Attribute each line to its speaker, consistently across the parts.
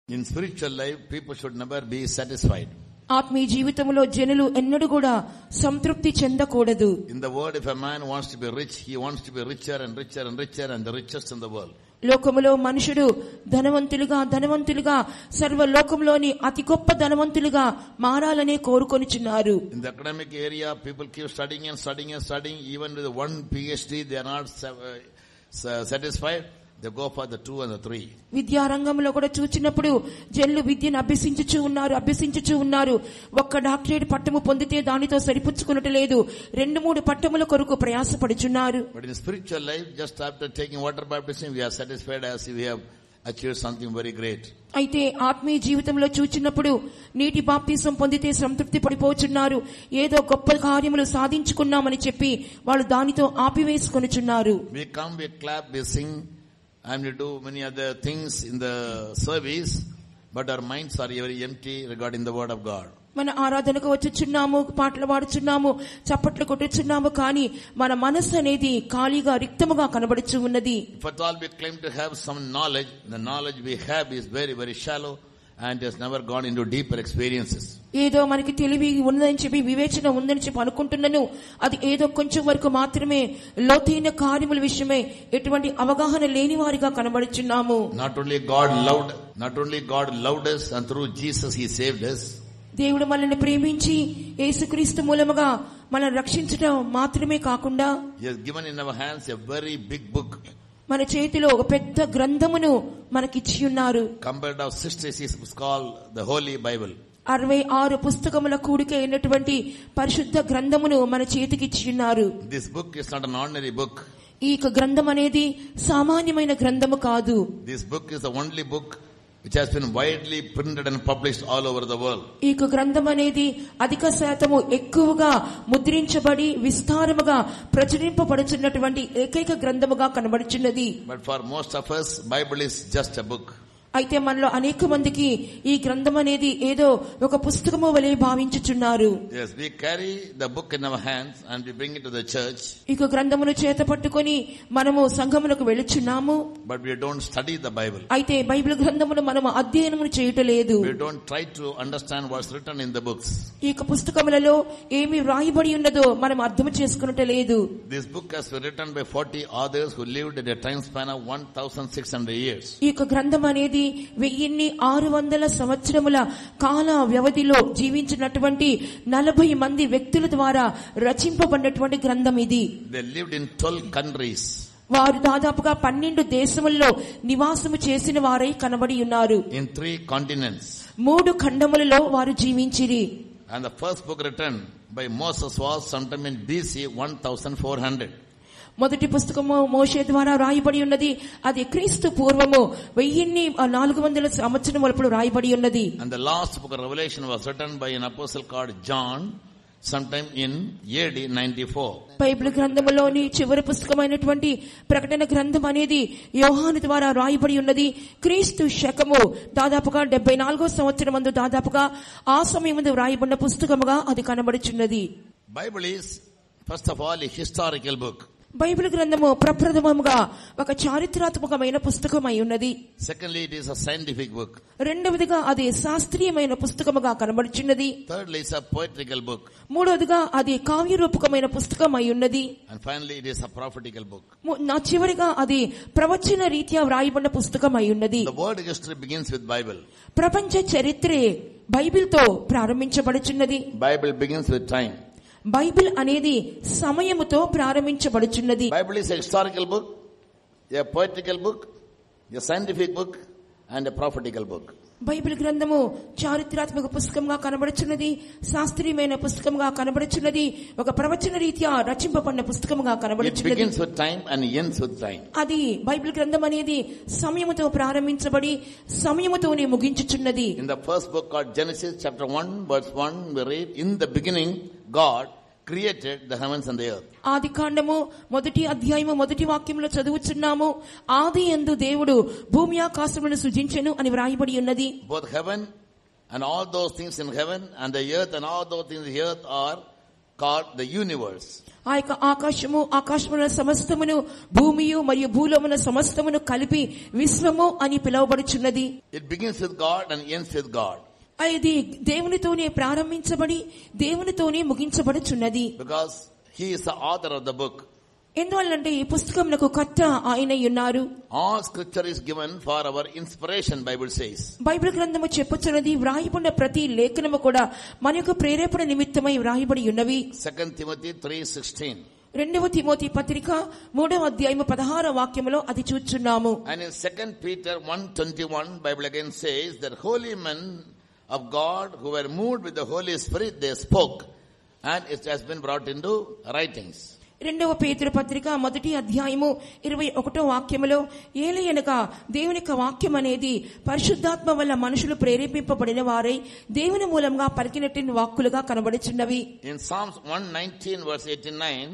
Speaker 1: In spiritual life, people should never be satisfied.
Speaker 2: ఆత్మీయ జీవితంలో జనులు ఎన్నడూ కూడా సంతృప్తి చెందకూడదు.
Speaker 1: In the world, if a man wants to be rich, he wants to be richer and richer and richer and the richest in the world.
Speaker 2: లోకములో మనుషుడు ధనవంతులుగా సర్వ లోకంలోని అతి గొప్ప ధనవంతులుగా మారాలనే కోరుకొనిచున్నారు.
Speaker 1: In the academic area, people keep studying and studying and studying. Even with one PhD, they are not satisfied. They go for the 2 and the 3.
Speaker 2: విద్యా రంగంలో కూడా చూచినప్పుడు జనులు విద్యను అభ్యసించుచు ఉన్నారు. ఒక్క డాక్టరేట్ పట్టము పొందితే దానితో సరిపుచ్చుకున్నట్టు లేదు, 2-3 పట్టముల కొరకు ప్రయాసపడుచున్నారు.
Speaker 1: But in spiritual life, just after taking water baptism, we are satisfied as if we have achieved something very great.
Speaker 2: అయితే ఆత్మీయ జీవితంలో చూచినప్పుడు నీటి బాప్తిసం పొందితే సంతృప్తి పడిపోచున్నారు. ఏదో గొప్ప కార్యములు సాధించుకున్నామని చెప్పి వాళ్ళు దానితో ఆపివేసుకొనుచున్నారు.
Speaker 1: We come, we clap, we sing, and we do many other things in the service, but our minds are very empty regarding the word of God.
Speaker 2: మన ఆరాధనకు వచ్చుచున్నాము, పాటలు పాడుచున్నాము, చప్పట్లు కొట్టుచున్నాము, కానీ మన మనస్సు అనేది ఖాళీగా రిక్తముగా కనబడుచు ఉన్నది.
Speaker 1: If at all we claim to have some knowledge, the knowledge we have is very, very shallow and has never gone into deeper experiences.
Speaker 2: ఏదో మనకి తెలివి ఉందని చెప్పి, వివేచన ఉందని చెప్పి అనుకుంటున్నాను, అది ఏదో కొంచెం వరకు మాత్రమే. లోతైన కార్యముల విషయమై ఎటువంటి అవగాహన లేని వారిగా కనబడుచున్నాము.
Speaker 1: Not only God loved us and through Jesus he saved us.
Speaker 2: దేవుడు మనల్ని ప్రేమించి యేసుక్రీస్తు మూలముగా మనల్ని రక్షించడం మాత్రమే కాకుండా
Speaker 1: he has given in our hands a very big book.
Speaker 2: మన చేతిలో ఒక పెద్ద గ్రంథమును మనకిచ్చి ఉన్నారు.
Speaker 1: Compared of 66 books called the Holy Bible.
Speaker 2: 66 పుస్తకముల కూడిక అయినటువంటి పరిశుద్ధ గ్రంథమును మన చేతికిచ్చి ఉన్నారు.
Speaker 1: This book is not an ordinary book.
Speaker 2: ఈ గ్రంథం అనేది సామాన్యమైన గ్రంథము కాదు.
Speaker 1: This book is the only book which has been widely printed and published all over the world.
Speaker 2: ఈ గ్రంథం అనేది అధిక శాతము ఎక్కువగా ముద్రించబడి విస్తారముగా ప్రచురింపబడుచున్నటువంటి ఏకైక గ్రంథముగా కనబడుచున్నది.
Speaker 1: But for most of us, Bible is just a book.
Speaker 2: అయితే మనలో అనేక మందికి ఈ గ్రంథం అనేది ఏదో ఒక పుస్తకము వలె భావించుచున్నారు.
Speaker 1: Yes, we carry the book in our hands and we bring it to the church.
Speaker 2: ఈ గ్రంథమును చేత పట్టుకొని మనము సంఘమునకు వెళ్ళుచున్నాము.
Speaker 1: But we don't study the Bible.
Speaker 2: అయితే బైబిల్ గ్రంథమును మనము అధ్యయనము చేయటలేదు.
Speaker 1: We don't try to understand what's written in the books.
Speaker 2: ఈ పుస్తకములలో ఏమి వ్రాయబడి ఉన్నదో మనం అర్థం చేసుకున్నట్లేదు.
Speaker 1: This book has been written by 40 authors who lived in a time span of 1600 years.
Speaker 2: ఈ గ్రంథం అనేది 1600 సంవత్సరముల కాల వ్యవధిలో జీవించినటువంటి 40 మంది వ్యక్తుల ద్వారా రచింపబడినటువంటి గ్రంథం ఇది.
Speaker 1: They lived in 12 countries.
Speaker 2: వారు దాదాపుగా 12 దేశములలో నివాసము చేసిన వారై కనబడి ఉన్నారు.
Speaker 1: In 3 continents.
Speaker 2: 3 ఖండములలో వారు జీవించిరి.
Speaker 1: And the first book written by Moses was sometime in BC 1400.
Speaker 2: మొదటి పుస్తకము మోషే ద్వారా రాయబడి ఉన్నది. అది క్రీస్తు పూర్వము 1400 సంవత్సరములప్పుడు రాయబడి ఉన్నది.
Speaker 1: And the last book of Revelation was written by an apostle called John sometime in AD 94.
Speaker 2: Bible గ్రంథములోని చివరి పుస్తకమైనటువంటి ప్రకటన గ్రంథం అనేది యోహాను ద్వారా రాయబడి ఉన్నది. క్రీస్తు శకము దాదాపుగా 74వ సంవత్సరమందు దాదాపుగా ఆ సమయమందు రాయబడిన పుస్తకముగా అది కనబడుచున్నది.
Speaker 1: Bible is first of all a historical book.
Speaker 2: Bible గ్రంథము ప్రప్రథమముగా ఒక చారిత్రాత్మకమైన పుస్తకమై ఉన్నది.
Speaker 1: Secondly, it is a scientific book.
Speaker 2: రెండవదిగా అది శాస్త్రీయమైన పుస్తకముగా కనబడుచున్నది.
Speaker 1: Thirdly, it's a poetical book.
Speaker 2: మూడవదిగా అది కావ్యరూపకమైన పుస్తకమై ఉన్నది.
Speaker 1: And finally, it is a prophetical book.
Speaker 2: చివరిగా అది ప్రవచన రీత్యా వ్రాయబడిన పుస్తకమై ఉన్నది.
Speaker 1: The world history begins with Bible.
Speaker 2: ప్రపంచ చరిత్రే బైబిల్తో ప్రారంభించబడుచున్నది.
Speaker 1: Bible begins with time.
Speaker 2: Bible అనేది సమయముతో ప్రారంభించబడుచున్నది.
Speaker 1: Bible is a historical book, a poetical book, a scientific book and a prophetical book.
Speaker 2: Bible గ్రంథము చారిత్రాత్మక పుస్తకంగా కనబడుచున్నది, శాస్త్రీయమైన పుస్తకంగా కనబడుచున్నది, ఒక ప్రవచన రీత్యా రచింపబడిన పుస్తకంగా కనబడుచున్నది.
Speaker 1: It begins with time and ends with time.
Speaker 2: అది బైబిల్ గ్రంథం అనేది సమయముతో ప్రారంభించబడి సమయముతోనే ముగించుచున్నది.
Speaker 1: In the first book called Genesis chapter 1 verse 1 we read, in the beginning God created the heavens and the earth.
Speaker 2: ఆది కాండము 1వ అధ్యాయము 1వ వాక్యంలో చదువుచున్నాము, ఆది యందు దేవుడు భూమి ఆకాశములను సృజించెను అని వ్రాయబడి ఉన్నది.
Speaker 1: Both heaven and all those things in heaven and the earth and all those things in the earth are called the universe.
Speaker 2: ఆ యొక్క ఆకాశము, ఆకాశమున సమస్తమును, భూమియు మరియు భూలోమున సమస్తమును కలిపి విశ్వము అని పిలువబడుచున్నది.
Speaker 1: It begins with God and ends with God.
Speaker 2: ఇది దేవునితోనే ప్రారంభించబడి దేవునితోనే ముగించబడుచున్నది.
Speaker 1: Because he is the author of the book.
Speaker 2: ఎందువల్లంటే ఈ పుస్తకమునకు కర్త ఆయనై ఉన్నారు.
Speaker 1: All scripture is given for our inspiration, Bible says.
Speaker 2: Bible గ్రంథము చెప్పుచున్నది, వ్రాయబడిన ప్రతి లేఖనము కూడా మన యొక్క ప్రేరేపణ నిమిత్తమై వ్రాయబడి ఉన్నవి.
Speaker 1: 2 Timothy 3:16.
Speaker 2: 2 తిమోతి పత్రిక 3వ అధ్యాయము 16వ వాక్యములో అది చూచున్నాము.
Speaker 1: And in 2 Peter 1:21, Bible again says that holy men of God who were moved with the Holy Spirit, they spoke, and it has been brought into writings.
Speaker 2: 2వ పేతురు పత్రిక 1వ అధ్యాయము 21వ వాక్యములో ఏలయనగా దేవుని యొక్క వాక్యం అనేది పరిశుద్ధాత్మ వల్ల మనుషులు ప్రేరేపింపబడిన వారై దేవుని మూలంగా పలికినట్టు వాక్కులుగా కనబడుచున్నవి.
Speaker 1: In Psalms 119 verse 89,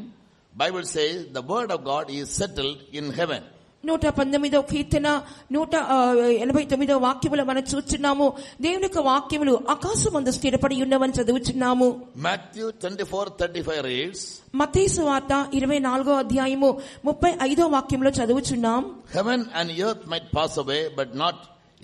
Speaker 1: Bible says the word of God is settled in heaven.
Speaker 2: 119వ కీర్తన 189వ వాక్యములో మనం చూస్తున్నాము, దేవుని యొక్క వాక్యములు ఆకాశమందు స్థిరపడి ఉన్నవని చదువుచున్నాము.
Speaker 1: Matthew 24:35 reads,
Speaker 2: మత్తయి సువార్త 24వ అధ్యాయము 35వ వాక్యంలో చదువుచున్నాం,
Speaker 1: heaven and earth might pass away, but not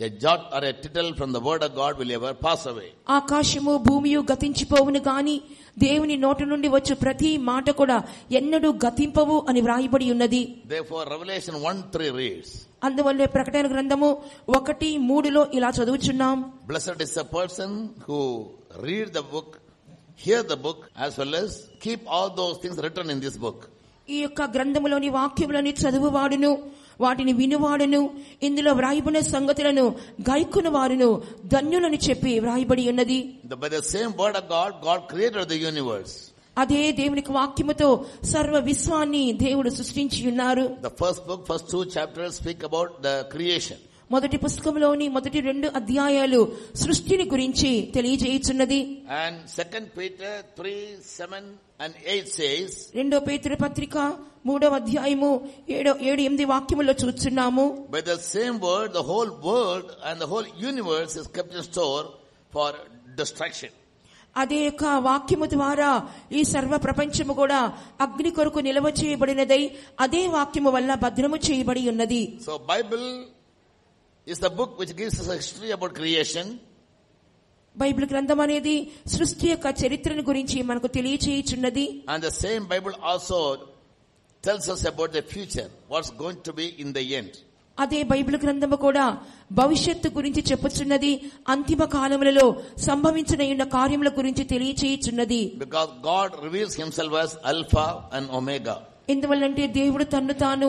Speaker 1: a jot or a tittle from the word of God will ever pass away.
Speaker 2: ఆకాశము భూమియు గతించిపోవును గాని దేవుని నోటి నుండి వచ్చు ప్రతి మాట కూడా ఎన్నడూ గతింపవు అని వ్రాయబడి ఉన్నది.
Speaker 1: Therefore Revelation 1:3 reads,
Speaker 2: అందువల్లే ప్రకటన గ్రంథము 1:3లో ఇలా చదువుచున్నాం,
Speaker 1: blessed is the person who read the book, hear the book, as well as keep all those things written in this book.
Speaker 2: ఈ యొక్క గ్రంథములోని వాక్యములని చదువువాడును, వాటిని వినువాడును, ఇందులో వ్రాయబడిన సంగతులను గైకొను వారును ధన్యులని చెప్పి వ్రాయబడి ఉన్నది.
Speaker 1: By the same word of God, God created the universe.
Speaker 2: అదే దేవునికి వాక్యముతో సర్వ విశ్వాన్ని దేవుడు సృష్టించి ఉన్నారు.
Speaker 1: The first book, first 2 chapters speak about the creation.
Speaker 2: మొదటి పుస్తకంలోని మొదటి 2 అధ్యాయాలు సృష్టిని గురించి తెలియజేయుచున్నది.
Speaker 1: And 2 Peter 3:7 and 8 says,
Speaker 2: 2 పేతురు పత్రిక 3వ అధ్యాయము 7-8 వాక్యములో చూస్తున్నాము,
Speaker 1: by the same word the whole world and the whole universe is kept in store for destruction.
Speaker 2: అదే యొక్క వాక్యము ద్వారా ఈ సర్వ ప్రపంచము కూడా అగ్ని కొరకు నిల్వ చేయబడినదై అదే వాక్యము వల్ల భద్రము చేయబడి ఉన్నది.
Speaker 1: So Bible is the book which gives us a history about creation.
Speaker 2: Bible గ్రంథం అనేది సృష్టి యొక్క చరిత్రను గురించి మనకు తెలియచేయుచున్నది.
Speaker 1: And the same Bible also tells us about the future, what's going to be in the end.
Speaker 2: అదే బైబిల్ గ్రంథము కూడా భవిష్యత్తు గురించి చెప్పుచున్నది, అంతిమ కాలములలో సంభవించనయున్న కార్యముల గురించి తెలియచేయుచున్నది.
Speaker 1: Because God reveals himself as Alpha and Omega.
Speaker 2: ఎందువల్లంటే దేవుడు తన్ను తాను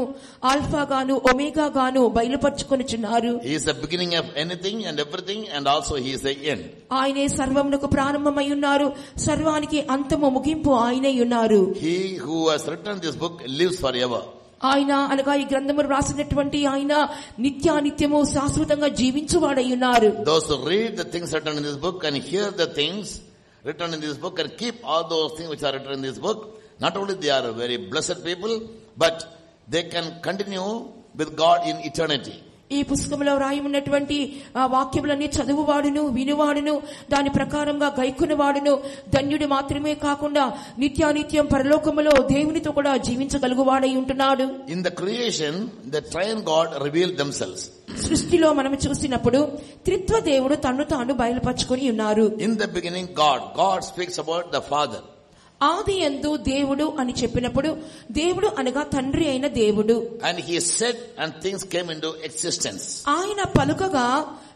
Speaker 2: ఆల్ఫా గాను ఒమేగా గాను బయలుపరుచుకొనుచున్నారు.
Speaker 1: He is the beginning of anything and everything, and also he is the end.
Speaker 2: ఆయనే సర్వమునకు ప్రారంభమై ఉన్నారు, సర్వానికి అంతము ముగింపు ఆయనే ఉన్నారు.
Speaker 1: He who has written this book lives forever.
Speaker 2: ఆయన అనగా ఈ గ్రంథము రాసినటువంటి ఆయన నిత్యానిత్యము శాశ్వతంగా జీవించువాడై ఉన్నారు.
Speaker 1: Those who read the things written in this book and hear the things written in this book and keep all those things which are written in this book, not only they are very blessed people, but they can continue with God in eternity.
Speaker 2: ఈ పుస్తకంలో రాయి ఉన్నటువంటి వాక్యములన్నీ చదువువాడును, వినువాడును, దాని ప్రకారంగా గైకొనువాడును ధన్యుడు మాత్రమే కాకుండా నిత్యానిత్యం పరలోకములో దేవునితో కూడా జీవించగలుగువాడై ఉంటున్నాడు.
Speaker 1: In the creation, the triune God revealed themselves.
Speaker 2: సృష్టిలో మనం చూసినప్పుడు త్రిత్వ దేవుడు తన్ను తాను బయలుపరుచుకొని ఉన్నారు.
Speaker 1: In the beginning, God speaks about the Father.
Speaker 2: ఆది యందు దేవుడు అని చెప్పినప్పుడు దేవుడు అనగా తండ్రి అయిన దేవుడు.
Speaker 1: And he said and things came into existence.
Speaker 2: ఆయన పలుకగా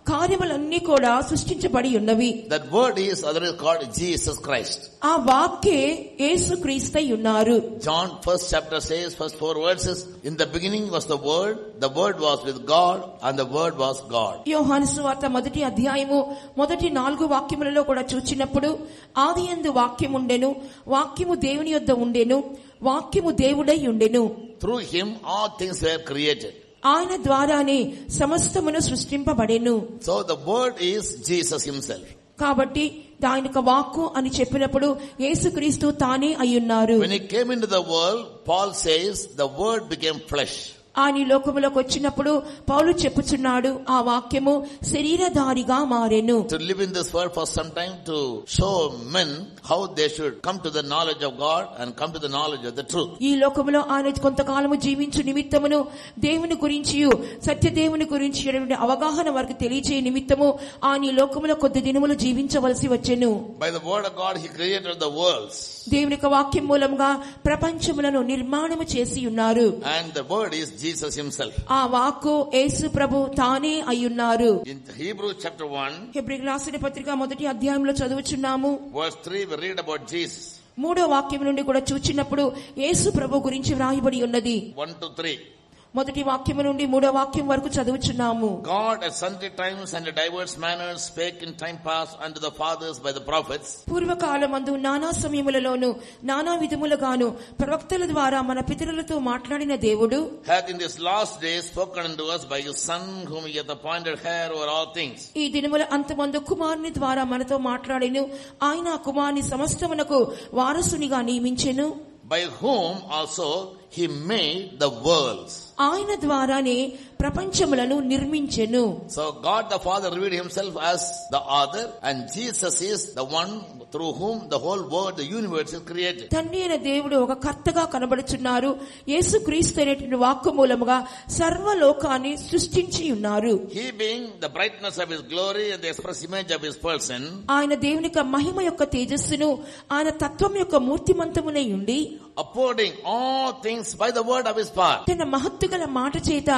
Speaker 2: కార్యములన్నీ కూడా సృష్టించబడి ఉన్నవి.
Speaker 1: That word is otherwise called Jesus Christ.
Speaker 2: ఆ వాక్యే యేసుక్రీస్తై ఉన్నారు.
Speaker 1: John 1st chapter says, first 4 verses, in the beginning was the word was with God, and the word was God.
Speaker 2: యోహాను సువార్త 1వ అధ్యాయము మొదటి 4 వాక్యములలో కూడా చూచినప్పుడు ఆదియందు వాక్యం ఉండెను, వాక్యము దేవుని యొద్ద ఉండెను, వాక్యము దేవుడై ఉండెను.
Speaker 1: Through him all things were created.
Speaker 2: ఆయన ద్వారానే సమస్తమును సృష్టింపబడెను.
Speaker 1: So the word is Jesus himself.
Speaker 2: కాబట్టి దానికి వాక్కు అని చెప్పినప్పుడు యేసుక్రీస్తు తానే అయ్యున్నారు.
Speaker 1: When he came into the world, Paul says the word became flesh.
Speaker 2: ఆయన ఈ లోకములోకి వచ్చినప్పుడు పౌలు చెప్పుచున్నాడు, ఆ వాక్యము శరీరధారిగా మారెను.
Speaker 1: To live in this world for some time to show men how they should come to the knowledge of God and come to the knowledge of the truth.
Speaker 2: ఈ లోకములో ఆయన కొంతకాలము జీవించు నిమిత్తమును దేవుని గురించి సత్యదేవుని గురించి అవగాహన వారికి తెలియచే నిమిత్తము ఆయన ఈ లోకములో కొద్ది దినములు జీవించవలసి వచ్చెను.
Speaker 1: By the word of God he created the worlds.
Speaker 2: దేవుని యొక్క వాక్యం మూలంగా ప్రపంచములను నిర్మాణము చేసి ఉన్నారు.
Speaker 1: And the word is Jesus himself.
Speaker 2: ఆ వాక్కు యేసు ప్రభు తానే అయ్యున్నారు.
Speaker 1: In Hebrews chapter 1,
Speaker 2: హెబ్రీయులకు రాసిన పత్రిక మొదటి అధ్యాయంలో చదువుచున్నాము.
Speaker 1: verse 3 we read about Jesus.
Speaker 2: మూడో వాక్యం నుండి కూడా చూచినప్పుడు యేసు ప్రభు గురించి వ్రాయబడి ఉన్నది.
Speaker 1: 1 to 3.
Speaker 2: మొదటి వాక్యము నుండి మూడో వాక్యం వరకు చదువుచున్నాము.
Speaker 1: God at sundry times and in diverse manners spake in time past unto the fathers by the prophets.
Speaker 2: పూర్వకాలమందు నానా సమయములలోను నానా విధములుగాను ప్రవక్తల ద్వారా మన పితరులతో మాట్లాడిన దేవుడు
Speaker 1: hath in this last day spoken unto us by his Son, whom he hath appointed heir over all things.
Speaker 2: ఈ దినముల అంతమందు కుమారుని ద్వారా మనతో మాట్లాడెను. ఆయన కుమారుని సమస్తమునకు వారసునిగా నియమించెను.
Speaker 1: By whom also he made the worlds.
Speaker 2: ఆయన ద్వారానే ప్రపంచములను నిర్మించెను.
Speaker 1: So God the Father revealed himself as the author, and Jesus is the one through whom the whole world, the universe is created.
Speaker 2: తండ్రి అయిన దేవుడు ఒక కర్తగా కనబడుచున్నారు. యేసుక్రీస్తు అనేటువంటి వాక్కు మూలముగా సర్వలోకాన్ని సృష్టించి ఉన్నారు.
Speaker 1: He being the brightness of his glory and the express image of his person.
Speaker 2: ఆయన దేవుని యొక్క మహిమ యొక్క తేజస్సును ఆయన తత్వం యొక్క మూర్తిమంతమునై ఉండి
Speaker 1: upholding all things by the word of his power.
Speaker 2: తన మహత్తుగల మాట చేత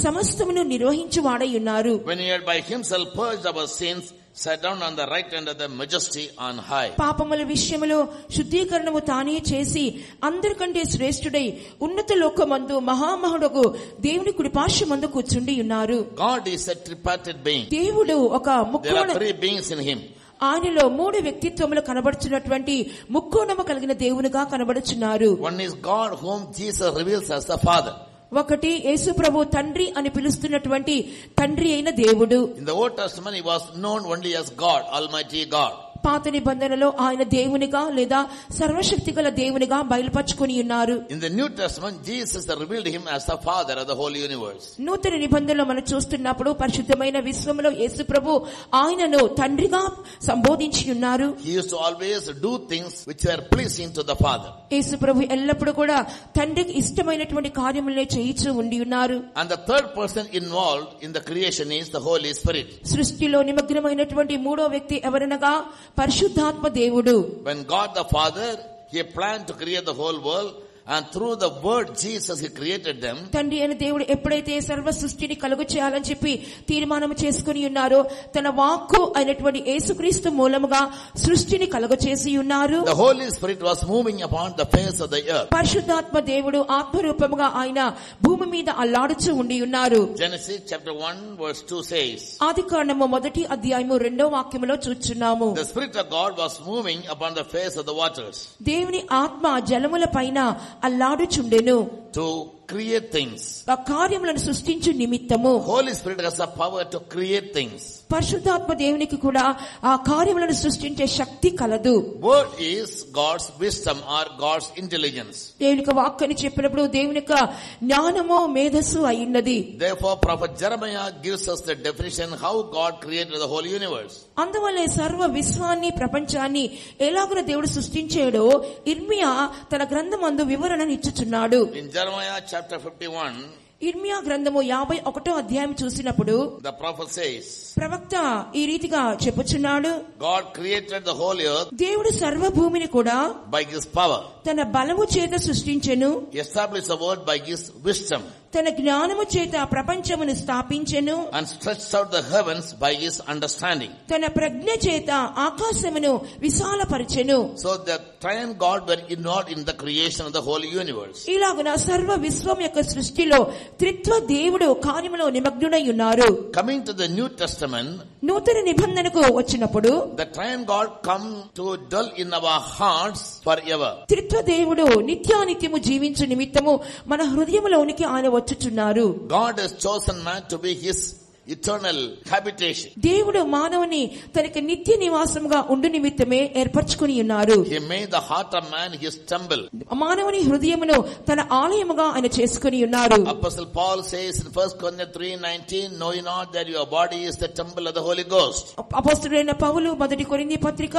Speaker 2: సమస్తమును నిర్వహించు వాడై ఉన్నారు.
Speaker 1: When he had by himself purged our sins, sat down on the right hand of the majesty on high.
Speaker 2: పాపముల విషయములో శుద్ధీకరణము తానే చేసి అందరికంటే శ్రేష్ఠుడై ఉన్నత లోకమందు మహామహుడగు దేవుని కుడి పార్శ్వమందు కూర్చుండి ఉన్నారు.
Speaker 1: God is a tripartite being.
Speaker 2: దేవుడు ఒక
Speaker 1: There are three beings in him.
Speaker 2: ఆయనలో మూడు వ్యక్తిత్వములు కనబడుచున్నటువంటి ముక్కోణము కలిగిన దేవునిగా కనబడుచున్నారు.
Speaker 1: One is God, whom Jesus reveals as the Father.
Speaker 2: ఒకటి యేసు ప్రభు తండ్రి అని పిలుస్తున్నటువంటి తండ్రి అయిన దేవుడు.
Speaker 1: In the Old Testament he was known only as God, Almighty God.
Speaker 2: పాత నిబంధనలో ఆయన దేవునిగా లేదా సర్వశక్తిగల దేవునిగా బయలుపరుచుకొని ఉన్నారు.
Speaker 1: In the New Testament Jesus revealed him as the Father of the whole universe.
Speaker 2: నూతన నిబంధనలో మనం చూస్తున్నప్పుడు పరిశుద్ధమైన విశ్వములో యేసు ప్రభు ఆయనను తండ్రిగా సంబోధించి ఉన్నారు.
Speaker 1: He used to always do things which were pleasing to the Father.
Speaker 2: యేసు ప్రభు ఎల్లప్పుడూ కూడా తండ్రికి ఇష్టమైనటువంటి కార్యములనే చేయిచూ ఉండి ఉన్నారు.
Speaker 1: And the third person involved in the creation is the Holy Spirit.
Speaker 2: సృష్టిలో నిమగ్నమైనటువంటి మూడో వ్యక్తి ఎవరనగా పరిశుద్ధాత్మ దేవుడు.
Speaker 1: When God the Father, he planned to create the whole world, and through the word Jesus he created them.
Speaker 2: తండ్రి అయిన దేవుడు ఎప్పుడైతే సర్వ సృష్టిని కలుగు చేయాలని చెప్పి తీర్మానం చేసుకుని ఉన్నారో తన వాక్కు అయినటువంటి యేసుక్రీస్తు మూలముగా సృష్టిని కలుగు చేసి ఉన్నారు.
Speaker 1: The Holy Spirit was moving upon the face of the earth.
Speaker 2: పరిశుద్ధాత్మ దేవుడు ఆత్మరూపముగా ఆయన భూమి మీద అల్లాడుచూ ఉండి ఉన్నారు.
Speaker 1: Genesis chapter 1 verse 2 says.
Speaker 2: ఆదికాండము మొదటి అధ్యాయము 2వ వాక్యములో చూస్తున్నాము.
Speaker 1: The Spirit of God was moving upon the face of the waters.
Speaker 2: దేవుని ఆత్మ జలముల పైన అల్లాడుచుండెను.
Speaker 1: To create things.
Speaker 2: ఆ కార్యములను సృష్టించు నిమిత్తము
Speaker 1: Holy Spirit has the power to create things.
Speaker 2: పరిశుద్ధాత్మ దేవునికి కూడా ఆ కార్యములను సృష్టించే శక్తి కలదు.
Speaker 1: Word is God's wisdom or God's intelligence.
Speaker 2: దేవుని వాక్కు అని చెప్పినప్పుడు దేవుని యొక్క జ్ఞానము మేధస్సు అయ్యున్నది.
Speaker 1: Therefore prophet Jeremiah gives us the definition how God created the whole universe.
Speaker 2: అందువల్లే సర్వ విశ్వాన్ని ప్రపంచాన్ని ఎలాగున దేవుడు సృష్టించాడో ఇర్మియా తన గ్రంథమందు వివరణను ఇచ్చుచున్నాడు.
Speaker 1: In Jeremiah chapter 51,
Speaker 2: ఇర్మియా గ్రంథము 51వ అధ్యాయం చూసినప్పుడు
Speaker 1: the prophet says,
Speaker 2: ప్రవక్త ఈ రీతిగా చెప్పుచున్నాడు,
Speaker 1: God created the whole earth
Speaker 2: దేవుడు సర్వ భూమిని కూడా
Speaker 1: by his power,
Speaker 2: తన బలము చేత సృష్టించెను,
Speaker 1: established the world by his wisdom,
Speaker 2: తన జ్ఞానము చేత ప్రపంచమును స్థాపించెను,
Speaker 1: and stretched out the heavens by his understanding.
Speaker 2: తన ప్రజ్ఞ చేత ఆకాశమును విశాలపరిచెను.
Speaker 1: So the triune God were involved in the creation of the whole universe.
Speaker 2: ఇలాగున సర్వ విశ్వం యొక్క సృష్టిలో త్రిత్వ దేవుడు కార్యములో నిమగ్నుడై ఉన్నారు.
Speaker 1: Coming to the New Testament,
Speaker 2: నూతన నిబంధనకు వచ్చినప్పుడు
Speaker 1: the triune God come to dwell in our hearts forever.
Speaker 2: త్రిత్వ దేవుడు నిత్యానిత్యము జీవించు నిమిత్తము మన హృదయములోనికి ఆయన వచ్చుచున్నారు.
Speaker 1: God has chosen man to be his eternal habitation.
Speaker 2: దేవుడు మానవుని తనకి నిత్య నివాసంగా ఉండు నిమిత్తమే ఏర్పరచుకొని ఉన్నారు.
Speaker 1: He made the heart of man his temple.
Speaker 2: మానవుని హృదయమును తన ఆలయముగా ఆయన చేసుకొని ఉన్నారు.
Speaker 1: Apostle Paul says in 1 Corinthians 3:19, know ye not that your body is the temple of the Holy Ghost.
Speaker 2: అపోస్తలుడైన పౌలు మొదటి కొరింథీ పత్రిక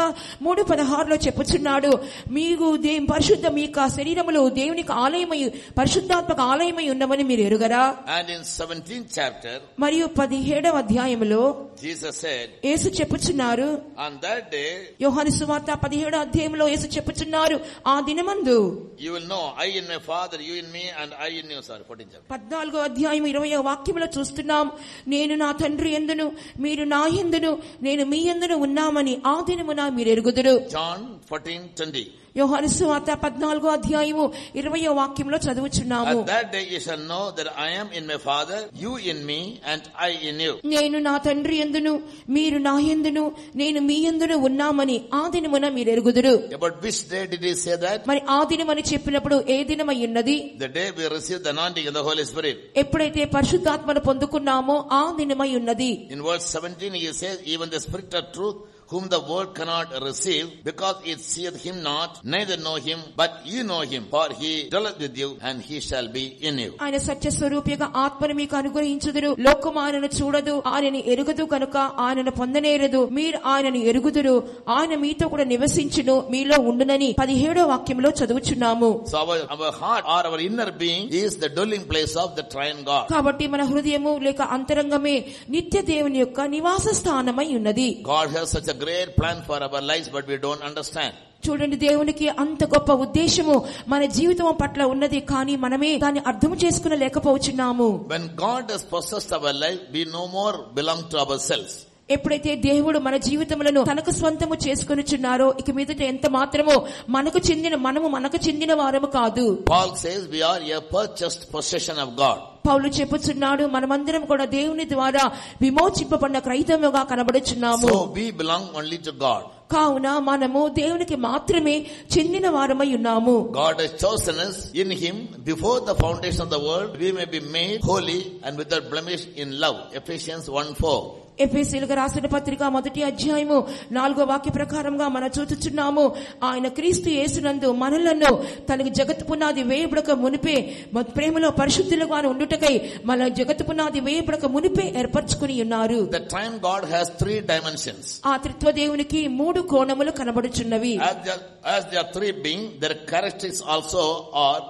Speaker 2: 3:16లో చెప్పుచున్నాడు, మీకు పరిశుద్ధ మీ యొక్క శరీరములు దేవునికి ఆలయమై పరిశుద్ధాత్మక ఆలయమై ఉన్నవని మీరు ఎరుగరా?
Speaker 1: And in 17th chapter,
Speaker 2: మరియు 17వ అధ్యాయములో
Speaker 1: Jesus said,
Speaker 2: Yesu చెప్పుచున్నారు,
Speaker 1: on that day,
Speaker 2: యోహాను సువార్త 17వ అధ్యాయములో యేసు చెప్పుచున్నారు, ఆ దినమందు
Speaker 1: you will know I in my Father, you in me, and I in you. 14th chapter.
Speaker 2: 14వ అధ్యాయం 20వ వాక్యములో చూస్తున్నాం, నేను నా తండ్రి యందును మీరు నా యందును నేను మీ యందును ఉన్నామని ఆ దినమున మీరు ఎరుగుదురు.
Speaker 1: John 14:20.
Speaker 2: యోహాను సువార్త 14వ అధ్యాయము 20వ వాక్యంలో చదువుచున్నాము.
Speaker 1: At that day you shall know that I am in my Father, you in me, and I in you.
Speaker 2: నేను నా తండ్రి యందును మీరు నా యందును నేను మీ యందును ఉన్నామని ఆ దినమున మీరు ఎరుగుదురు.
Speaker 1: About which day did he say that?
Speaker 2: మరి ఆ దినమని చెప్పినప్పుడు ఏ దినమై ఉన్నది?
Speaker 1: The day we received the anointing of the Holy Spirit.
Speaker 2: ఎప్పుడైతే పరిశుద్ధాత్మను పొందుకున్నామో ఆ దినమై ఉన్నది.
Speaker 1: In verse 17 he says, even the Spirit of truth, whom the world cannot receive, because it seeth him not, neither know him, but ye know him, for he dwelleth with you, and he shall be in you.
Speaker 2: ఆయన సత్య స్వరూపిగా ఆత్మను మీకు అనుగ్రహించుదురు. లోకము ఆయనను చూడదు, ఆయనని ఎరుగదు కనుక ఆయనను పొందనేరదు. మీరు ఆయనను ఎరుగుదురు, ఆయన మీతో కూడా నివసించును, మీలో ఉండునని 17వ వాక్యంలో చదువుచున్నాము.
Speaker 1: So our heart or our inner being is the dwelling place of the triune God.
Speaker 2: కాబట్టి మన హృదయము లేక అంతరంగమే నిత్య దేవుని యొక్క నివాస స్థానమై ఉన్నది.
Speaker 1: God has such a great plan for our lives, but we don't understand.
Speaker 2: చూడండి, దేవునికి అంత గొప్ప ఉద్దేశము మన జీవితం పట్ల ఉన్నది, కానీ మనమే దాన్ని అర్థం చేసుకునలేకపోతున్నాము.
Speaker 1: When God has possessed our life, we no more belong to ourselves.
Speaker 2: ఎప్పుడైతే దేవుడు మన జీవితములను తనకు స్వంతము చేసుకొనుచున్నారో ఇక మీదట ఎంత మాత్రమో మనకు చెందిన వారము కాదు.
Speaker 1: Paul says we are a purchased possession of God.
Speaker 2: పౌలు చెప్పుచున్నాడు, మనమందరం కూడా దేవుని ద్వారా విమోచింపబడిన క్రైతముగా కనబడుచున్నాము.
Speaker 1: So we belong only to God.
Speaker 2: కావున మనము దేవునికి మాత్రమే చెందిన వారమై ఉన్నాము.
Speaker 1: God has chosen us in him before the foundation of the world, we may be made holy and without blemish in love. Ephesians 1:4.
Speaker 2: ఎఫెసీయులకు రాసిన పత్రిక 1వ అధ్యాయము 4వ వాక్య ప్రకారంగా మనం చూచుచున్నాము, ఆయన క్రీస్తు యేసునందు మనలను తనకి జగత్తు పునాది వేయబడక మునిపే ప్రేమలో పరిశుద్ధులుగా ఉండుటకై మన జగత్తు పునాది వేయబడక మునిపే ఏర్పరచుకుని ఉన్నారు.
Speaker 1: The triune God has 3 dimensions.
Speaker 2: ఆ త్రిత్వ దేవునికి 3 కోణములు కనబడుచున్నవి.
Speaker 1: As there are 3 beings, their characteristics also are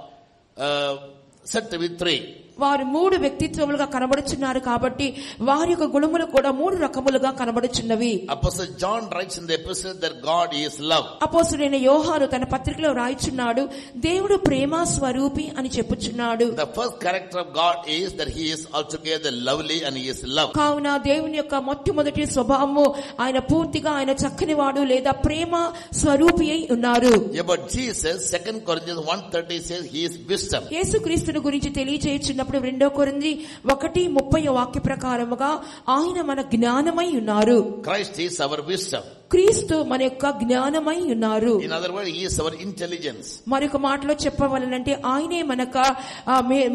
Speaker 1: set with 3.
Speaker 2: వారు 3 వ్యక్తిత్వములుగా కనబడుచున్నారు కాబట్టి వారి యొక్క గుణములు కూడా 3 రకములుగా కనబడుచున్నవి.
Speaker 1: Apostle John writes in the epistle that God is love.
Speaker 2: అపోస్తలుడైన యోహాను తన పత్రికలో రాయిచున్నాడు, దేవుడు ప్రేమ స్వరూపి అని చెప్పుచున్నాడు.
Speaker 1: The first character of God is that he is altogether lovely and he is love.
Speaker 2: కావున దేవుని యొక్క మొట్టమొదటి స్వభావము ఆయన పూర్తిగా ఆయన చక్కనివాడు లేదా ప్రేమ స్వరూపి అయి ఉన్నారు.
Speaker 1: About Jesus, 2 Corinthians 1:30 says he is wisdom.
Speaker 2: యేసుక్రీస్తుని గురించి తెలియజేయుచున్న 2 కొరింథీ 1:30 వాక్య ప్రకారముగా ఆయన మన జ్ఞానమై ఉన్నారు.
Speaker 1: Christ is our wisdom.
Speaker 2: క్రీస్తు మన యొక్క జ్ఞానమై ఉన్నారు.
Speaker 1: In other words, he is our intelligence.
Speaker 2: మరొక మాటలో చెప్పవాలంటే ఆయనే మనక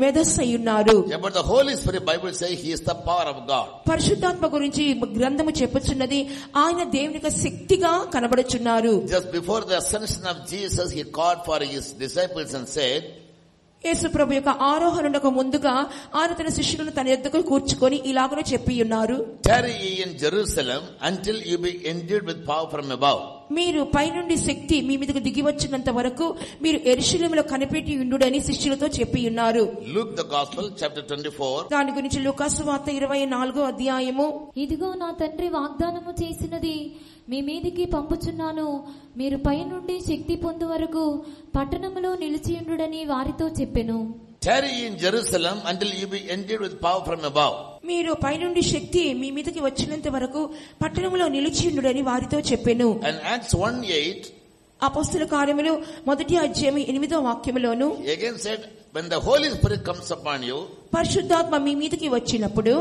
Speaker 2: మేధస్సు అయి ఉన్నారు.
Speaker 1: But the Holy Spirit Bible says he is the power of God.
Speaker 2: పరిశుద్ధాత్మ గురించి గ్రంథము చెప్పుచున్నది, ఆయన దేవుని యొక్క శక్తిగా కనబడుచున్నారు.
Speaker 1: Just before the ascension of Jesus, he called for his disciples and said,
Speaker 2: యేసు ప్రభు యొక్క ఆరోహణకు ముందుగా ఆయన తన శిష్యులను తన యొద్దకు కూర్చుకొని ఇలాగనే చెప్పి ఉన్నారు,
Speaker 1: tarry ye in Jerusalem until you be endued with power from above.
Speaker 2: మీరు పైనుండి శక్తి మీ మీదకు దిగి వచ్చినంత వరకు మీరు యెరూషలేములో కనిపెట్టి ఉండుడని శిష్యులతో చెప్పి ఉన్నారు.
Speaker 1: Luke the Gospel chapter 24.
Speaker 2: దాని గురించి లూకా సువార్త 24వ అధ్యాయము,
Speaker 3: ఇదిగో నా తండ్రి వాగ్దానము చేసినది మీ మీదికి పంపుచున్నాను, మీరు పై నుండి శక్తి పొందు వరకు పట్టణములో నిలిచియుండుడని వారితో చెప్పెను.
Speaker 1: Tarry in Jerusalem until you be endued with power from above.
Speaker 2: మీరు పైనుండి శక్తి మీ మీదకి వచ్చినంత వరకు పట్టణంలో నిలిచియుండుడని వారితో చెప్పెను.
Speaker 1: And Acts 1:8
Speaker 2: అపొస్తలుల కార్యములు 1వ అధ్యాయం 8వ వాక్యములోను
Speaker 1: again said, when the Holy Spirit comes upon you,
Speaker 2: పరిశుద్ధాత్మ మీ మీదకి వచ్చినప్పుడు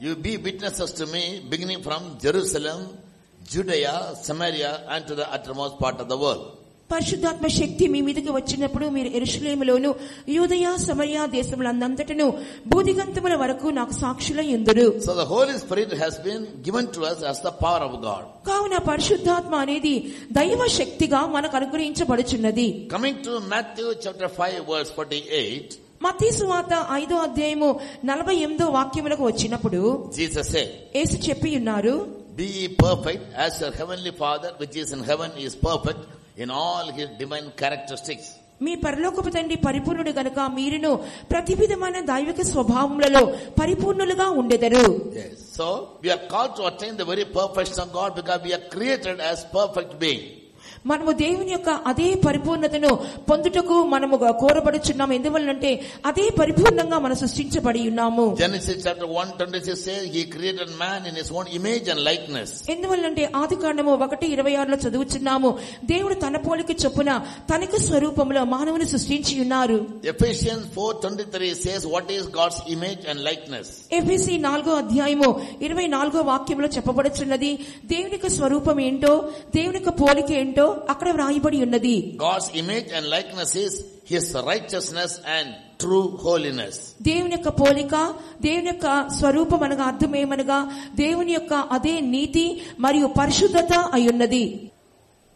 Speaker 1: you be witnesses to me, beginning from Jerusalem, Judea, Samaria, and to the uttermost part of the world.
Speaker 2: పరిశుద్ధాత్మ శక్తి మీ మీదకి వచ్చినప్పుడు మీరు యెరూషలేములోను యూదయ సమరయ దేశములందంతటను భూదిగంతముల వరకు నాకు సాక్షులై ఉందురు.
Speaker 1: So the Holy Spirit has been given to us as the power of God.
Speaker 2: కావున పరిశుద్ధాత్మ అనేది దైవ శక్తిగా మనకు అనుగ్రహించబడుచున్నది.
Speaker 1: Coming to Matthew chapter 5 verse 48.
Speaker 2: మత్తయి సువార్త 5వ అధ్యాయము 48వ వాక్యములకు వచ్చినప్పుడు
Speaker 1: Jesus said,
Speaker 2: యేసు చెప్పి ఉన్నారు,
Speaker 1: be ye perfect as your heavenly Father which is in heaven is perfect in all his divine characteristics.
Speaker 2: మీ పరలోకపు తండ్రి పరిపూర్ణుడు గనుక మీరును ప్రతి విధమైన దైవిక స్వభావములలో పరిపూర్ణులుగా ఉండెదరు.
Speaker 1: Yes. So we are called to attain the very perfection of God because we are created as perfect beings.
Speaker 2: మనము దేవుని యొక్క అదే పరిపూర్ణతను పొందుటకు మనము కోరబడుచున్నాము. ఎందువల్లంటే అదే పరిపూర్ణంగా మనం సృష్టించబడి ఉన్నాము.
Speaker 1: Genesis chapter 1:26 says he created man in his own image and likeness.
Speaker 2: ఎందువల్లంటే ఆదికాండము 1:26లో చదువుచున్నాము, దేవుడు తన పోలిక చొప్పున తనక స్వరూపములో మానవుని సృష్టించి ఉన్నారు.
Speaker 1: Ephesians 4:23 says what is God's image and likeness.
Speaker 2: ఎఫెసీ 4వ అధ్యాయము 24వ వాక్యంలో చెప్పబడుచున్నది దేవునికి స్వరూపం ఏంటో దేవునికి పోలిక ఏంటో అక్కడ వ్రాయబడి ఉన్నది.
Speaker 1: God's image and likeness is his righteousness and true holiness.
Speaker 2: దేవుని యొక్క పోలిక, దేవుని యొక్క స్వరూపం అనగా అర్థమేమనగా దేవుని యొక్క అదే నీతి మరియు పరిశుద్ధత అయ్యున్నది.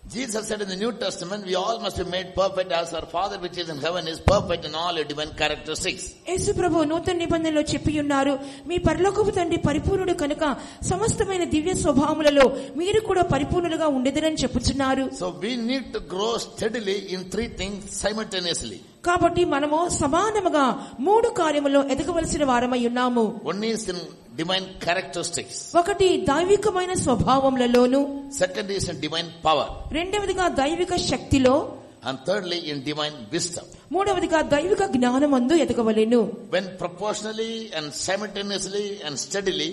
Speaker 1: Jesus said in the New Testament, we all must be made perfect as our Father which is in heaven is perfect in all your divine characteristics.
Speaker 2: యేసు ప్రభు నూతన నిబంధనలో చెప్పి ఉన్నారు, మీ పరలోకపు తండ్రి పరిపూర్ణుడు కనుక సమస్తమైన దివ్య స్వభావములలో మీరు కూడా పరిపూర్ణులుగా ఉండెదరని చెప్పుచున్నారు.
Speaker 1: So we need to grow steadily in three things simultaneously.
Speaker 2: కాబట్టి మనము సమానముగా 3 కార్యములో ఎదగవలసిన వారమై ఉన్నాము.
Speaker 1: One is in divine characteristics.
Speaker 2: ఒకటి దైవికమైన స్వభావములలోను,
Speaker 1: second is in divine power,
Speaker 2: రెండవదిగా దైవిక శక్తిలో,
Speaker 1: and thirdly in divine wisdom.
Speaker 2: మూడవదిగా దైవిక జ్ఞానమందు ఎదగవలెను.
Speaker 1: When proportionally and simultaneously and steadily,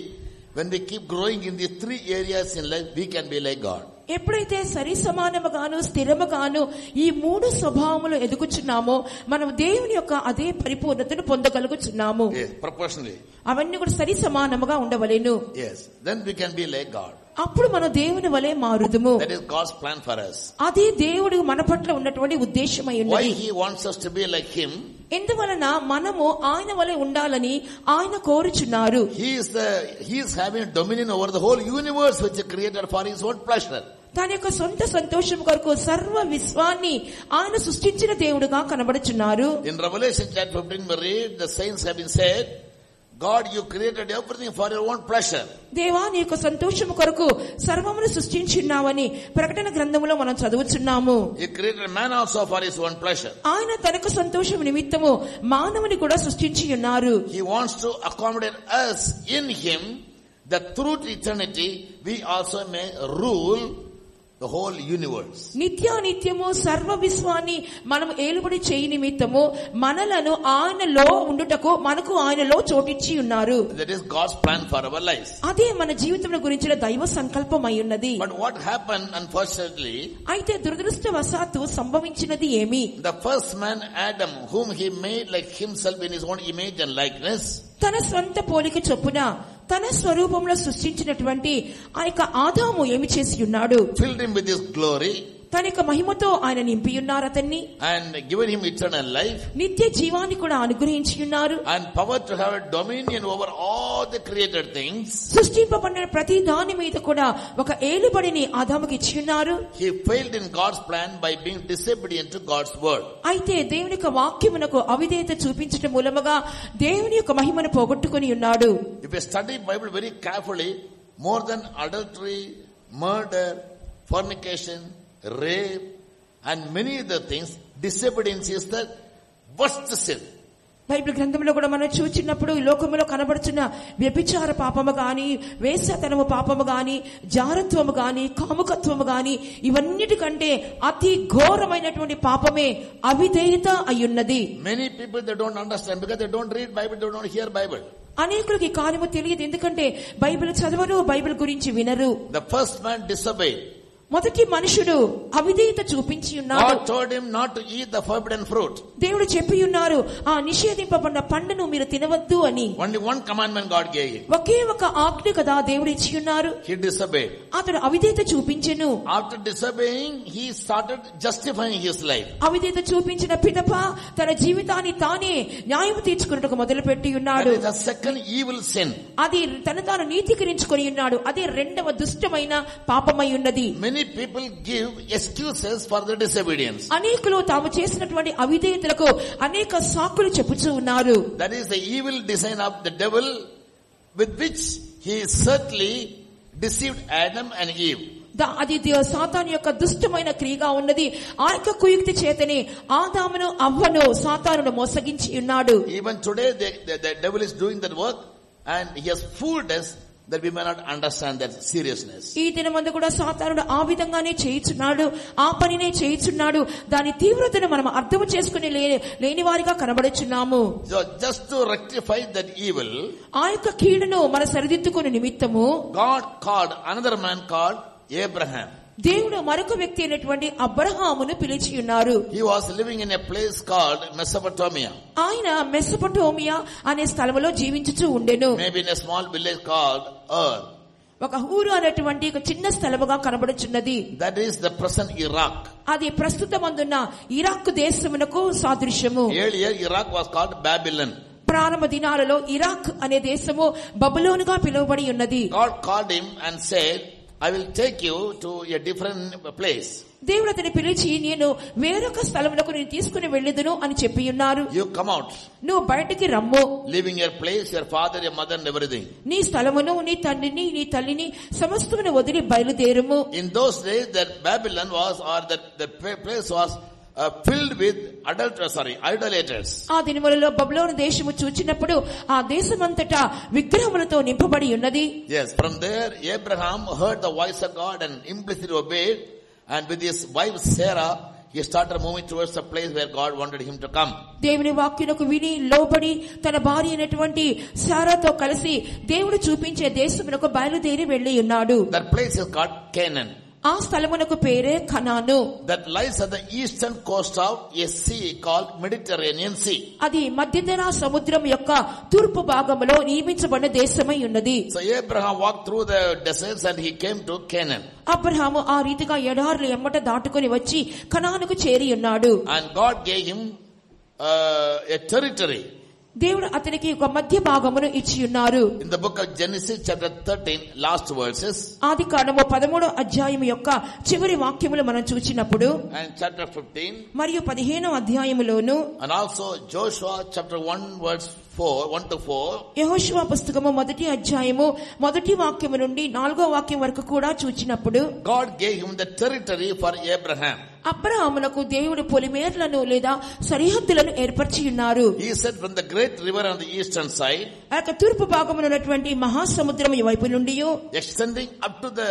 Speaker 1: when we keep growing in these three areas in life, we can be like God.
Speaker 2: ఎప్పుడైతే సరి సమానముగాను స్థిరముగాను ఈ 3 స్వభావములు ఎదుగుచున్నామో మనం దేవుని యొక్క అదే పరిపూర్ణతను పొందగలుగుచున్నాము.
Speaker 1: Yes, proportionally.
Speaker 2: అవన్నీ కూడా సరి సమానముగా ఉండవలెను.
Speaker 1: Yes, then we can be like God.
Speaker 2: అప్పుడు మనం దేవుని వలె మారుదుము.
Speaker 1: That is God's plan for us.
Speaker 2: అది దేవుడు మన పట్ల ఉన్నటువంటి ఉద్దేశమై
Speaker 1: Why
Speaker 2: ఉన్నది.
Speaker 1: he wants us to be like him?
Speaker 2: ఎందువలన మనము ఆయన వలె ఉండాలని ఆయన కోరుచున్నారు.
Speaker 1: He is having dominion over the whole universe which he created for his own pleasure.
Speaker 2: తన యొక్క సొంత సంతోషం కొరకు సర్వ విశ్వాన్ని ఆయన సృష్టించిన దేవుడుగా కనబడుచున్నారు.
Speaker 1: In Revelation chapter 15 we read the saints have been said, God, you created everything for your own pleasure.
Speaker 2: దేవా నీ యొక్క సంతోషం కొరకు సర్వమును సృష్టించున్నావని ప్రకటన గ్రంథములో మనం చదువుచున్నాము.
Speaker 1: He created man also for his own pleasure.
Speaker 2: ఆయన తనకు సంతోషం నిమిత్తము మానవుని కూడా సృష్టించి ఉన్నారు.
Speaker 1: He wants to accommodate us in him that through eternity we also may rule the whole universe.
Speaker 2: నిత్యానిత్యము సర్వ విశ్వాన్ని మనం ఏలుబడి చేయి నిమిత్తము మనలను ఆయనలో ఉండుటకు మనకు ఆయనలో చోటిచ్చి ఉన్నారు.
Speaker 1: That is God's plan for our lives.
Speaker 2: అదే మన జీవితం గురించిన దైవ సంకల్పం అయి ఉన్నది.
Speaker 1: But what happened unfortunately?
Speaker 2: అయితే దురదృష్టవశాత్తు సంభవించినది ఏమి?
Speaker 1: The first man Adam, whom he made like himself in his own image and likeness,
Speaker 2: తన స్వంత పోలిక చొప్పున తన స్వరూపంలో సృష్టించినటువంటి ఆ యొక్క ఆదాము ఏమి చేసి ఉన్నాడు?
Speaker 1: filled him with his glory,
Speaker 2: తన యొక్క మహిమతో ఆయన నింపి ఉన్నారు అతన్ని,
Speaker 1: and given him eternal life,
Speaker 2: నిత్య జీవాన్ని కూడా అనుగ్రహించి ఉన్నారు,
Speaker 1: and power to have a dominion over all the created things.
Speaker 2: సృష్టింపబడిన ప్రతి దాని మీద కూడా ఒక ఏలుబడిని ఆదాముకి ఇచ్చి ఉన్నారు.
Speaker 1: He failed in God's plan by being disobedient to God's word.
Speaker 2: అయితే దేవుని యొక్క వాక్యమునకు అవిధేయత చూపించడం మూలముగా దేవుని యొక్క మహిమను పోగొట్టుకుని ఉన్నాడు.
Speaker 1: If you study Bible very carefully, more than adultery, murder, fornication, rape and many other things, disobedience is the worst sin.
Speaker 2: Bible గ్రంథంలో కూడా మనం చూచినప్పుడు ఈ లోకంలో కనబడుచున్న వ్యభిచార పాపము గాని, వేశ్యాతనము పాపము గాని, జారత్వము గాని, కాముకత్వము గాని ఇవన్నిటికంటే అతి ఘోరమైనటువంటి పాపమే అవిధేయత అయ్యున్నది.
Speaker 1: Many people they don't understand because they don't read Bible, they don't hear Bible.
Speaker 2: అనేకులకు ఈ కార్యము తెలియదు, ఎందుకంటే బైబిల్ చదవరు, బైబిల్ గురించి వినరు.
Speaker 1: The first man disobeyed.
Speaker 2: మొదటి మనుషుడు అవిధేయత చూపించి ఉన్నాడు.
Speaker 1: God told him not to eat the forbidden fruit.
Speaker 2: దేవుడు చెప్పి ఉన్నారు ఆ నిషేధింపబడిన పండును మీరు తినవద్దు అని.
Speaker 1: Only one commandment God gave him.
Speaker 2: ఒకే ఒక ఆజ్ఞ కదా దేవుడు ఇచ్చి ఉన్నారు.
Speaker 1: He disobeyed.
Speaker 2: అతడు అవిధేయత చూపించెను.
Speaker 1: After disobeying, he started justifying his life.
Speaker 2: అవిధేయత చూపించిన పిదప తన జీవితాన్ని తానే న్యాయం తీర్చుకున్నట్టుకు మొదలు పెట్టి ఉన్నాడు.
Speaker 1: That is the second evil sin.
Speaker 2: అది తను తాను నీతీకరించుకొని ఉన్నాడు. అదే రెండవ దుష్టమైన పాపమై ఉన్నది.
Speaker 1: Many people give excuses for their disobedience.
Speaker 2: అనేకులు తాము చేసినటువంటి అవిధేయతలకు అనేక సాకులు చెప్పుచూ ఉన్నారు.
Speaker 1: That is the evil design of the devil with which he certainly deceived Adam and Eve.
Speaker 2: అది సాతాను యొక్క దుష్టమైన క్రియగా ఉన్నది. ఆ యొక్క కుయుక్తి చేతనే ఆదామును అవ్వను సాతానును మోసగించి ఉన్నాడు.
Speaker 1: Even today the devil is doing that work and he has fooled us that we may not understand that seriousness.
Speaker 2: ఈ దినమందు కూడా సాతానుడు ఆ విధంగానే చేయుచున్నాడు, ఆ పనినే చేయుచున్నాడు. దాని తీవ్రతను మనం అర్థం చేసుకుని లేని వారిగా కనబడుచున్నాము.
Speaker 1: So just to rectify that evil,
Speaker 2: ఆ యొక్క కీడును మన సరిదిద్దుకునే నిమిత్తము
Speaker 1: God called another man called Abraham.
Speaker 2: దేవుడు మరొక వ్యక్తి అయినటువంటి అబ్రహామును పిలిచి ఉన్నారు.
Speaker 1: He was living in a place called Mesopotamia.
Speaker 2: ఆయన మెసొపొటేమియా అనే స్థలములో జీవించుచూ ఉండెను.
Speaker 1: Maybe in a small village called Ur.
Speaker 2: ఒక ఊరు అనేటువంటి ఒక చిన్న స్థలముగా కనబడుచున్నది.
Speaker 1: That is the present Iraq.
Speaker 2: అది ప్రస్తుతమందున్న ఇరాక్ దేశమునకు సాదృశ్యము.
Speaker 1: Earlier Iraq was called Babylon.
Speaker 2: ప్రారంభ దినాలలో ఇరాక్ అనే దేశము బబులోనుగా పిలువబడి ఉన్నది.
Speaker 1: God called him and said, I will take you to a different place.
Speaker 2: దేవుడు అతని పిలిచి నేను వేరొక స్థలములకు నేను తీసుకుని వెళ్ళెదను అని చెప్పి ఉన్నారు.
Speaker 1: You come out.
Speaker 2: నువ్వు బయటికి రమ్ము.
Speaker 1: Leaving your place, your father, your mother and everything.
Speaker 2: నీ స్థలమును, నీ తండ్రిని, నీ తల్లిని సమస్తమును వదిలి బయలుదేరుము.
Speaker 1: In those days that Babylon was, or that the place was filled with idolaters.
Speaker 2: ఆ దినములలో బబులోను దేశము చూచినప్పుడు ఆ దేశమంతటా విగ్రహములతో నింపబడి ఉన్నది.
Speaker 1: Yes, from there Abraham heard the voice of God and implicitly obeyed, and with his wife Sarah he started moving towards the place where God wanted him to come.
Speaker 2: దేవుని వాక్యమునకు విని లోబడి తన భార్య అయినటువంటి సారాతో కలిసి దేవుడు చూపించే దేశమునకు బయలుదేరి వెళ్లి ఉన్నాడు.
Speaker 1: That place is called Canaan.
Speaker 2: ఆ స్థలమునకు పేరే కనాను.
Speaker 1: That lies at the eastern coast of a sea called Mediterranean Sea.
Speaker 2: అది మధ్యధరా సముద్రం యొక్క తూర్పు భాగములో నియమించబడిన దేశమై ఉన్నది.
Speaker 1: So Abraham walked through the deserts and he came to Canaan.
Speaker 2: Abraham ఆ రీతిగా ఎడారులు ఎమ్మట దాటుకొని వచ్చి కనానుకు చేరి ఉన్నాడు.
Speaker 1: And God gave him a territory.
Speaker 2: దేవుడు అతనికి ఒక మధ్య భాగమును ఇచ్చి ఉన్నారు.
Speaker 1: In the book of Genesis chapter 13 last verses,
Speaker 2: ఆదికాండము 13వ అధ్యాయము యొక్క చివరి వాక్యములు మనం చూచినప్పుడు,
Speaker 1: and chapter 15
Speaker 2: మరియు 15వ అధ్యాయములోను,
Speaker 1: and also Joshua chapter 1 verse 1 to 4,
Speaker 2: యెహోషువ పుస్తకము 1వ అధ్యాయము 1వ వాక్యము నుండి 4వ వాక్యం వరకు కూడా చూచినప్పుడు,
Speaker 1: God gave him the territory for Abraham.
Speaker 2: అబ్రహామునకు దేవుడు పొలిమేర్లను లేదా సరిహద్దులను ఏర్పరిచి ఉన్నారు.
Speaker 1: He said from the great river on the eastern side,
Speaker 2: ఆ తూర్పు భాగమున ఉన్నటువంటి మహాసముద్రం వైపు నుండి
Speaker 1: extending up to the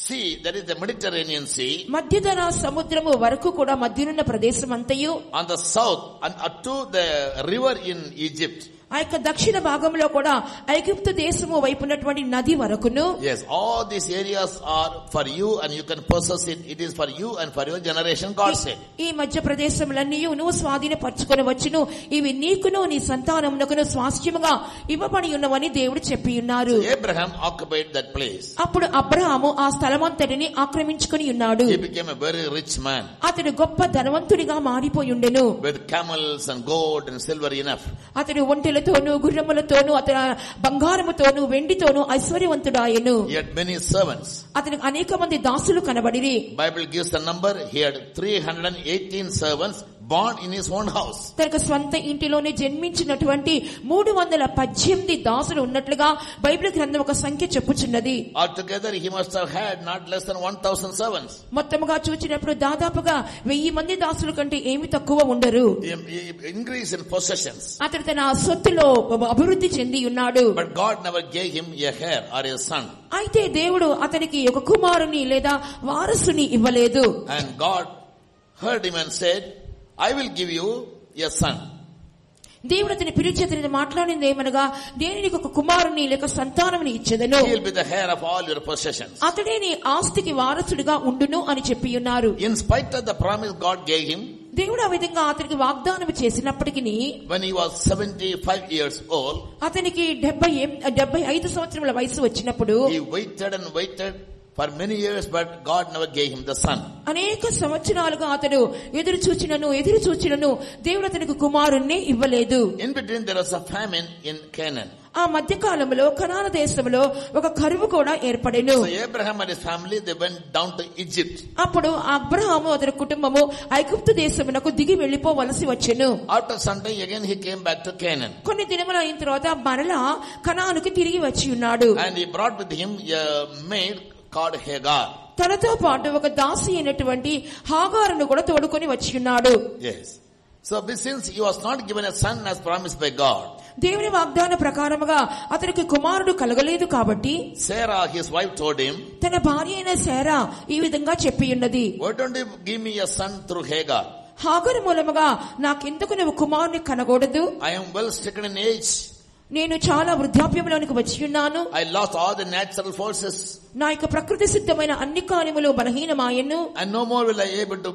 Speaker 1: sea, that is the Mediterranean Sea,
Speaker 2: మధ్యధరా సముద్రము వరకు కూడా మధ్యనున్న ప్రదేశం అంతయు,
Speaker 1: on the south and up to the river in Egypt.
Speaker 2: ఆ యొక్క దక్షిణ భాగంలో కూడా ఐగుప్తు దేశము వైపు ఉన్నటువంటి నది వరకును.
Speaker 1: Yes, all these areas are for you and you can possess it. It is for you and for your generation, God said.
Speaker 2: ఈ మధ్య ప్రదేశములన్నీ నువ్వు స్వాధీనపరచుకొని వచ్చును, ఇవి నీకును నీ సంతానమునకును స్వాస్థ్యముగా ఇవ్వబడి ఉన్నవని దేవుడు చెప్పి ఉన్నారు.
Speaker 1: So Abraham occupied that place.
Speaker 2: అప్పుడు అబ్రహాము ఆ స్థలమంతటిని ఆక్రమించుకొని ఉన్నాడు.
Speaker 1: He became a very rich man.
Speaker 2: అతడు గొప్ప ధనవంతుడిగా మారిపోయి ఉండెను.
Speaker 1: With camels and gold and silver enough.
Speaker 2: అతడు ఒంటెలతోను గుర్రములతోను అతడు బంగారముతోను వెండితోను ఐశ్వర్యవంతుడాయెను.
Speaker 1: He had many servants.
Speaker 2: అతనికి అనేక మంది దాసులు కనబడిరి.
Speaker 1: Bible gives the number. He had 318 servants born in his own house.
Speaker 2: తనకు స్వంత ఇంటిలోనే జన్మించినటువంటి 318 దాసులు ఉన్నట్లుగా బైబిల్ గ్రంథం ఒక సంఖ్య చెప్పుచున్నది.
Speaker 1: Altogether he must have had not less than 1000 servants.
Speaker 2: మొత్తముగా చూచినప్పుడు దాదాపుగా 1000 మంది దాసుల కంటే ఏమి తక్కువ ఉండరు.
Speaker 1: Increase in possessions.
Speaker 2: అతడు తన సొత్తులో అభివృద్ధి చెంది ఉన్నాడు.
Speaker 1: But God never gave him a heir or a son.
Speaker 2: అయితే దేవుడు అతనికి ఒక కుమారుని లేదా వారసుని ఇవ్వలేదు.
Speaker 1: And God heard him and said, I will give you a son.
Speaker 2: దేవుడు అతని పిలిచి అతనితో మాట్లాడింది ఏమనగా, నేను నీకు ఒక కుమారుని లేక సంతానముని ఇచ్చెదను,
Speaker 1: he will be the heir of all your possessions.
Speaker 2: అతడే నీ ఆస్తికి వారసుడిగా ఉండును అని చెప్పి ఉన్నారు.
Speaker 1: In spite of the promise God gave him,
Speaker 2: దేవుడు ఆ విధంగా అతనికి వాగ్దానం చేసినప్పటికీ,
Speaker 1: when he was 75 years old,
Speaker 2: అతనికి 75 సంవత్సరముల వయసు వచ్చినప్పుడు,
Speaker 1: he waited and waited for many years, but God never gave him the son.
Speaker 2: అనేక సంవత్సరాలుగా అతడు ఎదురు చూచినను దేవుడు అతనికి కుమారుణ్ణి ఇవ్వలేదు.
Speaker 1: In between there was a famine in Canaan.
Speaker 2: ఆ మధ్య కాలంలో కనాను దేశంలో ఒక కరువు కూడా ఏర్పడెను.
Speaker 1: So Abraham and his family, they went down to Egypt.
Speaker 2: అప్పుడు అబ్రహాము అతని కుటుంబము ఐగుప్తు దేశమునకు దిగి వెళ్లిపోవలసి వచ్చెను.
Speaker 1: After some time again he came back to Canaan.
Speaker 2: కొన్ని దినములు అయిన తర్వాత మరలా కనానుకు తిరిగి వచ్చి ఉన్నాడు.
Speaker 1: And he brought with him a maid called Hagar.
Speaker 2: తనతో పాటు ఒక దాసి అయినటువంటి హాగారును కూడా తోడుకొని వచ్చి ఉన్నాడు.
Speaker 1: Yes. So since he was not given a son as promised by God,
Speaker 2: దేవుని వాగ్దాన ప్రకారముగా అతనికి కుమారుడు కలగలేదు కాబట్టి,
Speaker 1: Sarah his wife told him,
Speaker 2: తన భార్య అయిన శారా ఈ విధంగా చెప్పి ఉన్నది,
Speaker 1: why don't you give me a son through Hagar?
Speaker 2: హాగరు మూలముగా నాకెందుకు నువ్వు కుమారుని కనకూడదు?
Speaker 1: I am well stricken in age.
Speaker 2: నేను చాలా వృద్ధాప్యంలోనికి వచ్చి ఉన్నాను.
Speaker 1: I lost all the natural forces.
Speaker 2: నా యొక్క ప్రకృతి సిద్ధమైన అన్ని కార్యములు బలహీనమాయను.
Speaker 1: And no more will I able to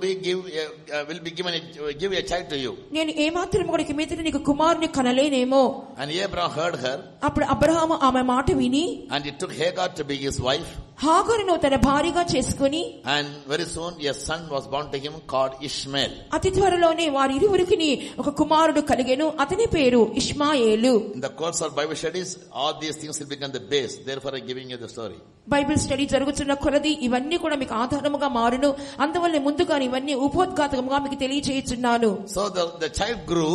Speaker 1: give a child to you.
Speaker 2: నేను ఏమాత్రం కూడా ఇక మీదట నీకు కుమారుని కనలేనేమో.
Speaker 1: And Abraham heard her.
Speaker 2: అప్పుడు అబ్రహాము ఆమె మాట విని,
Speaker 1: and he took Hagar to be his wife.
Speaker 2: హాగరును తన భార్యగా చేసుకుని,
Speaker 1: and very soon a son was born to him called Ishmael.
Speaker 2: అతి త్వరలోనే వారి ఇరువురికి ఒక కుమారుడు కలిగెను. అతని పేరు ఇష్మాయేలు.
Speaker 1: In the course of Bible studies, all these things will become the base. Therefore I am giving you the story.
Speaker 2: Bible study జరుగుతున్న కొలది ఇవన్నీ కూడా మీకు ఆధారముగా మారును. అందువల్ల ముందుగా ఇవన్నీ ఉపోద్ఘాతముగా మీకు తెలియజేయుచున్నాను.
Speaker 1: So the child grew.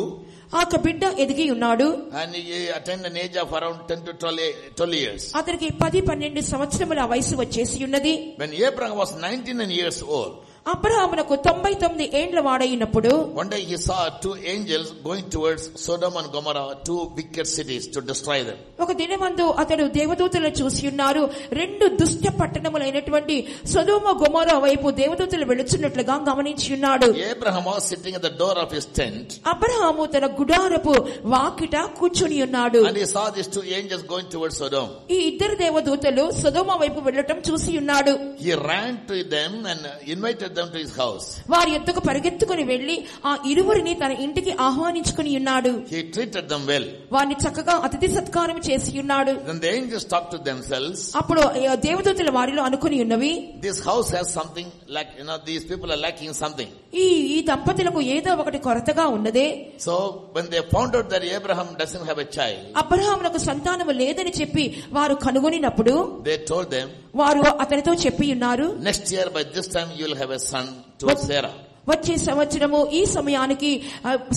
Speaker 2: ఆ బిడ్డ ఎదిగి ఉన్నాడు.
Speaker 1: And he attained an age of around 10 to 12 years.
Speaker 2: అతనికి 10-12 సంవత్సరముల వయసు వచ్చేసి ఉన్నది.
Speaker 1: When Abraham was 19 years old,
Speaker 2: అబ్రహామునకు 99 ఏండ్ల వాడైనప్పుడు,
Speaker 1: one day he saw two angels going towards Sodom and Gomorrah, two wicked cities, to destroy them.
Speaker 2: ఒక దినమందు అతడు దేవదూతలను చూసి ఉన్నారు. రెండు దుష్ట పట్టణములైనటువంటి సొదొమ గొమొర్రా వైపు దేవదూతలు వెళుచున్నట్లుగా గమనించి ఉన్నాడు.
Speaker 1: Abraham was sitting at the door of his tent.
Speaker 2: Abraham తన గుడారపు వాకిట కూర్చుని ఉన్నాడు.
Speaker 1: And he saw these two angels going towards Sodom.
Speaker 2: ఈ ఇద్దరు దేవదూతలు సొదొమ వైపు వెళ్ళటం చూసి ఉన్నాడు.
Speaker 1: He ran to them and invited them to his house.
Speaker 2: వారి యొద్దకు పరిగెత్తుకుని వెళ్లి ఆ ఇరువురిని తన ఇంటికి ఆహ్వానించుకుని ఉన్నాడు.
Speaker 1: He treated them well.
Speaker 2: వారిని చక్కగా అతిథి సత్కారం చేసి ఉన్నాడు.
Speaker 1: Then the angels talked to themselves.
Speaker 2: అప్పుడు దేవదూతలు వారిలో అనుకుని ఉన్నవి,
Speaker 1: this house has something like, these people are lacking something.
Speaker 2: ఈ దంపతులకు ఏదో ఒకటి కొరతగా ఉన్నదే.
Speaker 1: So when they found out that Abraham doesn't have a child,
Speaker 2: అబ్రహామునకు సంతానము లేదని చెప్పి వారు కనుగొనినప్పుడు,
Speaker 1: they told them,
Speaker 2: వారు అతనితో చెప్పి ఉన్నారు,
Speaker 1: next year by this time you will have a son to Sarah.
Speaker 2: వచ్చే సంవత్సరము ఈ సమయానికి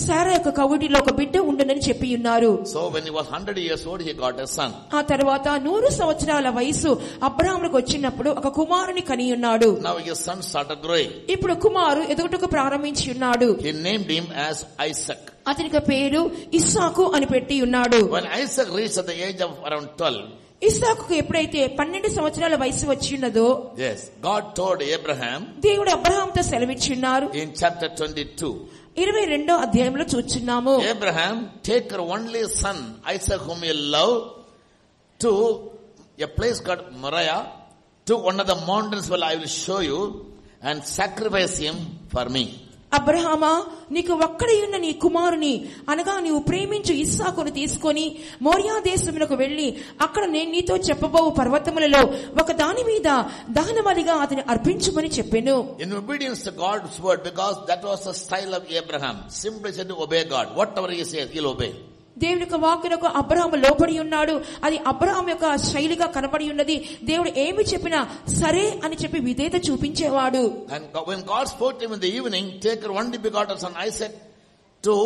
Speaker 2: శారా యొక్క కవుడిలో ఒక బిడ్డ ఉండునని చెప్పి ఉన్నారు.
Speaker 1: So when he was 100 years old, he got a son.
Speaker 2: ఆ తర్వాత 100 సంవత్సరాల వయసు అబ్రహామునకు వచ్చినప్పుడు ఒక కుమారుని కని ఉన్నాడు.
Speaker 1: Now his son started growing.
Speaker 2: ఇప్పుడు కుమారు ఎదుగుటకు ప్రారంభించి ఉన్నాడు.
Speaker 1: He named him as Isaac.
Speaker 2: అతనికి పేరు ఇస్సాకు అని పెట్టి ఉన్నాడు.
Speaker 1: When Isaac reached at the age of around 12,
Speaker 2: ఇస్సాకుకు ఎప్పుడైతే 12 సంవత్సరాల వయసు వచ్చినదో,
Speaker 1: yes, God told Abraham,
Speaker 2: దేవుడు అబ్రహాముతో సెలవిచ్చున్నారు.
Speaker 1: in chapter 22,
Speaker 2: 22వ అధ్యాయంలో చూస్తున్నాము,
Speaker 1: Abraham, take your only son Isaac whom you love to a place called Moriah, to one of the mountains where I will show you, and sacrifice him for me.
Speaker 2: అబ్రహామా, నీకు ఒక్కడైయున్న నీ కుమారుని అనగా నీవు ప్రేమించు ఇస్సాకును తీసుకొని మోరియా దేశమునకు వెళ్లి అక్కడ నేను నీతో చెప్పబో పర్వతములలో ఒక దాని మీద దహనబలిగా అతని అర్పించుమని చెప్పెను.
Speaker 1: In obedience to God's word, because that was the style of Abraham, simply said to obey God. Whatever he says, he'll obey.
Speaker 2: దేవుని యొక్క వాక్కునకు అబ్రహాము లోబడి ఉన్నాడు. అది అబ్రహాము యొక్క శైలిగా కనబడి ఉన్నది. దేవుడు ఏమి చెప్పినా సరే అని చెప్పి విధేయత చూపించేవాడు.
Speaker 1: And when God spoke to him in the evening, take your only begotten son Isaac to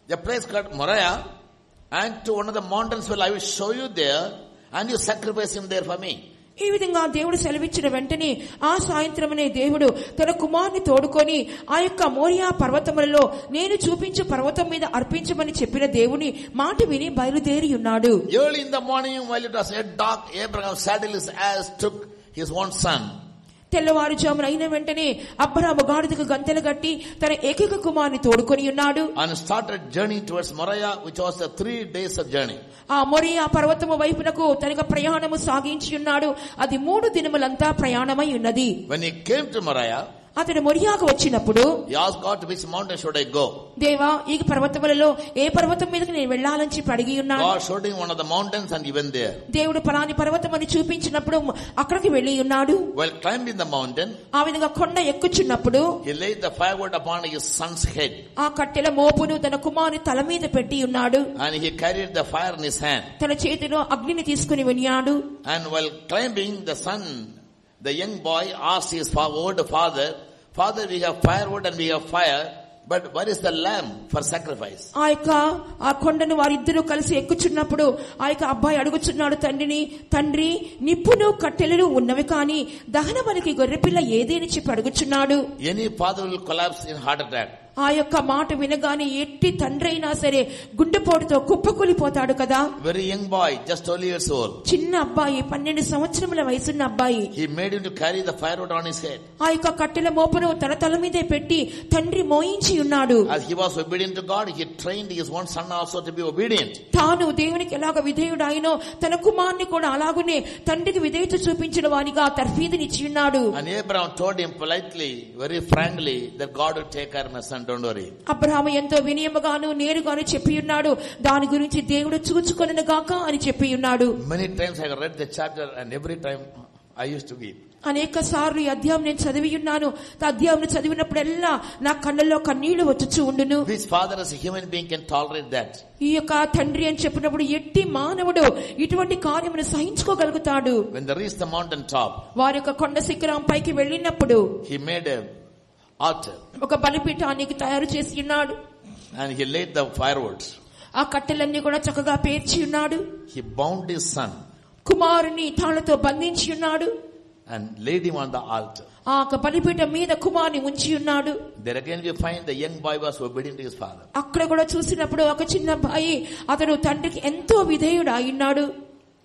Speaker 1: a place called Moriah, and to one of the mountains where I will show you there, and you sacrifice him there for me.
Speaker 2: ఈ విధంగా దేవుడు సెలవిచ్చిన వెంటనే ఆ సాయంత్రమనే దేవుడు తన కుమారుని తోడుకొని ఆ యొక్క మోరియా పర్వతములలో నేను చూపించు పర్వతం మీద అర్పించమని చెప్పిన దేవుని మాట విని బయలుదేరి ఉన్నాడు.
Speaker 1: Early in the morning, while it was yet dark, Abraham saddled his ass, took his one son.
Speaker 2: తెల్లవారుజామున అయిన వెంటనే అబ్రాహాము గాడిదకు గంతెలు కట్టి తన ఏకైక కుమారుని తోడుకొని ఉన్నాడు.
Speaker 1: And started journey towards Moriah, which was a 3 days of journey.
Speaker 2: ఆ మొరియా పర్వతము వైపునకు తనక ప్రయాణము సాగించి ఉన్నాడు. అది 3 దినములంతా ప్రయాణమై ఉన్నది.
Speaker 1: When he came to Moriah,
Speaker 2: అతడు మొరియాకు వచ్చినప్పుడు
Speaker 1: he asked God, to which mountain should I go?
Speaker 2: దేవా, ఈ పర్వతములలో ఏ పర్వతం మీదకి నేను వెళ్ళాలని చెప్పి అడిగి ఉన్నాడు.
Speaker 1: God showed him one of the mountains and he went there.
Speaker 2: దేవుడు పలాని పర్వతం అని చూపించినప్పుడు అక్కడికి వెళ్లి ఉన్నాడు.
Speaker 1: While climbing the mountain,
Speaker 2: ఆ విధంగా కొండ ఎక్కుచున్నప్పుడు
Speaker 1: he laid the firewood upon his son's head.
Speaker 2: ఆ కట్టెల మోపును తన కుమారుని తల మీద పెట్టి ఉన్నాడు.
Speaker 1: And he carried the fire in his hand.
Speaker 2: తన చేతిలో అగ్నిని తీసుకుని ఉన్నాడు.
Speaker 1: And while climbing, the young boy asked his older father, "Father, we have firewood and we have fire, but where is the lamb for sacrifice?"
Speaker 2: ఆ కొండను వారిద్దరూ కలిసి ఎక్కుచున్నప్పుడు అబ్బాయి అడుగుచున్నాడు తండ్రి, నిప్పును కట్టెలను ఉన్నవి కానీ దహన బలికి గొర్రెపిల్ల ఏది అని చెప్పి అడుగుచున్నాడు.
Speaker 1: Any father will collapse in heart attack.
Speaker 2: ఆ యొక్క మాట వినగానే ఎట్టి తండ్రి అయినా సరే గుండెపోటుతో కుప్పకూలిపోతాడు కదా.
Speaker 1: Very young boy, just 12 years old.
Speaker 2: చిన్న అబ్బాయి, 12 సంవత్సరముల వయసున్న అబ్బాయి.
Speaker 1: He made him to carry the firewood on his head.
Speaker 2: ఆ యొక్క కట్టెల మోపును తన తల మీదే పెట్టి తండ్రి మోయించి ఉన్నాడు.
Speaker 1: As he was obedient to God, he trained his one son also to be obedient.
Speaker 2: తాను దేవునికి ఎలాగ విధేయుడాయినో తన కుమారుని కూడా అలాగునే తండ్రికి విధేయత చూపించిన వానిగా తర్ఫీదునిచ్చి ఉన్నాడు.
Speaker 1: And Abraham told him politely, very frankly, that God will take care of my son. Don't worry.
Speaker 2: Abraham ఎంతో వినయముగాను నేరుగాను చెప్పి ఉన్నాడు. దాని గురించి దేవుడు చూచుకొనును గాక అని చెప్పి ఉన్నాడు.
Speaker 1: Many times I read the chapter and every time I used to weep.
Speaker 2: అనేక సార్లు ఈ అధ్యాయం నేను చదివి ఉన్నాను. ఆ అధ్యాయం చదివినప్పుడల్లా నా కళ్ళల్లో కన్నీళ్లు వచ్చుచూ ఉండును.
Speaker 1: Which father as a human being can tolerate that?
Speaker 2: ఈ యొక్క తండ్రి అని చెప్పినప్పుడు ఎట్టి మానవుడు ఇటువంటి కార్యమును సహించుకోగలుగుతాడు.
Speaker 1: When they reached the mountain top,
Speaker 2: వారి యొక్క కొండ శిఖరం పైకి వెళ్ళినప్పుడు
Speaker 1: he made a altar.
Speaker 2: ఒక బలిపీఠానికి తయారు చేసి ఉన్నాడు.
Speaker 1: And he laid the firewoods.
Speaker 2: ఆ కట్టెలన్నీ కూడా చక్కగా పేర్చి ఉన్నాడు.
Speaker 1: He bound his son.
Speaker 2: కుమారుని తాళ్లతో బంధించి ఉన్నాడు.
Speaker 1: And laid him on the altar.
Speaker 2: ఆ బలిపీఠం మీద కుమారుని ఉంచి ఉన్నాడు.
Speaker 1: There again we find the young boy was obedient to his father.
Speaker 2: అక్కడ కూడా చూసినప్పుడు ఒక చిన్న అబ్బాయి అతడు తండ్రికి ఎంతో విధేయుడు అయ్యున్నాడు.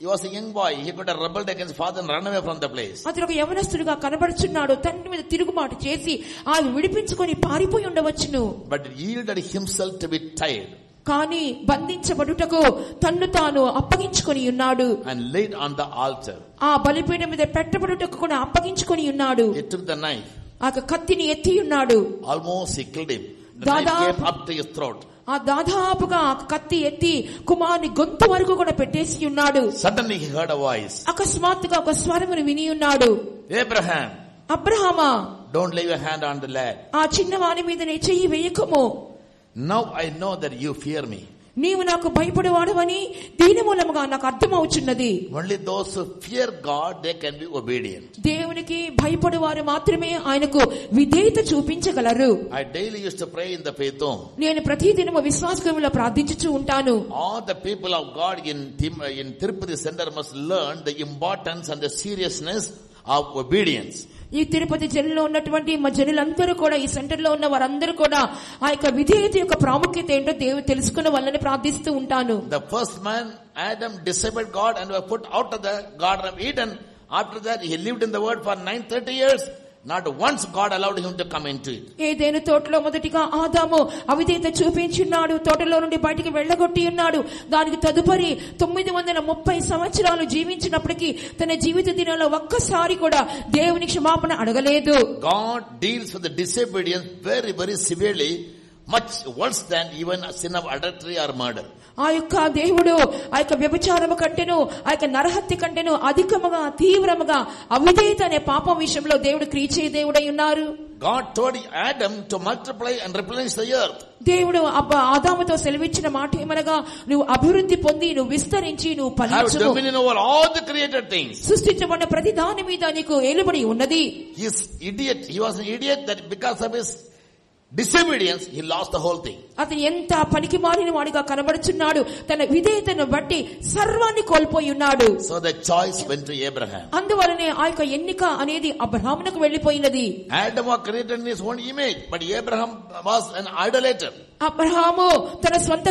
Speaker 1: He was a young boy. He could have rebelled against father and run away from the place.
Speaker 2: అతడు ఒక యవనస్తుడిగా కనబడుచున్నాడు. తండ్రి మీద తిరుగుబాటు చేసి ఆయన విడిపించుకొని పారిపోయి ఉండవచ్చును.
Speaker 1: But he yielded himself to be tied.
Speaker 2: కానీ బంధించబడుటకు తన్ను తాను అప్పగించుకొని ఉన్నాడు.
Speaker 1: And laid on the altar.
Speaker 2: ఆ బలిపీఠం మీద పెట్టబడుటకు కూడా అప్పగించుకొని ఉన్నాడు.
Speaker 1: He took the knife.
Speaker 2: ఆ కత్తిని ఎత్తి ఉన్నాడు.
Speaker 1: Almost he killed him. The knife came up to his throat.
Speaker 2: ఆ దాదాపుగా కత్తి ఎత్తి కుమారుని గొంతు వరకు కూడా పెట్టేసి ఉన్నాడు.
Speaker 1: Suddenly he heard a voice.
Speaker 2: అకస్మాత్తుగా ఒక స్వరమును విని ఉన్నాడు.
Speaker 1: Abraham,
Speaker 2: అబ్రహామా,
Speaker 1: don't lay your hand on the lad.
Speaker 2: ఆ చిన్నవాని మీద నీ చెయ్యి వేయకము.
Speaker 1: Now I know that you fear me.
Speaker 2: నీవు నాకు భయపడేవాడవని దీని మూలముగా నాకు అర్థమవుచున్నది.
Speaker 1: Only those who fear God, they can be obedient.
Speaker 2: దేవునికి భయపడేవారు మాత్రమే ఆయనకు విధేయత చూపించగలరు.
Speaker 1: I daily used to pray in the faith home.
Speaker 2: నేను ప్రతిదినము విశ్వాస గృహంలో ప్రార్థించుచూ ఉంటాను.
Speaker 1: All the people of God in Tirupati Center must learn the importance and the seriousness of obedience.
Speaker 2: ఈ తిరుపతి జిల్లాలో ఉన్నటువంటి మా జనులందరూ కూడా, ఈ సెంటర్ లో ఉన్న వారందరూ కూడా ఆ యొక్క విధేయత యొక్క ప్రాముఖ్యత ఏంటో దేవుడు తెలుసుకున్న వాళ్ళని ప్రార్థిస్తూ ఉంటాను.
Speaker 1: The first man, Adam, disobeyed God and was put out of the Garden of Eden. After that, he lived in the world for 930 years. Not once God allowed him to come into it.
Speaker 2: ఏదైనా తోటలో మొదటిగా ఆదాము అవిధేయత చూపించున్నాడు. తోటలో నుండి బయటికి వెళ్ళగొట్టి ఉన్నాడు. దానికి తదుపరి 930 సంవత్సరాలు జీవించినప్పటికీ తన జీవిత దినాల్లో ఒక్కసారి కూడా దేవుని క్షమాపణ అడగలేదు.
Speaker 1: God deals with the disobedience very, very severely, much worse than even a sin of adultery or murder.
Speaker 2: ఆ యొక్క దేవుడు ఆ యొక్క వ్యభిచారము కంటేను, ఆ యొక్క నరహత్య కంటేను అధికముగా తీవ్రముగా అవిధేయత అనే పాపం విషయంలో దేవుడు క్రియచే దేవుడై ఉన్నారు.
Speaker 1: God told Adam to multiply and replenish the earth.
Speaker 2: దేవుడు ఆదాముతో సెలవిచ్చిన మాట ఏమనగా, నువ్వు అభివృద్ధి పొంది, నువ్వు విస్తరించి, నువ్వు ఫలించు.
Speaker 1: Have dominion over all the created things.
Speaker 2: సృష్టించబడిన ప్రతి దాని మీద నీకు ఏలుబడి ఉన్నది.
Speaker 1: He was an idiot that because of his disobedience he lost the whole thing.
Speaker 2: అతను ఎంత పనికి మారిన వాడిగా కనబడుచున్నాడు. తన విధేయతను బట్టి సర్వాన్ని కోల్పోయి ఉన్నాడు.
Speaker 1: So the choice went to Abraham.
Speaker 2: అందువలనే ఆ యొక్క ఎన్నిక అనేది అబ్రహామునకు వెళ్లిపోయినది.
Speaker 1: Adam was created in his own image, but Abraham was an idolater.
Speaker 2: Abraham తన స్వంత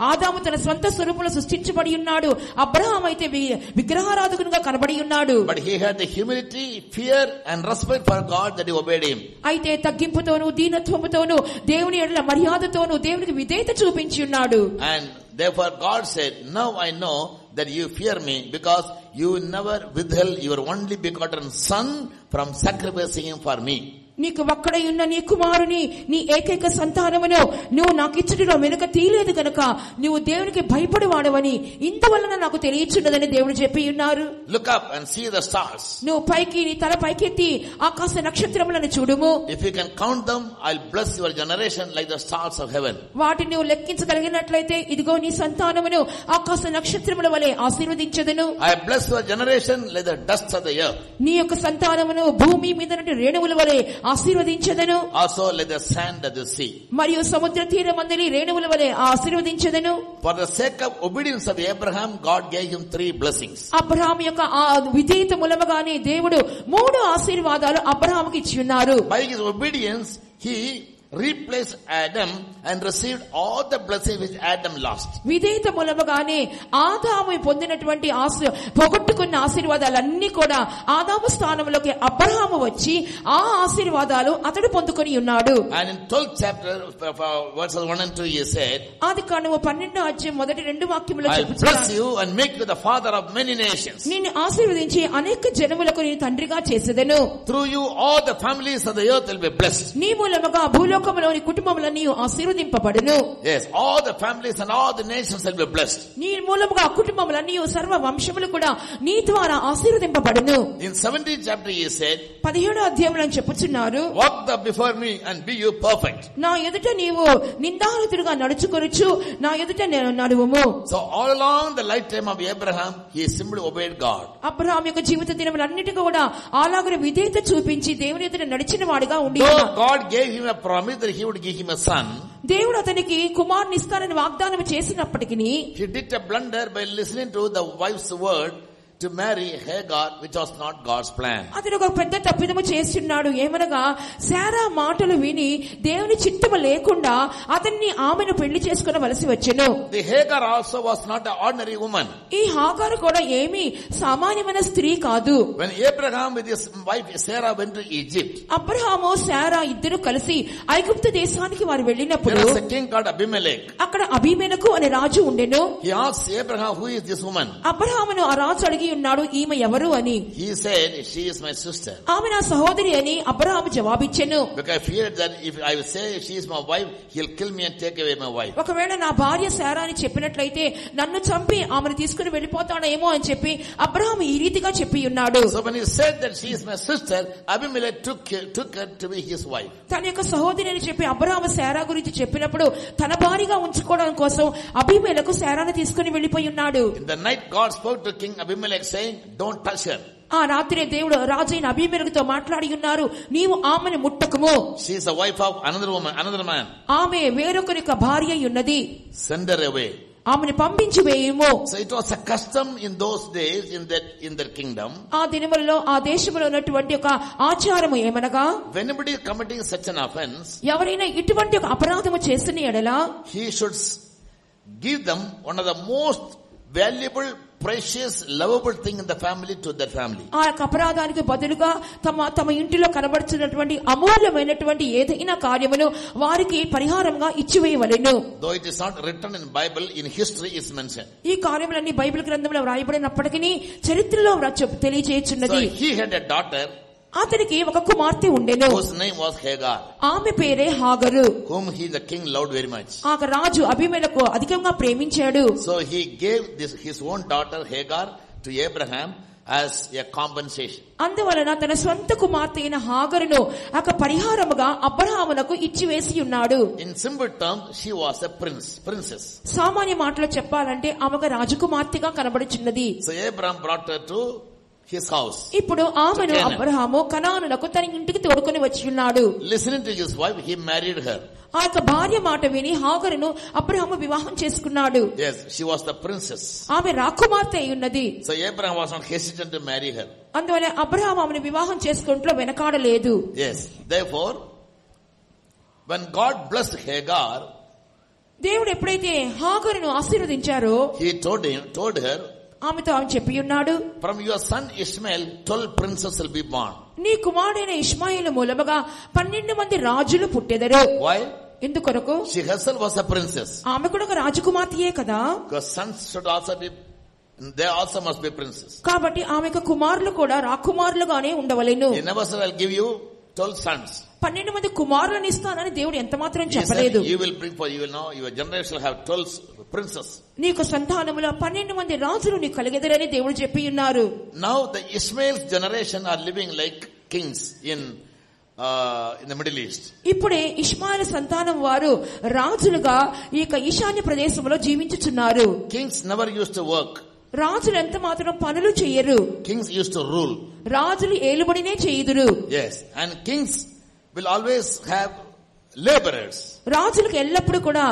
Speaker 2: ఆదాము తన స్వంత స్వరూపంలో సృష్టించబడి ఉన్నాడు. అబ్రహాం అయితే విగ్రహారాధకునిగా కనబడి ఉన్నాడు.
Speaker 1: But he had the humility, fear and respect for God that he obeyed him.
Speaker 2: అయితే తగ్గింపుతోను దీనత్వముతోను దేవుని ఎడల మర్యాదతోను దేవునికి విధేయత చూపించి ఉన్నాడు.
Speaker 1: And therefore God said, now I know that you fear me because you never withheld your only begotten son from sacrificing him for me.
Speaker 2: నీకు ఒక్కడై ఉన్న నీ కుమారుని నీ ఏకైక సంతానమును నువ్వు నాకు ఇచ్చటిలో వెనుక తీయలేదు గనుక నువ్వు దేవునికి భయపడవాడవని ఇందువలన నాకు తెలియచున్నదని దేవుడు చెప్పి ఉన్నారు.
Speaker 1: Look up and see the stars.
Speaker 2: నువ్వు పైకి నీ తల పైకెత్తి ఆకాశ నక్షత్రములను చూడుము.
Speaker 1: If you can count them, I'll bless your generation like the stars of heaven.
Speaker 2: వాటిని నువ్వు లెక్కించగలిగినట్లయితే ఇదిగో నీ సంతానమును ఆకాశ నక్షత్రముల వలె ఆశీర్వదించెదను.
Speaker 1: I bless your generation like the dust of the earth.
Speaker 2: నీ యొక్క సంతానమును భూమి మీద నుండి రేణువుల వలె ఆశీర్వదించెదను.
Speaker 1: Also like the sand of the sea.
Speaker 2: మరియు సముద్ర తీరమందలి రేణువుల వలె ఆశీర్వదించెదను.
Speaker 1: For the sake of obedience of Abraham, God gave him 3 blessings.
Speaker 2: Abraham యొక్క ఆ విధేయత మూలముగానే దేవుడు 3 ఆశీర్వాదాలు అబ్రహాముకి ఇచ్చి ఉన్నారు.
Speaker 1: By his obedience, he replaced Adam and received all the blessings which Adam lost.
Speaker 2: విధేయత మూలముగానే ఆదాము పొందినటువంటి పోగొట్టుకున్న ఆశీర్వాదాలన్నీ కూడా ఆదాము స్థానంలోకి అబ్రహాము వచ్చి ఆ ఆశీర్వాదాలు అతడు పొందుకొని ఉన్నాడు.
Speaker 1: And in 12th chapter verses 1 and 2 he said,
Speaker 2: ఆదికాండము 12వ అధ్యాయం మొదటి 2 వాక్యములో
Speaker 1: I'll bless you and make you the father of many nations.
Speaker 2: నిన్ను ఆశీర్వదించి అనేక జనములకు నేను తండ్రిగా చేసేదను.
Speaker 1: Through you all the families of the earth will be blessed.
Speaker 2: నీ మూలముగా భూలోకములోని కుటుంబములన్నీ ఆశీర్వదింపబడును.
Speaker 1: Yes, all the families and all the nations will be blessed.
Speaker 2: నీ మూలముగా కుటుంబములన్నీ సర్వ వంశములు కూడా నీ ద్వారా ఆశీర్వదింపబడును.
Speaker 1: In 17th chapter he said,
Speaker 2: 17వ అధ్యాయంలో చెప్పుచున్నారు,
Speaker 1: walk before me and be you perfect.
Speaker 2: నా ఎదుట నీవు నిందారహితుడిగా నడుచుకొనుచు నా ఎదుట నడువుము.
Speaker 1: So all along the lifetime of Abraham, he simply obeyed God.
Speaker 2: Abraham యొక్క జీవిత దినములన్నిటికీ కూడా అలాగనే విధేయత చూపించి దేవుని ఎదుట నడిచిన వాడిగా ఉండి,
Speaker 1: God gave him a promise that he would give him a son.
Speaker 2: దేవుడు అతనికి కుమారుని ఇస్తానని వాగ్దానం చేసినప్పటికీ
Speaker 1: he did a blunder by listening to the wife's word to marry Hagar, which was not God's plan.
Speaker 2: అతను ఒక పెద్ద తప్పిదము చేస్తున్నాడు. ఏమనగా శారా మాటలు విని దేవుని చిత్తము లేకుండా అతన్ని ఆమెను పెళ్లి చేసుకొనవలసి వచ్చెను.
Speaker 1: The Hagar also was not an ordinary woman.
Speaker 2: ఈ హాగారు కూడా ఏమీ సామాన్యమైన స్త్రీ కాదు.
Speaker 1: When Abraham with his wife Sarah went to Egypt,
Speaker 2: Abraham Sarah ఇద్దరు కలిసి ఐగుప్తు దేశానికి వారు వెళ్ళినప్పుడు
Speaker 1: there was a king called Abimelech.
Speaker 2: అక్కడ అబీమెలెకు అనే రాజు ఉండెను.
Speaker 1: He asked Abraham, who is this woman?
Speaker 2: అబ్రహామును ఆ రాజు అడిగి ఉన్నాడు, ఈమె ఎవరు అని.
Speaker 1: He said, she is my sister.
Speaker 2: ఆమె నా సహోదరి అని Abraham జవాబిచ్చెను.
Speaker 1: Because I feared that if I will say she is my wife, he'll kill me and take away my wife.
Speaker 2: ఒకవేళ నా భార్య శారా అని చెప్పినట్లయితే నన్ను చంపి ఆమెను తీసుకుని వెళ్ళిపోతాడేమో అని చెప్పి అబ్రహాము ఈ రీతిగా చెప్పి ఉన్నాడు.
Speaker 1: So when he said that she is my sister, Abimelech took her to be his wife.
Speaker 2: తన యొక్క సహోదరి అని చెప్పి అబ్రహాము శారా గురించి చెప్పినప్పుడు తన భార్యగా ఉంచుకోవడం కోసం అబీమెలెకు శారాను తీసుకుని వెళ్ళిపోయి ఉన్నాడు.
Speaker 1: In the night God spoke to King Abimelech saying, don't touch her.
Speaker 2: ఆ రాత్రి దేవుడు రాజైన అబీమెలెకుతో మాట్లాడి ఉన్నారు, నీవు ఆమెను ముట్టకుము.
Speaker 1: She is the wife of another woman, another man.
Speaker 2: ఆమె వేరొకరి భార్య ఉన్నది,
Speaker 1: Send her away.
Speaker 2: ఆమెను పంపించి వేయుము.
Speaker 1: So it was a custom in those days in their kingdom.
Speaker 2: ఆ దినములలో ఆ దేశంలో ఉన్నటువంటి ఒక ఆచారము ఏమనగా,
Speaker 1: When anybody is committing such an offense,
Speaker 2: ఎవరైనా ఇటువంటి ఒక అపరాధము చేసిన ఎడల
Speaker 1: he should give them one of the most valuable, precious, lovable thing in the family to their family.
Speaker 2: ఆ అపరాధానికి బదులుగా తమ ఇంటిలో కనబడుతున్నటువంటి అమూల్యమైనటువంటి ఏదైనా కార్యమును వారికి పరిహారంగా ఇచ్చివేయవలెను.
Speaker 1: Though it is not written in Bible, in history is mentioned.
Speaker 2: ఈ కార్యములన్నీ బైబిల్ గ్రంథంలో వ్రాయబడినప్పటికీ చరిత్రలో తెలియజేయుచున్నది.
Speaker 1: So he had a daughter,
Speaker 2: అతనికి ఒక కుమార్తె ఉండెను,
Speaker 1: whose name was Hagar,
Speaker 2: ఆమె పేరే హాగరు.
Speaker 1: whom the king loved very much.
Speaker 2: ఆ రాజు అబీమెలెకు అధికంగా ప్రేమించాడు.
Speaker 1: So he gave his own daughter Hagar to Abraham as a compensation.
Speaker 2: అందువలన తన సొంత కుమార్తె అయిన హాగరును ఒక పరిహారముగా అబ్రహామునకు ఇచ్చివేసి ఉన్నాడు.
Speaker 1: In simple terms, she was a princess.
Speaker 2: సామాన్య మాటలో చెప్పాలంటే ఆమె ఒక రాజకుమార్తెగా కనబడుచున్నది.
Speaker 1: So Abraham brought her to his house.
Speaker 2: ఇప్పుడు ఆమెను అబ్రహాము కనానునకు తన ఇంటికి తోడుకొని వచ్చి ఉన్నాడు.
Speaker 1: Listening to his wife, he married her.
Speaker 2: ఆ యొక్క భార్య మాట విని హాగరును అబ్రహాము వివాహం చేసుకున్నాడు.
Speaker 1: Yes, she was the princess.
Speaker 2: ఆమె రాకుమార్తె అయి ఉన్నది.
Speaker 1: So Abraham was not hesitant to marry her.
Speaker 2: అందువల్ల అబ్రహాము ఆమెను వివాహం చేసుకుంటూ వెనకాడలేదు.
Speaker 1: Yes, therefore when God blessed Hagar,
Speaker 2: దేవుడు ఎప్పుడైతే హాగరును ఆశీర్వదించారో,
Speaker 1: he told her,
Speaker 2: ఆమెతో ఆమె చెప్పి ఉన్నాడు,
Speaker 1: from your son Ishmael 12 princes will be born.
Speaker 2: నీ కుమారుడైన ఇష్మాయేలు మూలముగా 12 మంది రాజులు పుట్టెదరు.
Speaker 1: Why?
Speaker 2: ఎందుకొరకు?
Speaker 1: She herself was a princess.
Speaker 2: ఆమె కూడా ఒక రాజకుమార్తెయే కదా.
Speaker 1: Because sons should also be, they also must be princes.
Speaker 2: కాబట్టి ఆమెకు కుమారులు కూడా రాకుమారులుగానే ఉండవలెను.
Speaker 1: He never said, I'll give you 12 sons.
Speaker 2: 12 మంది కుమారులను ఇస్తానని దేవుడు ఎంత మాత్రం చెప్పలేదు.
Speaker 1: You will bring for, you will know, your generation will have 12 princes.
Speaker 2: నీకు సంతానములో 12 మంది రాజులు నీకు కలిగెదరని దేవుడు చెప్పి ఉన్నారు.
Speaker 1: Now the Ishmael's generation are living like kings in the Middle East.
Speaker 2: ఇప్పుడే ఇష్మాయేలు సంతానం వారు రాజులుగా ఈ ఈశాన్య ప్రదేశంలో జీవించుచున్నారు.
Speaker 1: Kings never used to work.
Speaker 2: రాజులు ఎంత మాత్రం పనులు చేయరు.
Speaker 1: Kings used to rule.
Speaker 2: రాజులు ఏలుబడినే చేయుదురు.
Speaker 1: Yes, and kings will always have laborers.
Speaker 2: రాజులకు ఎల్లప్పుడు కూడా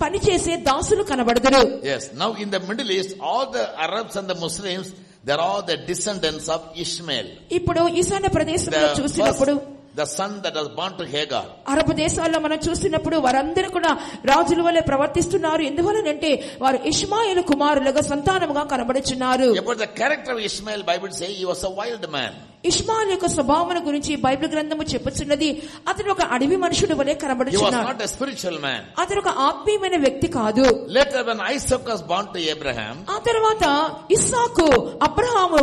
Speaker 2: పని చేసే దాసులు కనబడదురు.
Speaker 1: Yes, now in the Middle East all the Arabs and the Muslims, they are all the descendants of Ishmael.
Speaker 2: ఇప్పుడు ఈశాన్య ప్రదేశంలో చూసినప్పుడు
Speaker 1: the son that was born to Hagar.
Speaker 2: Arab దేశాల్లో మనం చూసినప్పుడు వారందరూ కూడా రాజుల వలె ప్రవర్తిస్తున్నారు. ఎందువలనంటే వారు ఇష్మాయేలు కుమారులుగా సంతానముగా కనబడుచున్నారు.
Speaker 1: About the character of Ishmael, Bible say he was a wild man.
Speaker 2: ఇష్మాయేలు యొక్క స్వభావం గురించి బైబిల్ గ్రంథము చెప్పుచున్నది, అతను ఒక అడవి మనుషుడు వలె కనబడుచున్నాడు.
Speaker 1: He was not a spiritual man.
Speaker 2: అతను ఒక ఆత్మీయమైన వ్యక్తి కాదు.
Speaker 1: Later when Isaac was born to Abraham,
Speaker 2: ఆ తర్వాత ఇస్సాకు Abraham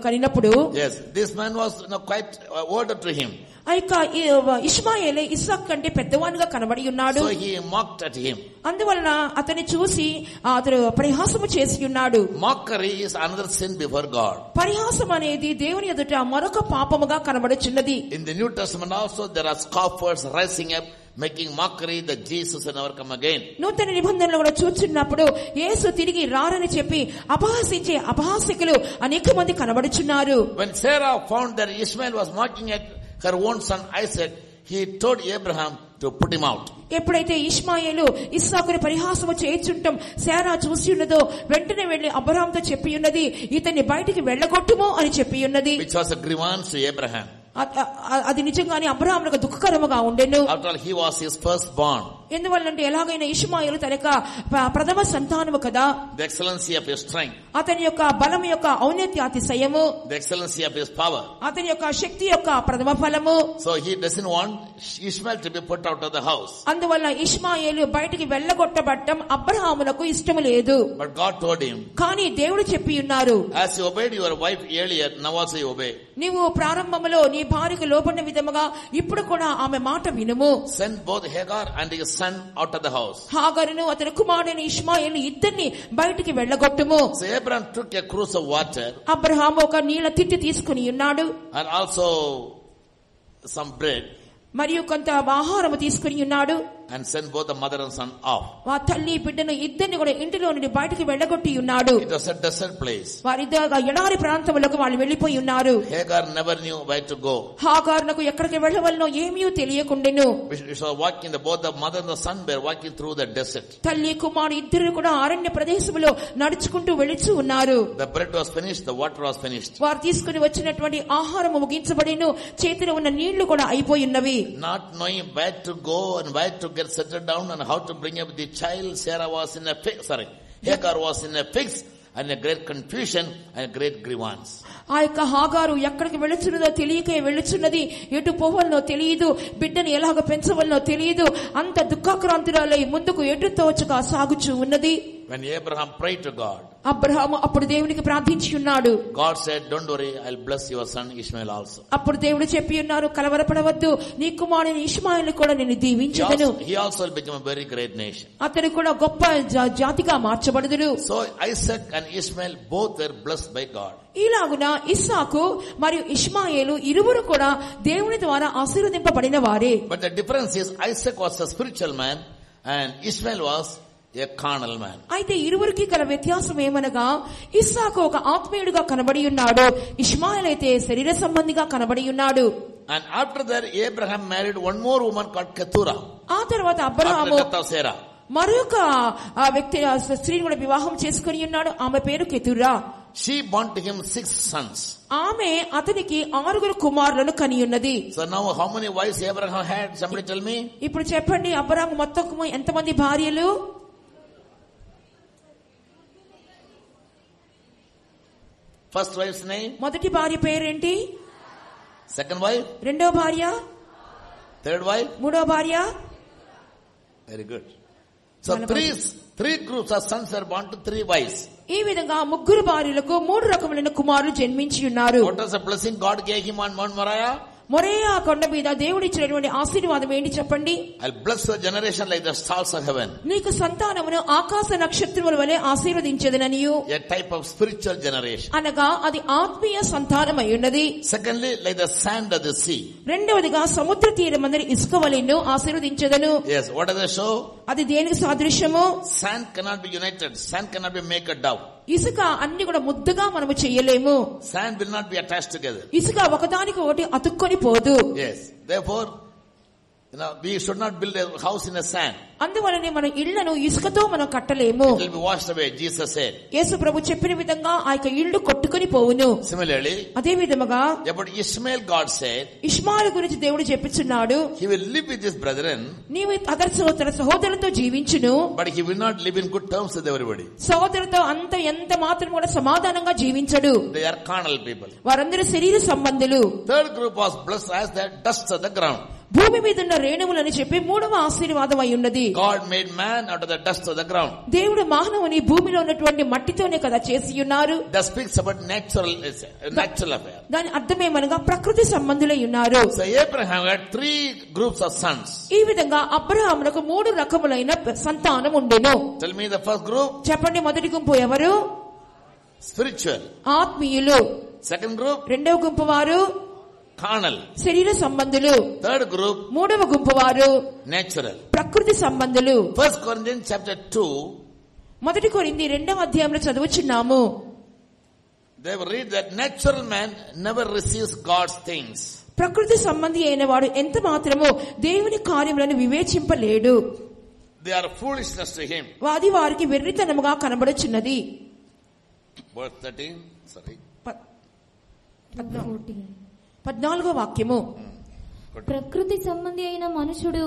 Speaker 2: కనినప్పుడు,
Speaker 1: yes, this man was quite older to him.
Speaker 2: ఇష్మాయేలే ఇస్సాకు కంటే పెద్దవానిగా కనబడి ఉన్నాడు.
Speaker 1: So he mocked at him.
Speaker 2: అందువలన అతన్ని చూసి అతను పరిహాసము చేసి ఉన్నాడు.
Speaker 1: Mockery is another sin before God.
Speaker 2: పరిహాసం అనేది దేవుని ఎదుట మరొక పాపముగా కనబడుచున్నది.
Speaker 1: In the New Testament also there are scoffers rising up making mockery that Jesus will never come again.
Speaker 2: నూతన నిబంధనలో కూడా చూస్తున్నప్పుడు యేసు తిరిగి రారని చెప్పి అపహాసించే అపహాసికులు అనేక మంది కనబడుచున్నారు.
Speaker 1: When Sarah found that Ishmael was mocking at her own son Isaac, he told Abraham to put him out.
Speaker 2: ఎప్పుడైతే ఇష్మాయేలు ఇస్సాకుని పరిహాసము చేయుచుంటాం శారా చూసి ఉన్నదో, వెంటనే వెళ్లి అబ్రహాంతో చెప్పి ఉన్నది, ఇతన్ని బయటికి వెళ్ళగొట్టుము అని చెప్పి ఉన్నది.
Speaker 1: Which was a grievance to Abraham.
Speaker 2: అది నిజంగానే అబ్రహామునకు దుఃఖకరముగా ఉండెను.
Speaker 1: After all, he was his firstborn.
Speaker 2: ఎందువల్లంటే ఎలాగైనా ఇష్మాయేలు తన యొక్క ప్రథమ సంతానము కదా.
Speaker 1: The excellency of his strength.
Speaker 2: అతని యొక్క బలం యొక్క ఔన్నత్యాతిశయము.
Speaker 1: The excellency of his power.
Speaker 2: అతని యొక్క శక్తి యొక్క ప్రథమ ఫలము.
Speaker 1: So he doesn't want Ishmael to be put out of the house.
Speaker 2: అందువల్ల ఇష్మాయేలు బయటికి వెళ్ళగొట్టబడటం అబ్రహామునకు ఇష్టము లేదు.
Speaker 1: But God told him,
Speaker 2: కానీ దేవుడు చెప్పి ఉన్నారు,
Speaker 1: as you obeyed your wife earlier, now also you obey.
Speaker 2: నీవు ప్రారంభములో నీ భార్యకు లోబడిన విధముగా ఇప్పుడు కూడా ఆమె మాట వినుము.
Speaker 1: Send both Hagar and his son out of the house.
Speaker 2: హాగరును అతని కుమారుడైన ఇష్మాయేలు ఇద్దరిని బయటికి వెళ్ళగొట్టుము.
Speaker 1: So Abraham took a cruse of water.
Speaker 2: Abraham ఒక నీళ్ళ తిత్తి తీసుకుని ఉన్నాడు.
Speaker 1: And also some bread.
Speaker 2: మరియు కొంత ఆహారము తీసుకుని ఉన్నాడు.
Speaker 1: And send both the mother and son off.
Speaker 2: ఆ తల్లి బిడ్డను ఇద్దరిని కూడా ఇంటిలో నుండి బయటికి వెళ్ళగొట్టి ఉన్నాడు.
Speaker 1: It was a desert place.
Speaker 2: వారిద్దరు ఎడారి ప్రాంతములకు వాళ్ళు వెళ్లిపోయి ఉన్నారు.
Speaker 1: Hagar never knew where to go.
Speaker 2: హాగారునకు ఎక్కడికి వెళ్ళవలనో ఏమీ తెలియకుండెను.
Speaker 1: So walking, both the mother and the son were walking through the desert.
Speaker 2: తల్లి కుమారుడు ఇద్దరు కూడా అరణ్య ప్రదేశంలో నడుచుకుంటూ వెళుచు ఉన్నారు.
Speaker 1: The bread was finished, the water was finished.
Speaker 2: వారు తీసుకుని వచ్చినటువంటి ఆహారము ముగించబడిను, చేతిలో ఉన్న నీళ్లు కూడా అయిపోయి ఉన్నవి.
Speaker 1: Not knowing where to go and where to get settled down and how to bring up the child, Sarah was in a fix. Hagar was in a fix and a great confusion and a great grievance.
Speaker 2: ఆ యొక్క హాగారు ఎక్కడికి వెళుచున్నదో తెలియకే వెళుచున్నది, ఎటు పోవాలనో తెలియదు, బిడ్డను ఎలాగ పెంచవలనో తెలియదు, అంత దుఃఖాక్రాంతురాలై ముందుకు ఎటు తోచక సాగుచూ ఉన్నది.
Speaker 1: When Abraham prayed to God,
Speaker 2: Abraham అప్పుడు దేవునికి ప్రార్థించి ఉన్నాడు.
Speaker 1: God said, don't worry, I'll bless your son Ishmael also.
Speaker 2: అప్పుడు దేవుడు చెప్పి ఉన్నారు, కలవరపడవద్దు, నీ కుమారుని ఇష్మాయేలు కూడా నేను దీవించెదను.
Speaker 1: He also will become a very great nation.
Speaker 2: అతను కూడా గొప్ప జాతిగా మార్చబడుదురు.
Speaker 1: So Isaac and Ishmael both were blessed by God.
Speaker 2: ఇలాగున ఇస్సాకు మరియు ఇష్మాయేలు ఇరువురు కూడా దేవుని ద్వారా ఆశీర్వదింపబడిన వారే.
Speaker 1: But the difference is Isaac was a spiritual man and Ishmael was a carnal man.
Speaker 2: అయితే ఇరువురికి గల వ్యత్యాసం ఏమనగా, ఇస్సాకు ఒక ఆత్మీయుడిగా కనబడి ఉన్నాడు, ఇష్మాయేలు అయితే శరీర సంబంధిగా కనబడి ఉన్నాడు.
Speaker 1: And after that Abraham married one more woman called Keturah.
Speaker 2: ఆ తర్వాత అబ్రహాము
Speaker 1: Sarah.
Speaker 2: మరొక వ్యక్తి స్త్రీని కూడా వివాహం చేసుకుని ఉన్నాడు, ఆమె పేరు కెతురా.
Speaker 1: she born to him 6 sons.
Speaker 2: ఆమె అతనికి 6 కుమారులను కనియున్నది.
Speaker 1: So now how many wives Abraham had? Somebody tell me.
Speaker 2: ఇప్పుడు చెప్పండి, అబ్రాహాము మొత్తం ఎంతమంది భార్యలు?
Speaker 1: First wife's name?
Speaker 2: మొదటి భార్య పేరేంటి?
Speaker 1: Second wife?
Speaker 2: రెండో భార్య?
Speaker 1: Third wife?
Speaker 2: మూడో భార్య?
Speaker 1: Very good. So three groups of sons are born to 3 wives.
Speaker 2: ఈ విధంగా 3 భార్యలకు 3 రకములైన కుమారులు జన్మించి ఉన్నారు.
Speaker 1: What was the blessing God gave him on Mount Moriah?
Speaker 2: Moriah కొండ మీద దేవుడు ఇచ్చినటువంటి ఆశీర్వాదం ఏంటి చెప్పండి?
Speaker 1: I'll bless your generation like the stars of heaven.
Speaker 2: నీకు సంతానమును ఆకాశ నక్షత్రముల వలె ఆశీర్వదించెదననియు.
Speaker 1: A type of spiritual generation.
Speaker 2: అనగా అది ఆత్మీయ సంతానమై ఉన్నది.
Speaker 1: Secondly, like the sand of the sea.
Speaker 2: రెండవదిగా సముద్ర తీరమందరి ఇసుక వలెను ఆశీర్వదించెదను.
Speaker 1: Yes, what does it show?
Speaker 2: అది దేనికి సాదృశ్యము?
Speaker 1: Sand cannot be united. Sand cannot be made a dove.
Speaker 2: ఇసుక అన్ని కూడా ముద్దగా మనము చేయలేము.
Speaker 1: Sand will not be attached together.
Speaker 2: ఇసుక ఒకదానికి ఒకటి అతుక్కొని పోదు.
Speaker 1: Yes, therefore we should not build a house in a sand.
Speaker 2: అందువలనే మన ఇళ్లను ఇసుకతో మనం కట్టలేము.
Speaker 1: It will be washed away, Jesus said.
Speaker 2: యేసు ప్రభు చెప్పిన విధంగా ఆ యొక్క ఇల్లు కొట్టుకొని పోవును.
Speaker 1: Similarly,
Speaker 2: అదే విధముగా
Speaker 1: about Ishmael God said,
Speaker 2: ఇష్మాయేలు గురించి దేవుడు చెప్పుచున్నాడు,
Speaker 1: he will live with his brethren,
Speaker 2: నీవు తన సహోదరులతో జీవించును,
Speaker 1: but he will not live in good terms with everybody.
Speaker 2: సహోదరులతో ఎంత మాత్రం కూడా సమాధానంగా జీవించడు.
Speaker 1: They are carnal people.
Speaker 2: వారందరూ శరీర సంబంధులు.
Speaker 1: Third group was blessed as the dust of the ground.
Speaker 2: భూమి మీద ఉన్న రేణువులని చెప్పి 3వ ఆశీర్వాదం అయి ఉన్నది.
Speaker 1: God made man out of the dust of the ground.
Speaker 2: దేవుడు మానవుని భూమిలో ఉన్నటువంటి మట్టితోనే కదా చేసి ఉన్నారు.
Speaker 1: That speaks about natural affair.
Speaker 2: దాని అర్థమేమనగా ప్రకృతి సంబంధులై ఉన్నారు.
Speaker 1: So Abraham had 3 groups of sons.
Speaker 2: ఈ విధంగా అబ్రహామునకు 3 రకములైన సంతానం ఉండెను.
Speaker 1: Tell me the first group.
Speaker 2: చెప్పండి, మొదటి గుంపు ఎవరు?
Speaker 1: Spiritual.
Speaker 2: ఆత్మీయులు.
Speaker 1: Second group.
Speaker 2: రెండవ గుంపు వారు
Speaker 1: carnal.
Speaker 2: శరీర సంబంధులు.
Speaker 1: Third group.
Speaker 2: మూడవ గుంపు వారు
Speaker 1: natural.
Speaker 2: ప్రకృతి సంబంధులు.
Speaker 1: 1 Corinthians chapter 2.
Speaker 2: మొదటి కొరింథీ 2వ అధ్యాయంలో చదువుచున్నాము.
Speaker 1: They will read that natural man never receives God's things.
Speaker 2: ప్రకృతి సంబంధి అయిన వాడు ఎంత మాత్రమో దేవుని కార్యములను వివేచింపలేడు.
Speaker 1: They are foolishness to him.
Speaker 2: వాది వారికి వెర్రితనముగా కనబడుచున్నది.
Speaker 1: Verse 13. Sorry.
Speaker 2: 14వ వాక్యము.
Speaker 3: ప్రకృతి సంబంధి అయిన మనుషుడు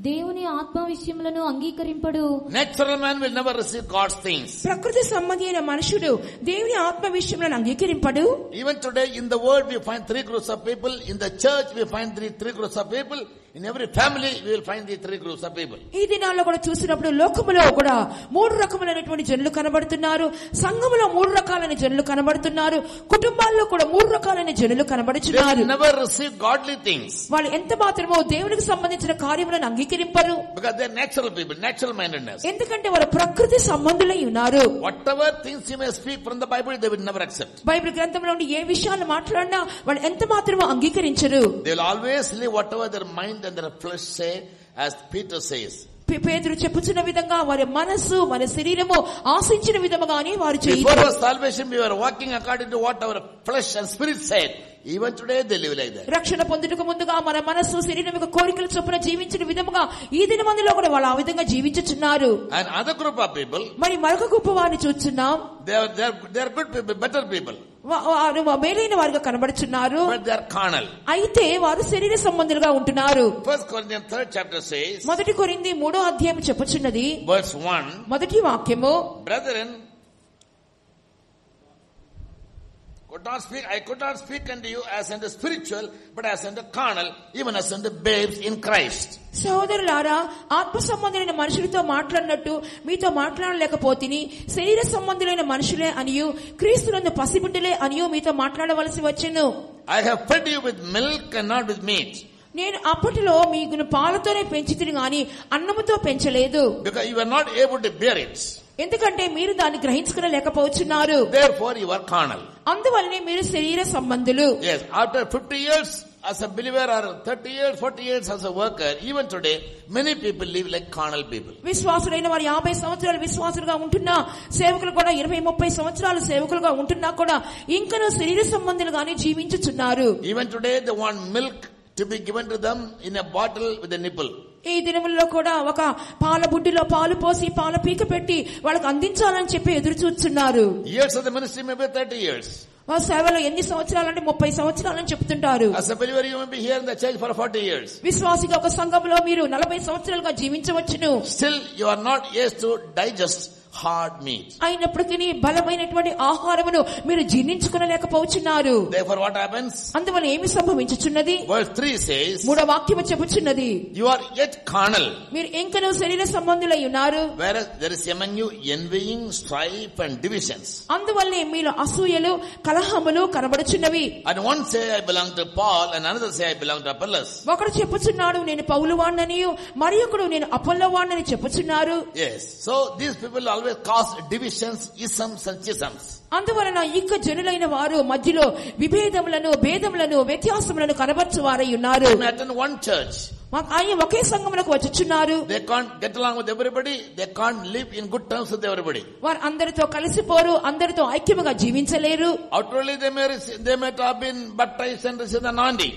Speaker 3: దేవుని ఆత్మ విషయములను అంగీకరింపడు.
Speaker 1: Natural man will never receive God's things.
Speaker 2: ప్రకృతి సంబంధి అయిన మనుషుడు దేవుని ఆత్మ విషయములను అంగీకరింపడు.
Speaker 1: Even today in the world we find 3 groups of people. In the church we find three groups of people. In every family we will find the 3 groups of people.
Speaker 2: ఈ దినాల్లో కూడా చూసినప్పుడు లోకములో కూడా 3 రకములైనటువంటి జనులు కనబడుతున్నారు. సంఘములో 3 రకాలైన జనులు కనబడుతున్నారు. కుటుంబాల్లో కూడా 3 రకాలైన జనులు కనబడుతున్నారు.
Speaker 1: They never receive godly things.
Speaker 2: వాళ్ళు ఎంత మాత్రమో దేవునికి సంబంధించిన కార్యములను అంగీకరింపరు.
Speaker 1: Because they are natural people, natural mindedness.
Speaker 2: ఎందుకంటే వారు ప్రకృతి సంబంధులై ఉన్నారు.
Speaker 1: Whatever things you may speak from the Bible, they will never accept.
Speaker 2: Bible గ్రంథంలో ఉండి ఏ విషయాలు మాట్లాడినా వాళ్ళు ఎంత మాత్రమో అంగీకరించరు.
Speaker 1: They will always live whatever their mind and their flesh say, as Peter says.
Speaker 2: పేతురు చెప్పుచున్న విధంగా వారి మనస్సు వారి శరీరము ఆశించిన విధముగానే వారు
Speaker 1: Before
Speaker 2: చేయరు.
Speaker 1: our salvation we were walking according to what our flesh and spirit said. Even today they live like that.
Speaker 2: రక్షణ పొందుటకు ముందుగా మన మనస్సు శరీరం యొక్క కోరికల చొప్పున జీవించిన విధముగా ఈ దిన మందిలో కూడా వాళ్ళు ఆ విధంగా జీవించుచున్నారు.
Speaker 1: And other group of people,
Speaker 2: మరి మరొక గొప్ప వారిని చూస్తున్నాం.
Speaker 1: they are good people, better people.
Speaker 2: వారు మేలైన వారిగా కనబడుచున్నారు.
Speaker 1: But they are carnal.
Speaker 2: అయితే వారు శరీర సంబంధులుగా ఉంటున్నారు.
Speaker 1: 1 Corinthians 3rd chapter says,
Speaker 2: మొదటి కొరింథీ 3వ అధ్యాయం చెప్పుచున్నది.
Speaker 1: verse 1,
Speaker 2: మొదటి వాక్యము,
Speaker 1: brethren, I could not speak unto you as unto spiritual, but as unto carnal, even as unto babes in Christ.
Speaker 2: సహోదరులారా, ఆత్మ సంబంధులైన మనుషులతో మాట్లాడినట్టు మీతో మాట్లాడలేకపోతిని. శరీర సంబంధులైన మనుషులే అనియు క్రీస్తునందు పసిబిడ్డలే అనియు మీతో మాట్లాడవలసి వచ్చెను.
Speaker 1: I have fed you with milk and not with meat.
Speaker 2: నేను అప్పటిలో మీకు పాలతోనే పెంచితిని గాని అన్నముతో పెంచలేదు.
Speaker 1: Because you were not able to bear it.
Speaker 2: ఎందుకంటే మీరు దాన్ని గ్రహించుకోలేకపోతున్నారు.
Speaker 1: Therefore you are carnal.
Speaker 2: అందువల్లనే మీరు శరీర సంబంధులు.
Speaker 1: Yes, after 50 years as a believer or 30 years, 40 years as a worker, even today many people live like carnal people.
Speaker 2: విశ్వాసులైన వారు 50 సంవత్సరాలు విశ్వాసులుగా ఉంటున్నా, సేవకులు కూడా 20-30 సంవత్సరాలు సేవకులుగా ఉంటున్నా కూడా ఇంకనూ శరీర సంబంధులుగానే జీవించుచున్నారు.
Speaker 1: Even today they want milk to be given to them in a bottle with a nipple.
Speaker 2: ఈ దినముల్లో కూడా ఒక పాల బుడ్డిలో పాలు పోసి పాల పీక పెట్టి వాళ్ళకి అందించాలని చెప్పి ఎదురు చూస్తున్నారు.
Speaker 1: Years of the ministry may be 30 years.
Speaker 2: సేవలో ఎన్ని సంవత్సరాలంటే 30 సంవత్సరాలని చెప్తుంటారు.
Speaker 1: As a believer you may be here in the church for 40 years.
Speaker 2: విశ్వాసిగా ఒక సంఘంలో మీరు 40 సంవత్సరాలుగా జీవించవచ్చును.
Speaker 1: Still you are not yet to digest hard meat.
Speaker 2: అయినప్పటికీ బలమైనటువంటి ఆహారమును మీరు జీర్ణించుకోలేకపోతున్నారు.
Speaker 1: Therefore what happens?
Speaker 2: అందువల్ల ఏమి సంభవించుచున్నది?
Speaker 1: Verse 3 says,
Speaker 2: మూడవ వాక్యము చెప్పుచున్నది,
Speaker 1: you are yet carnal.
Speaker 2: మీరు ఇంకనూ శరీర సంబంధులై ఉన్నారు.
Speaker 1: Whereas there is among you envying, strife and divisions.
Speaker 2: అందువల్లే మీలో అసూయలు కలహములు కనబడుచున్నవి.
Speaker 1: And one say I belong to Paul and another say I belong to Apollos.
Speaker 2: ఒకడు చెప్పుచున్నాడు నేను పౌలు వాణ్ణనియు, మరి ఒకడు నేను Apollo వాణ్ణని చెప్పుచున్నారు.
Speaker 1: Yes. So these people always cause divisions, isms and schisms.
Speaker 2: అందువలన ఇక జనులైన వారు మధ్యలో విభేదములను భేదములను వ్యత్యాసములను కనబర్చువారై ఉన్నారు.
Speaker 1: They attend one church.
Speaker 2: ఆయన ఒకే సంఘములకు వచ్చుచున్నారు.
Speaker 1: They can't get along with everybody. They can't live in good terms with everybody.
Speaker 2: వారు అందరితో కలిసిపోరు, అందరితో ఐక్యముగా జీవించలేరు.
Speaker 1: Outwardly they may have been baptized and received the anointing.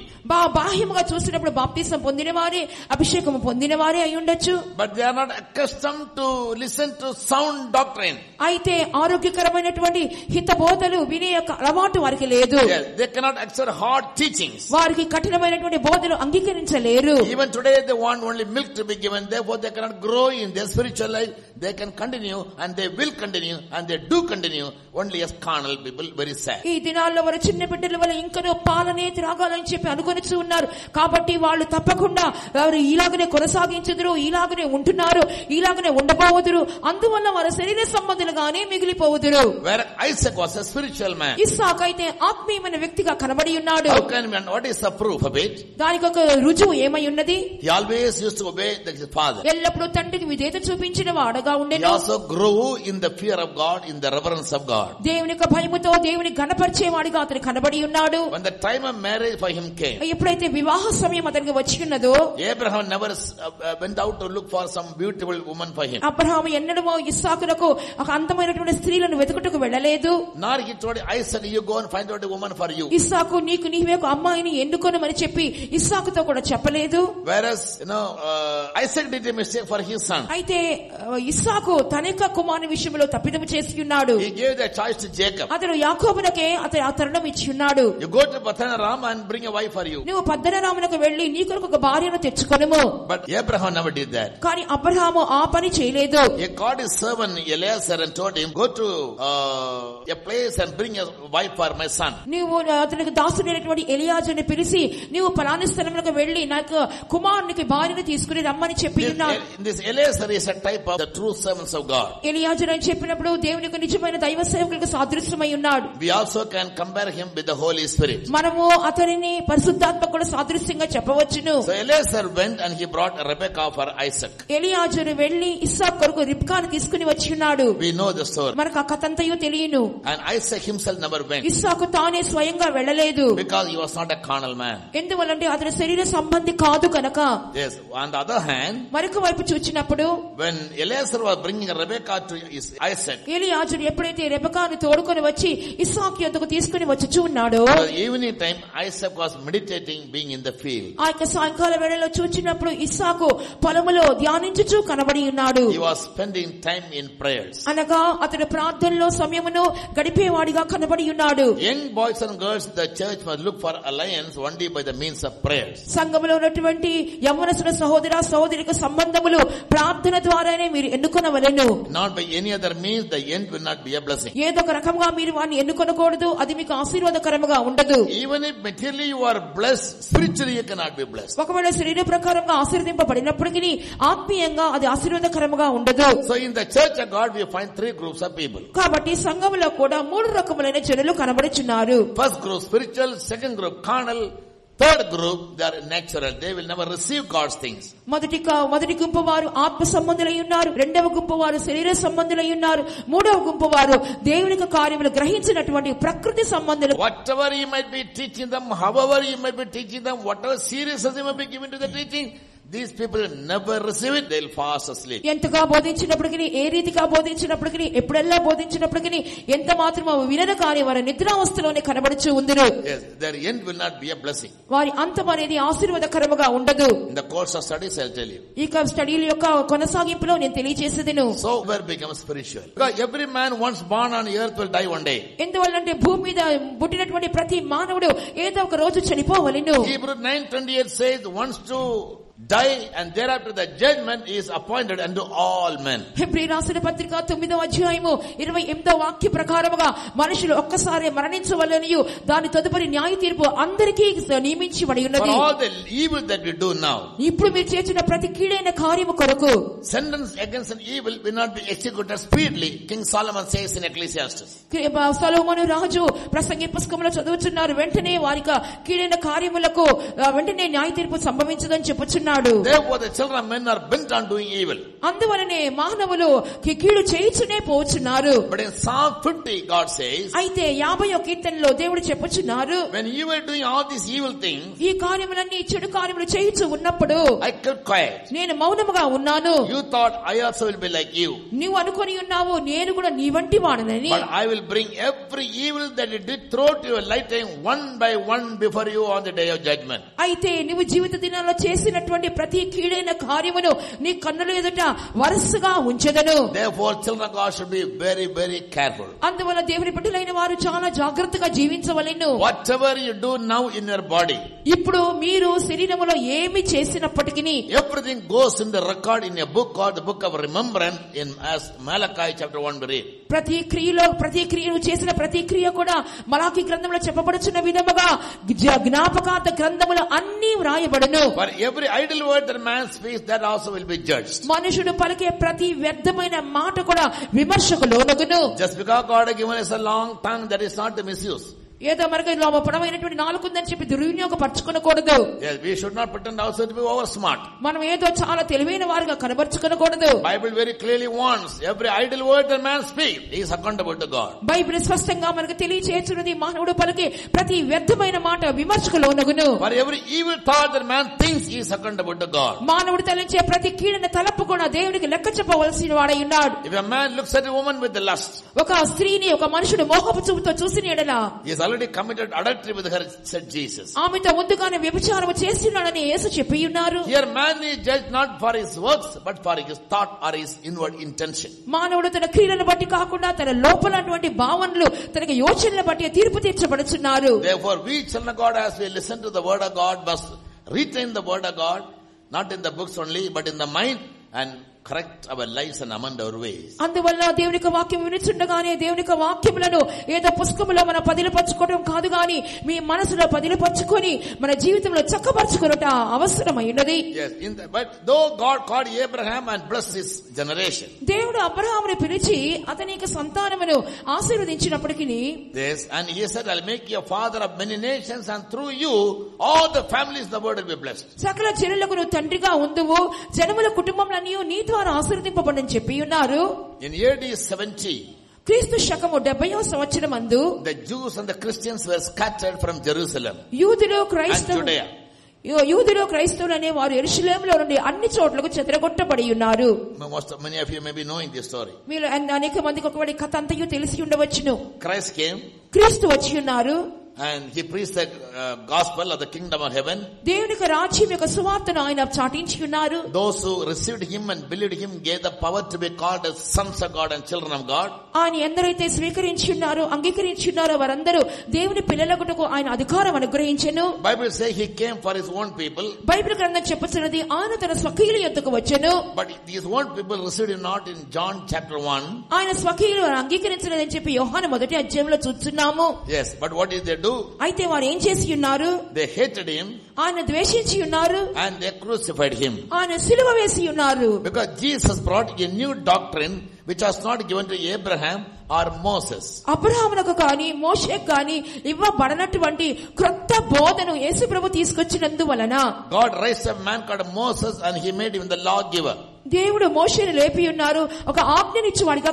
Speaker 2: బాహ్యముగా చూసినప్పుడు బాప్తిసం పొందిన వారే, అభిషేకము పొందిన వారే అయి ఉండొచ్చు.
Speaker 1: But they are not accustomed to listen to sound doctrine.
Speaker 2: అయితే ఆరోగ్యకరమైనటువంటి హితబోధలు వినే యొక్క అలవాటు వారికి లేదు.
Speaker 1: Yes, they cannot accept hard teachings.
Speaker 2: వారికి కఠినమైనటువంటి బోధలు అంగీకరించలేరు.
Speaker 1: Even today they want only milk to be given. Therefore they cannot grow in their spiritual life. They can continue and they will continue and they do continue only as carnal people. Very sad.
Speaker 2: ఈ దినాల్లో వారు చిన్న బిడ్డల వల్ల ఇంకనూ పాలనే త్రాగాలని చెప్పి అనుకొనిచూ ఉన్నారు. కాబట్టి వాళ్ళు తప్పకుండా వారు ఇలాగనే కొనసాగించుదురు, ఇలాగనే ఉంటున్నారు, ఇలాగనే ఉండబోదురు. అందువల్ల వారు శరీర సంబంధులుగానే మిగిలిపోవుదురు.
Speaker 1: Where Isaac was a spiritual man.
Speaker 2: ఇస్సాకు అయితే ఆత్మీయమైన వ్యక్తిగా కనబడి ఉన్నాడు.
Speaker 1: How can man? What is the proof of it?
Speaker 2: దానికి ఒక రుజువు ఏమై ఉన్నది?
Speaker 1: He always used to obey his father.
Speaker 2: ఎల్లప్పుడూ తండ్రికి విధేయత చూపించిన వాడుగా ఉండెను.
Speaker 1: He also grew in the fear of God, in the reverence of God.
Speaker 2: దేవుని యొక్క భయముతో దేవుని ఘనపరిచేవాడిగా అతను కనబడి ఉన్నాడు.
Speaker 1: When the time of marriage for him came,
Speaker 2: ఎప్పుడైతే వివాహ సమయం అతనికి వచ్చి ఉన్నదో,
Speaker 1: Abraham never went out to look for some beautiful woman for him.
Speaker 2: Abraham ఎన్నడూ ఇస్సాకునకు ఒక అందమైనటువంటి స్త్రీలను వెతుకుటకు వెళ్ళలేదు.
Speaker 1: Nor he told Isaac, you go and find out a woman for you.
Speaker 2: ఇస్సాకు నీకు నీవే ఒక అమ్మాయిని ఎన్నుకొనమని చెప్పి ఇస్సాకుతో కూడా చెప్పలేదు.
Speaker 1: Whereas Isaac did a mistake for his son.
Speaker 2: అయితే ఇస్సాకు తన యొక్క కుమారుని విషయంలో తప్పిదము చేసి ఉన్నాడు.
Speaker 1: He gave the choice to Jacob.
Speaker 2: అతడు యాకోబునకే అతడు ఆ తరుణం ఇచ్చి ఉన్నాడు.
Speaker 1: You go to Pathanaram and bring a wife for you.
Speaker 2: నువ్వు పద్దనరామునకు వెళ్లి నీ కొరకు ఒక భార్యను తెచ్చుకొనుము.
Speaker 1: But Abraham never did that.
Speaker 2: కానీ అబ్రహాము ఆ పని చేయలేదు.
Speaker 1: He called his servant Eliezer and told him, go to a place and bring a wife for my son.
Speaker 2: నీవు అతనికి దాసుడైనటువంటి ఎలియాజరుని పిలిచి నీవు పలానా స్థలమునకు వెళ్లి నాకు కుమారునికి భార్యను తీసుకుని రమ్మని చెప్పి ఉన్నాడు.
Speaker 1: This Eliezer is a type of the true servants of God.
Speaker 2: ఎలియాజరు అని చెప్పినప్పుడు దేవునికి నిజమైన దైవ సేవకులకు సాదృశ్యమై ఉన్నాడు.
Speaker 1: We also can compare him with the Holy Spirit.
Speaker 2: మనము అతనిని పరిశుద్ధాత్మ కూడా సాదృశ్యంగా చెప్పవచ్చును.
Speaker 1: So Eliezer went and he brought Rebekah for Isaac.
Speaker 2: ఎలియాజరు వెళ్లి ఇస్సాకు కొరకు రిబ్కాను తీసుకుని వచ్చి ఉన్నాడు.
Speaker 1: We know the story.
Speaker 2: మనకు ఆ కథంతయు తెలియను.
Speaker 1: And Isaac himself never went.
Speaker 2: ఇస్సాకు తానే స్వయంగా వెళ్ళలేదు.
Speaker 1: Because he was not a carnal man.
Speaker 2: ఎందువల్లంటే అతని శరీర సంబంధి కాదు కనుక.
Speaker 1: Yes. On the other hand,
Speaker 2: మరొక వైపు చూచినప్పుడు
Speaker 1: when Eliezer was bringing Rebekah to Isaac,
Speaker 2: ఎలియాజరు ఎప్పుడైతే రెబెకాను తోడుకొని వచ్చి ఇస్సాకు యొద్దకు తీసుకుని వచ్చుచూ ఉన్నాడో,
Speaker 1: evening time Isaac was meditating being in the field.
Speaker 2: ఆ యొక్క సాయంకాల వేళలో చూచినప్పుడు ఇస్సాకు పొలములో ధ్యానించుచూ కనబడి ఉన్నాడు.
Speaker 1: He was spending time in prayers.
Speaker 2: అనగా అతడు ప్రార్థనలో సమయమును గడిపేవాడిగా కనబడి ఉన్నాడు.
Speaker 1: Young boys and girls, the church must look for alliance only by the means of prayers.
Speaker 2: సంఘములో ఉన్నటువంటి యవ్వనస్తుల సహోదర సహోదరికి సంబంధములు ప్రార్థన ద్వారానే మీరు ఎన్నుకొనవలెను.
Speaker 1: Not by any other means, the end will not be a blessing.
Speaker 2: ఏదో ఒక రకంగా మీరు వారిని ఎన్నుకొనకూడదు, అది మీకు ఆశీర్వాదకరముగా ఉండదు.
Speaker 1: Even if materially you are blessed, spiritually you cannot be blessed.
Speaker 2: ఒకవేళ శరీర ప్రకారంగా ఆశీర్వదింపబడినప్పటికీ ఆత్మీయంగా అది ఆశీర్వాదకరముగా ఉండదు.
Speaker 1: So in the church of God we find three groups of people.
Speaker 2: కాబట్టి సంఘములో కూడా మూడు రకములైన జనులు కనబడుచున్నారు.
Speaker 1: First group spiritual, second group carnal, third group they are natural. They will never receive God's things.
Speaker 2: మొదటి గుంపు వారు ఆత్మ సంబంధులై ఉన్నారు, రెండవ గుంపు వారు శరీర సంబంధులై ఉన్నారు, మూడవ గుంపు వారు దేవుని కార్యములు గ్రహించినటువంటి ప్రకృతి సంబంధులు.
Speaker 1: Whatever you might be teaching them, however you might be teaching them, whatever seriousness you might be giving to the teaching, these people never receive it, they'll fast asleep.
Speaker 2: ఎంతగా బోధించినప్పటికీ, ఏ రీతిగా బోధించినప్పటికీ, ఎప్పుడెల్లా బోధించినప్పటికీ, ఎంత మాత్రమో వినరు కానీ వారి నిద్రావస్థలోనే కనబడుచు ఉందురు.
Speaker 1: Yes, their end will not be a blessing.
Speaker 2: వారి అంతం అనేది ఆశీర్వాదకరముగా ఉండదు.
Speaker 1: In the course of studies I'll tell you.
Speaker 2: ఇక స్టడీల యొక్క కొనసాగింపులో నేను తెలియజేసేదను.
Speaker 1: So where becomes spiritual, because every man once born on earth will die one day.
Speaker 2: ఎందువల్లంటే భూమి మీద పుట్టినటువంటి ప్రతి మానవుడు ఏదో ఒక రోజు చనిపోవలెను.
Speaker 1: Hebrews 9:28 says once to die and thereafter the judgment is appointed unto all men.
Speaker 2: Hebrew రాసిన పత్రిక 9వ అధ్యాయము 28వ వాక్య ప్రకారముగా మనుషులు ఒక్కసారి మరణించవలెనియు దాని తదుపరి న్యాయ తీర్పు అందరికీ నియమించబడి ఉన్నది.
Speaker 1: For all the evil that we do now,
Speaker 2: ఇప్పుడు మీరు చేసిన ప్రతి కీడైన కార్యము కొరకు
Speaker 1: sentence against an evil will not be executed speedily. King Solomon says in Ecclesiastes.
Speaker 2: సొలొమోను రాజు ప్రసంగి పుస్తకంలో చదువుతున్నారు, వెంటనే వారికి కీడైన కార్యములకు వెంటనే న్యాయ తీర్పు సంభవించదని చెప్పుచున్నారు.
Speaker 1: Therefore the children of men are bent on doing evil.
Speaker 2: అందువలనే మానవులు కీడు చేయుచునే పోచున్నారు.
Speaker 1: But in Psalm 50 God says,
Speaker 2: అయితే 50వ కీర్తనలో దేవుడు చెప్పుచున్నారు,
Speaker 1: when you were doing all these evil things,
Speaker 2: ఈ కార్యములన్నీ చెడు కార్యములు చేయుచు ఉన్నప్పుడు
Speaker 1: I kept quiet.
Speaker 2: నేను మౌనముగా ఉన్నాను.
Speaker 1: You thought I also will be like you.
Speaker 2: నీవు అనుకొని ఉన్నావు నేను కూడా నీ వంటి వాడనని.
Speaker 1: But I will bring every evil that you did throughout your lifetime one by one before you on the day of judgment.
Speaker 2: అయితే నీవు జీవిత దినాల్లో చేసినటువంటి ప్రతి కీడైన కార్యమును నీ కన్నుల ఎదుట వరుసగా ఉంచెదను.
Speaker 1: Therefore children of God should be very very careful.
Speaker 2: అందువల్ల దేవుని బిడ్డలైన వారు చాలా జాగ్రత్తగా జీవించవలెను.
Speaker 1: Whatever you do now in your body,
Speaker 2: ఇప్పుడు మీరు శరీరములో ఏమి చేసినప్పటికీ
Speaker 1: everything goes in the record in a book called the book of remembrance in as Malachi chapter 1 we read.
Speaker 2: ప్రతి క్రియను చేసిన ప్రతి క్రియ కూడా మలాకి గ్రంథంలో చెప్పబడుచున్న విధముగా జ్ఞాపకార్థ గ్రంథములో అన్ని వ్రాయబడును.
Speaker 1: For every idle word that man speaks, that also will be judged.
Speaker 2: మనుషుడు పలికే ప్రతి వ్యర్థమైన మాట కూడా విమర్శకు లోనగును.
Speaker 1: Just because God has given us a long tongue, that is not to misuse.
Speaker 2: ఏదో మనకి పొడవైనటువంటి నాలుగు ఉందని చెప్పి దుర్వినియోగపరచుకోకూడదు.
Speaker 1: Yes, we should not pretend also to be over smart.
Speaker 2: మనం ఏదో చాలా తెలివైన వారుగా కనబరుచుకోకూడదు.
Speaker 1: Bible very clearly warns, every idle word that man speaks is accountable to God.
Speaker 2: Bible స్పష్టంగా మనకు తెలియచేస్తున్నది, మానవుడు పలికే ప్రతి వ్యర్థమైన మాట విమర్శకు లోనగును.
Speaker 1: For every evil thought that man thinks is accountable to God.
Speaker 2: మానవుడు తలంచే ప్రతి కీడైన తలపు కూడా దేవునికి లెక్క చెప్పవలసిన వాడై ఉన్నాడు.
Speaker 1: If a man looks at a woman with the lust,
Speaker 2: ఒక స్త్రీని ఒక మనుషుడు మోహపు చూపుతో చూసిన ఎడల
Speaker 1: already committed adultery with her, said Jesus.
Speaker 2: ఆమెతో ముందుగానే వ్యభిచారం చేస్తున్నాడని యేసు చెప్పి ఉన్నారు.
Speaker 1: Here man is judged not for his works but for his thought or his inward intention.
Speaker 2: మానవుడు తన క్రియలను బట్టి కాకుండా తన లోపలటువంటి భావనలు తనకి యోచనలను బట్టి తీర్పు తీర్చబడుచున్నారు.
Speaker 1: Therefore we children of God, as we listen to the word of God, must retain the word of God not in the books only but in the mind and correct our lives and amend our ways.
Speaker 2: అందువల్ల దేవుని యొక్క వాక్యం వినుచుండగానే దేవుని యొక్క వాక్యములను ఏదో పుస్తకములో మనం పదిలపరచుకోవడం కాదు గాని మీ మనసులో పదిలపరచుకొని మన జీవితంలో చక్కపరచుకొనుట అవసరమైనది.
Speaker 1: Yes, but though God called Abraham and blessed his generation,
Speaker 2: దేవుడు అబ్రహామును పిలిచి అతని యొక్క సంతానమును ఆశీర్వదించినప్పటికీ,
Speaker 1: yes, and he said, I'll make you a father of many nations and through you all the families of the world will be blessed.
Speaker 2: సకల జనులకు నువ్వు తండ్రిగా ఉందువు, జనముల కుటుంబములన్నీ నీ ద్వారా ఆశీర్వదింపబడని చెప్పి ఉన్నారు.
Speaker 1: In AD 70,
Speaker 2: క్రీస్తు శకము 70వ సంవత్సరమందు
Speaker 1: the Jews and the Christians were scattered from Jerusalem
Speaker 2: యూదులు
Speaker 1: Judea.
Speaker 2: క్రైస్తవులు అనే వారు యెరూషలేములో నుండి అన్ని చోట్లకు చెదరగొట్టబడి ఉన్నారు.
Speaker 1: Many of you may be knowing this story.
Speaker 2: మీరు అనేక మందికి ఒకటి కథ అంతయు తెలిసి ఉండవచ్చును.
Speaker 1: Christ came
Speaker 2: క్రీస్తు వచ్చి ఉన్నారు.
Speaker 1: and he preached the gospel of the kingdom of heaven.
Speaker 2: దేవుని యొక్క రాజ్యం యొక్క సువార్తను ఆయన చాటించి ఉన్నారు.
Speaker 1: Those who received him and believed him gave the power to be called as sons of God and children of God.
Speaker 2: ఆయన ఎందరైతే స్వీకరించి ఉన్నారో అంగీకరించి ఉన్నారో వారందరూ దేవుని పిల్లలగుటకు ఆయన అధికారం అనుగ్రహించెను.
Speaker 1: Bible says he came for his own people.
Speaker 2: Bible గ్రంథం చెప్పుచున్నది ఆయన తన స్వకీయుల యొద్దకు వచ్చెను.
Speaker 1: But these own people received him not in John chapter 1.
Speaker 2: ఆయన స్వకీయులు అంగీకరించలేదని చెప్పి యోహాను మొదటి అధ్యాయంలో చూస్తున్నాము.
Speaker 1: Yes, but what did they do?
Speaker 2: అయితే వారు ఏం చేసి ఉన్నారు?
Speaker 1: They hated him.
Speaker 2: ఆయన ద్వేషించి ఉన్నారు.
Speaker 1: And they crucified him.
Speaker 2: ఆయన సిలువ వేసి ఉన్నారు.
Speaker 1: Because Jesus brought a new doctrine which was not given to Abraham or Moses.
Speaker 2: అబ్రహామునకు కానీ మోషేకు కానీ ఇవ్వబడనటువంటి క్రొత్త బోధను యేసు ప్రభు తీసుకొచ్చినందువలన
Speaker 1: God raised a man called Moses and he made him the lawgiver.
Speaker 2: దేవుడు మోషేను లేపి ఉన్నారు. ఒక ఆజ్ఞనిచ్చి వాడిగా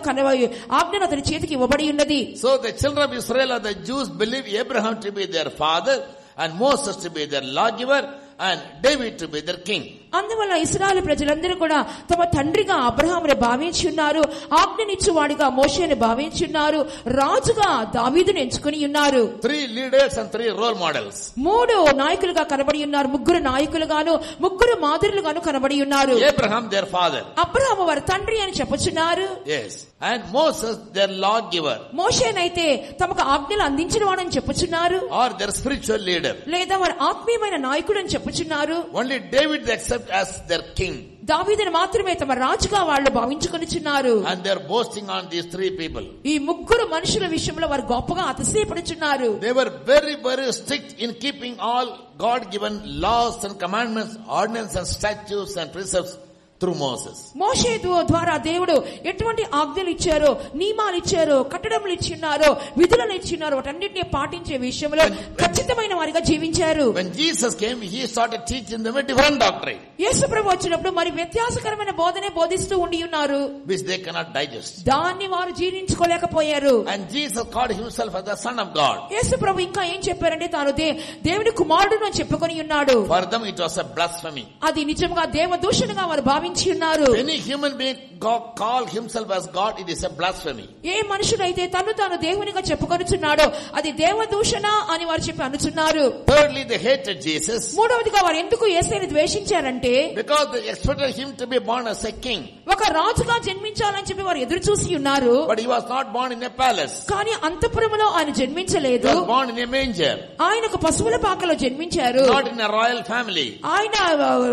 Speaker 2: ఆజ్ఞను అతని చేతికి ఇవ్వబడి ఉన్నది.
Speaker 1: So the children of Israel or the Jews believe Abraham to be their father and Moses to be their lawgiver and David to be their king.
Speaker 2: అందువల్ల ఇశ్రాయేలు ప్రజలందరూ కూడా తమ తండ్రిగా అబ్రహామును భావించి ఉన్నారు, ఆజ్ఞనిచ్చువాడిగా మోషేను భావించి ఉన్నారు, రాజుగా దావీదును ఎంచుకుని ఉన్నారు.
Speaker 1: 3 leaders and 3 role models.
Speaker 2: 3 నాయకులుగా కనబడి ఉన్నారు, 3 నాయకులుగాను 3 మాదిరులుగాను కనబడి ఉన్నారు.
Speaker 1: Abraham their father.
Speaker 2: అబ్రహాము వారి తండ్రి అని చెప్పుచున్నారు.
Speaker 1: Yes. And Moses their law giver.
Speaker 2: మోషేనైతే తమకు ఆజ్ఞలు అందించిన వాడని చెప్పుచున్నారు.
Speaker 1: Or their spiritual leader.
Speaker 2: లేదా వారి ఆత్మీయమైన నాయకుడు అని చెప్పుచున్నారు.
Speaker 1: Only David they accept as their king.
Speaker 2: దావీదును మాత్రమే తమ రాజుగా వాళ్ళు భావించుకొనిచున్నారు.
Speaker 1: And they are boasting on these 3 people.
Speaker 2: ఈ 3 మనుషుల విషయంలో వారు గొప్పగా అతిశయపడుచున్నారు.
Speaker 1: They were very, very strict in keeping all God-given laws and commandments, ordinances and statutes and precepts through Moses.
Speaker 2: మోషే ద్వారా దేవుడు ఎటువంటి ఆజ్ఞలు ఇచ్చారో, నియమాలు ఇచ్చారో, కట్టడములు ఇచ్చినారో, విధులను ఇచ్చినారో వాటన్నిటిని పాటించే విషయంలో ఖచ్చితమైన వారిగా జీవించారు.
Speaker 1: When Jesus came, he started teaching them a different doctrine.
Speaker 2: యేసు ప్రభు వచ్చినప్పుడు మరి వ్యత్యాసకరమైన బోధనే బోధిస్తూ ఉండి ఉన్నారు,
Speaker 1: which they cannot digest.
Speaker 2: దాన్ని వారు జీర్ణించుకోలేకపోయారు.
Speaker 1: And Jesus called himself as the Son of God.
Speaker 2: యేసు ప్రభు ఇంకా ఏం చెప్పారంటే తాను దేవుని కుమారుడు అని చెప్పుకొని ఉన్నాడు.
Speaker 1: For them it was a blasphemy.
Speaker 2: అది నిజంగా దేవదూషణగా వారు భావించి ఉన్నారు.
Speaker 1: Any human being call himself as God, it is a blasphemy.
Speaker 2: ఏ మనుషుడైతే తాను దేవునిగా చెప్పుకొనుచున్నాడో అది దేవదూషణ అని వారు చెప్పి అనుచున్నారు.
Speaker 1: Thirdly, they hated Jesus.
Speaker 2: మూడవదిగా వారు ఎందుకు యేసుని ద్వేషించారంటే
Speaker 1: because they expected him to be born as a king.
Speaker 2: ఒక రాజుగా జన్మించాలని చెప్పి వారు ఎదురు చూసి ఉన్నారు.
Speaker 1: But he was not born in a palace.
Speaker 2: కానీ అంతఃపురములో ఆయన జన్మించలేదు.
Speaker 1: He was born in a manger.
Speaker 2: ఆయన ఒక పశువుల పాకలో జన్మించారు.
Speaker 1: Not in a royal family.
Speaker 2: ఆయన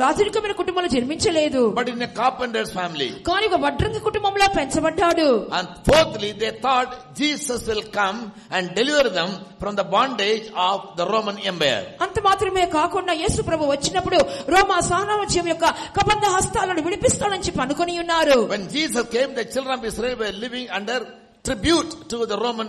Speaker 2: రాజరికమైన కుటుంబంలో జన్మించలేదు.
Speaker 1: But in a carpenter's family.
Speaker 2: కానీ ఒక వడ్రంగి కుటుంబంలో పెంచబడ్డాడు.
Speaker 1: And fourthly, they thought Jesus will come and deliver them from the bondage of the Roman Empire.
Speaker 2: అంత మాత్రమే కాకుండా యేసు ప్రభు వచ్చినప్పుడు రోమా సామ్రాజ్యం యొక్క కబంధ హస్తాలను విడిపిస్తాడని చెప్పి అనుకొని ఉన్నారు.
Speaker 1: When Jesus came, the children of Israel were living under tribute to the Roman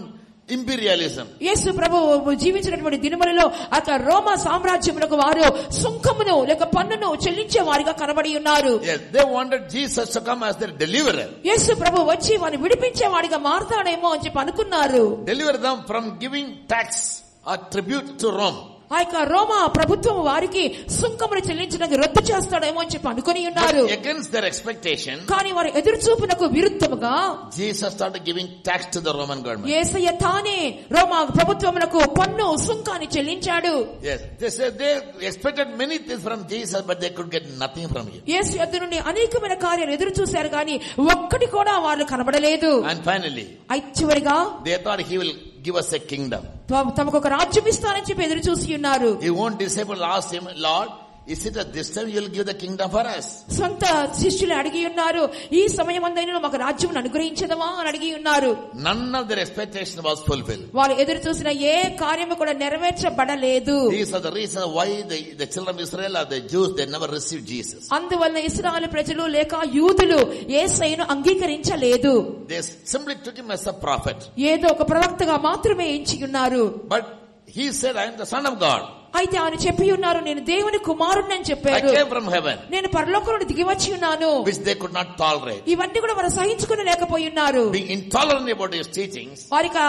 Speaker 1: imperialism.
Speaker 2: యేసు ప్రభు జీవించినటువంటి దినములలో అక రోమా సామ్రాజ్యమునకు వారు సుంకమును లేక పన్నును చెల్లించే వారిగా కనబడి ఉన్నారు.
Speaker 1: Yes, they wanted Jesus to come as their deliverer.
Speaker 2: యేసు ప్రభు వచ్చి వారిని విడిపించే వాడిగా మారతాడేమో అని చెప్పి అనుకున్నారు.
Speaker 1: Deliver them from giving tax or tribute to Rome.
Speaker 2: ఆ యొక్క రోమా ప్రభుత్వం వారికి సుంకమును చెల్లించడానికి రద్దు చేస్తాడేమో అని చెప్పి అనుకుని ఉన్నారు.
Speaker 1: Against their expectation,
Speaker 2: కానీ వారి ఎదురు చూపునకు విరుద్ధముగా
Speaker 1: Jesus started giving tax to the Roman government.
Speaker 2: యేసయ్య తానే రోమా ప్రభుత్వమునకు పన్ను సుంకాన్ని చెల్లించాడు.
Speaker 1: Yes, they said they expected many things from Jesus, but they could get nothing from him.
Speaker 2: యేసు యొద్ద నుండి అనేకమైన కార్యాలు ఎదురు చూశారు కానీ ఒక్కటి కూడా వాళ్ళు కనబడలేదు.
Speaker 1: And finally,
Speaker 2: చివరిగా
Speaker 1: they thought he will give us a kingdom.
Speaker 2: తమకు ఒక రాజ్యం ఇస్తానని చెప్పి ఎదురు చూసి ఉన్నారు.
Speaker 1: His own disciples asked him, Lord, is it at this time you will give the kingdom for us?
Speaker 2: సొంత శిష్యులు అడిగి ఉన్నారు, ఈ సమయమందైనా మాకు రాజ్యం అనుగ్రహించదమా అని అడిగి ఉన్నారు.
Speaker 1: None of their expectation was fulfilled.
Speaker 2: వాళ్ళు ఎదురు చూసిన ఏ కార్యము కూడా నెరవేర్చబడలేదు.
Speaker 1: These are the reasons why the children of Israel or the Jews, they never received Jesus.
Speaker 2: అందువల్ల ఇశ్రాయేలు ప్రజలు లేక యూదులు యేసయ్యను అంగీకరించలేదు.
Speaker 1: They simply took him as a prophet.
Speaker 2: ఏదో ఒక ప్రవక్తగా మాత్రమే ఎంచి ఉన్నారు.
Speaker 1: But he said, I am the Son of God.
Speaker 2: అయితే ఆయన చెప్పి ఉన్నారు, నేను దేవుని కుమారుడిని అని
Speaker 1: I
Speaker 2: చెప్పారు.
Speaker 1: came from heaven.
Speaker 2: నేను పరలోకం నుండి దిగి వచ్చి ఉన్నాను.
Speaker 1: Which they could not tolerate.
Speaker 2: ఇవన్నీ కూడా వారు సహించుకుని లేకపోయి ఉన్నారు.
Speaker 1: Being intolerant about his teachings,
Speaker 2: వారికి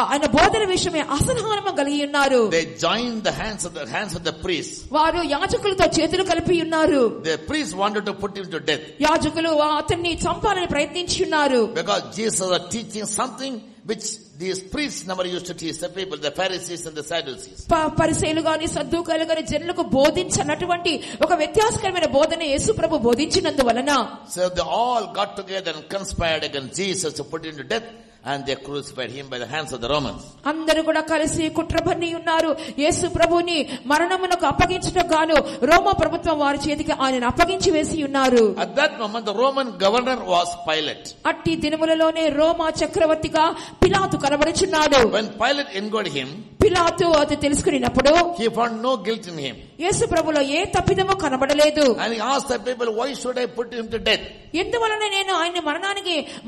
Speaker 2: ఆయన బోధన విషయమే అసహనము కలిగి ఉన్నారు.
Speaker 1: they joined the hands of the priests.
Speaker 2: వారు యాజకులతో చేతులు కలిపి ఉన్నారు.
Speaker 1: The priests wanted to put him to death.
Speaker 2: యాజకులు అతన్ని చంపాలని ప్రయత్నించి ఉన్నారు.
Speaker 1: Because Jesus was teaching something which these priests never used to teach the people, the Pharisees and the Sadducees.
Speaker 2: పరిసయ్యులు గాని సద్దూకయ్యులు గాని జనులకు బోధించనటువంటి ఒక వ్యత్యాసకరమైన బోధన యేసు ప్రభు బోధించినందువలన,
Speaker 1: so they all got together and conspired against Jesus to put him to death, and they crucified him by the hands of the Romans.
Speaker 2: అందరూ కూడా కలిసి కుట్రపన్ని ఉన్నారు. యేసు ప్రభుని మరణమునకు అప్పగించుటకు గాను రోమా ప్రభుత్వం వారి చేతికి ఆయనను అప్పగించి వేసి ఉన్నారు.
Speaker 1: At that moment the Roman governor was Pilate.
Speaker 2: అట్టి దినములలోనే రోమా చక్రవర్తిగా పిలాతు కనబడుచున్నాడు.
Speaker 1: When Pilate inquired him,
Speaker 2: పిలాతు అది తెలుసుకున్నప్పుడు
Speaker 1: he found no guilt in him.
Speaker 2: యేసు ప్రభులో ఏ తప్పిదమో కనబడలేదు.
Speaker 1: And he asked the people, why should I put him to death?
Speaker 2: ఎందువలన నేను ఆయన్ని